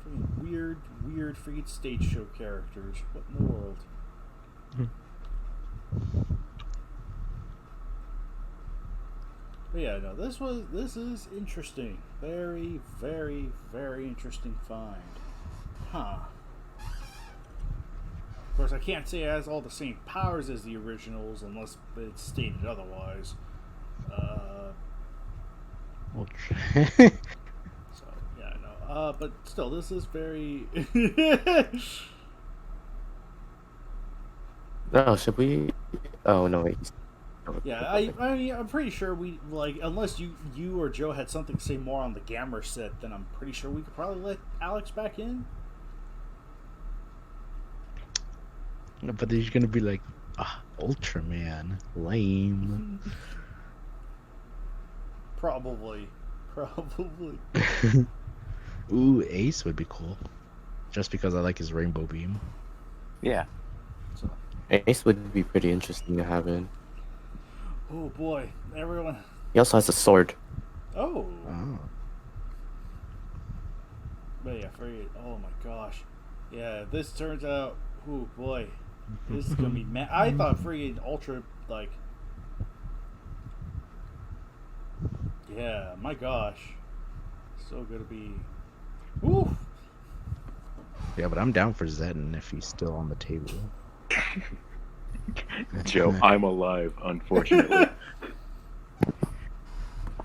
Freaking weird freaking stage show characters. What in the world? But yeah, no, this is interesting. Very, very, very interesting find. Huh. Of course, I can't say it has all the same powers as the originals unless it's stated otherwise. So, yeah, no. But still, this is very... Oh, should we? Oh no, wait. Yeah, I mean, I'm pretty sure we, like, unless you or Joe had something to say more on the Gamera set, then I'm pretty sure we could probably let Alex back in. But there's gonna be like, Ultraman, lame. Probably. Ooh, Ace would be cool. Just because I like his rainbow beam. Yeah. So, Ace would be pretty interesting to have in. Oh boy, everyone. He also has a sword. Oh. Oh. But yeah, forget. Oh my gosh. Yeah, this turns out. Oh boy, this is gonna be. I thought freaking Ultra like. Yeah, my gosh, so gonna be. Woo. Yeah, but I'm down for Zeton if he's still on the table. Joe, I'm alive, unfortunately.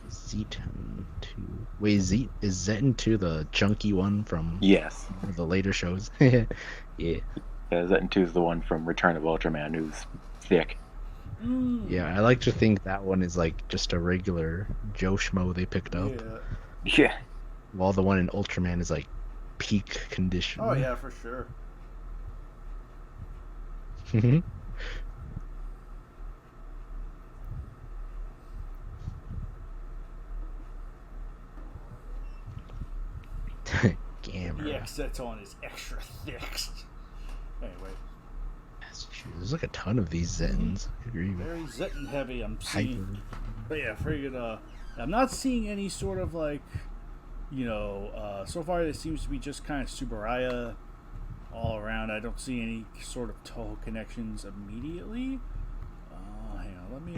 Zeton 2. Wait, is Zeton 2 the chunky one from Yes. the later shows? Yeah. Yeah, Zeton 2 is the one from Return of Ultraman who's thick. Yeah, I like to think that one is like just a regular Joe Schmo they picked up. Yeah. While the one in Ultraman is like peak condition. Oh yeah, for sure. Gamera. Yeah, that's on is extra thick. Anyway. There's like a ton of these Zetons. Very Zeton heavy. I'm seeing. But yeah, figured. I'm not seeing any sort of like, so far it seems to be just kind of Tsuburaya all around. I don't see any sort of Toho connections immediately. Hang on, let me.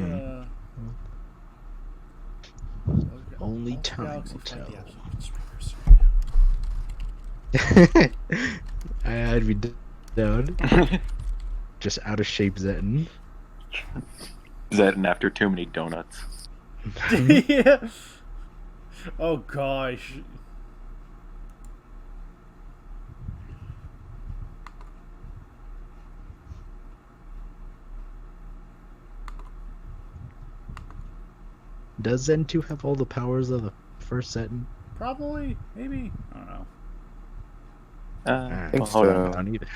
Only time will tell. I'd be down. Just out of shape Zeton. Zeton after too many donuts. Yeah. Oh gosh. Does Zen 2 have all the powers of the first Zeton? Probably, maybe. I don't know. I think hold so. on, either.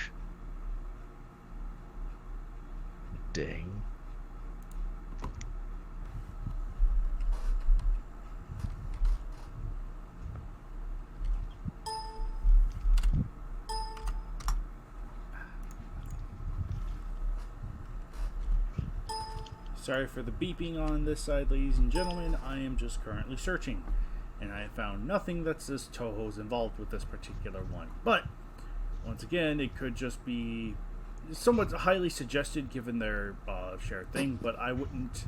Dang. Sorry for the beeping on this side, ladies and gentlemen. I am just currently searching, and I found nothing that says Toho's involved with this particular one. But, once again, it could just be somewhat highly suggested given their shared thing, but I wouldn't...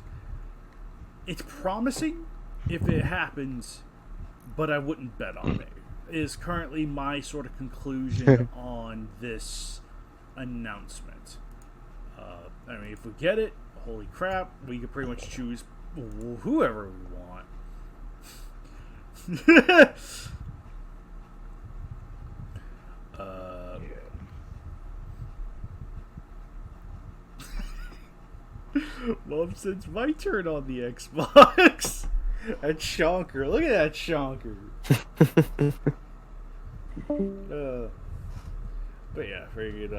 It's promising if it happens, but I wouldn't bet on it, is currently my sort of conclusion on this announcement. I mean, if we get it, holy crap, we could pretty much choose whoever we want. Mom, since my turn on the Xbox. That shonker. Look at that shonker. But yeah, figured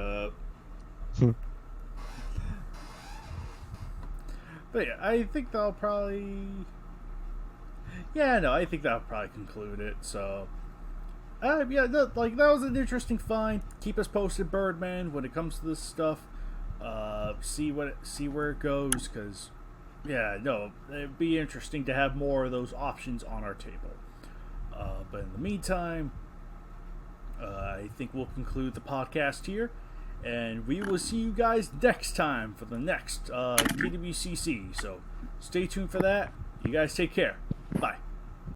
But yeah, I think that'll probably... I think that'll probably conclude it, so... that was an interesting find. Keep us posted, Birdman, when it comes to this stuff. See where it goes, because... it'd be interesting to have more of those options on our table. But in the meantime, I think we'll conclude the podcast here. And we will see you guys next time for the next KWCC. So stay tuned for that. You guys take care. Bye.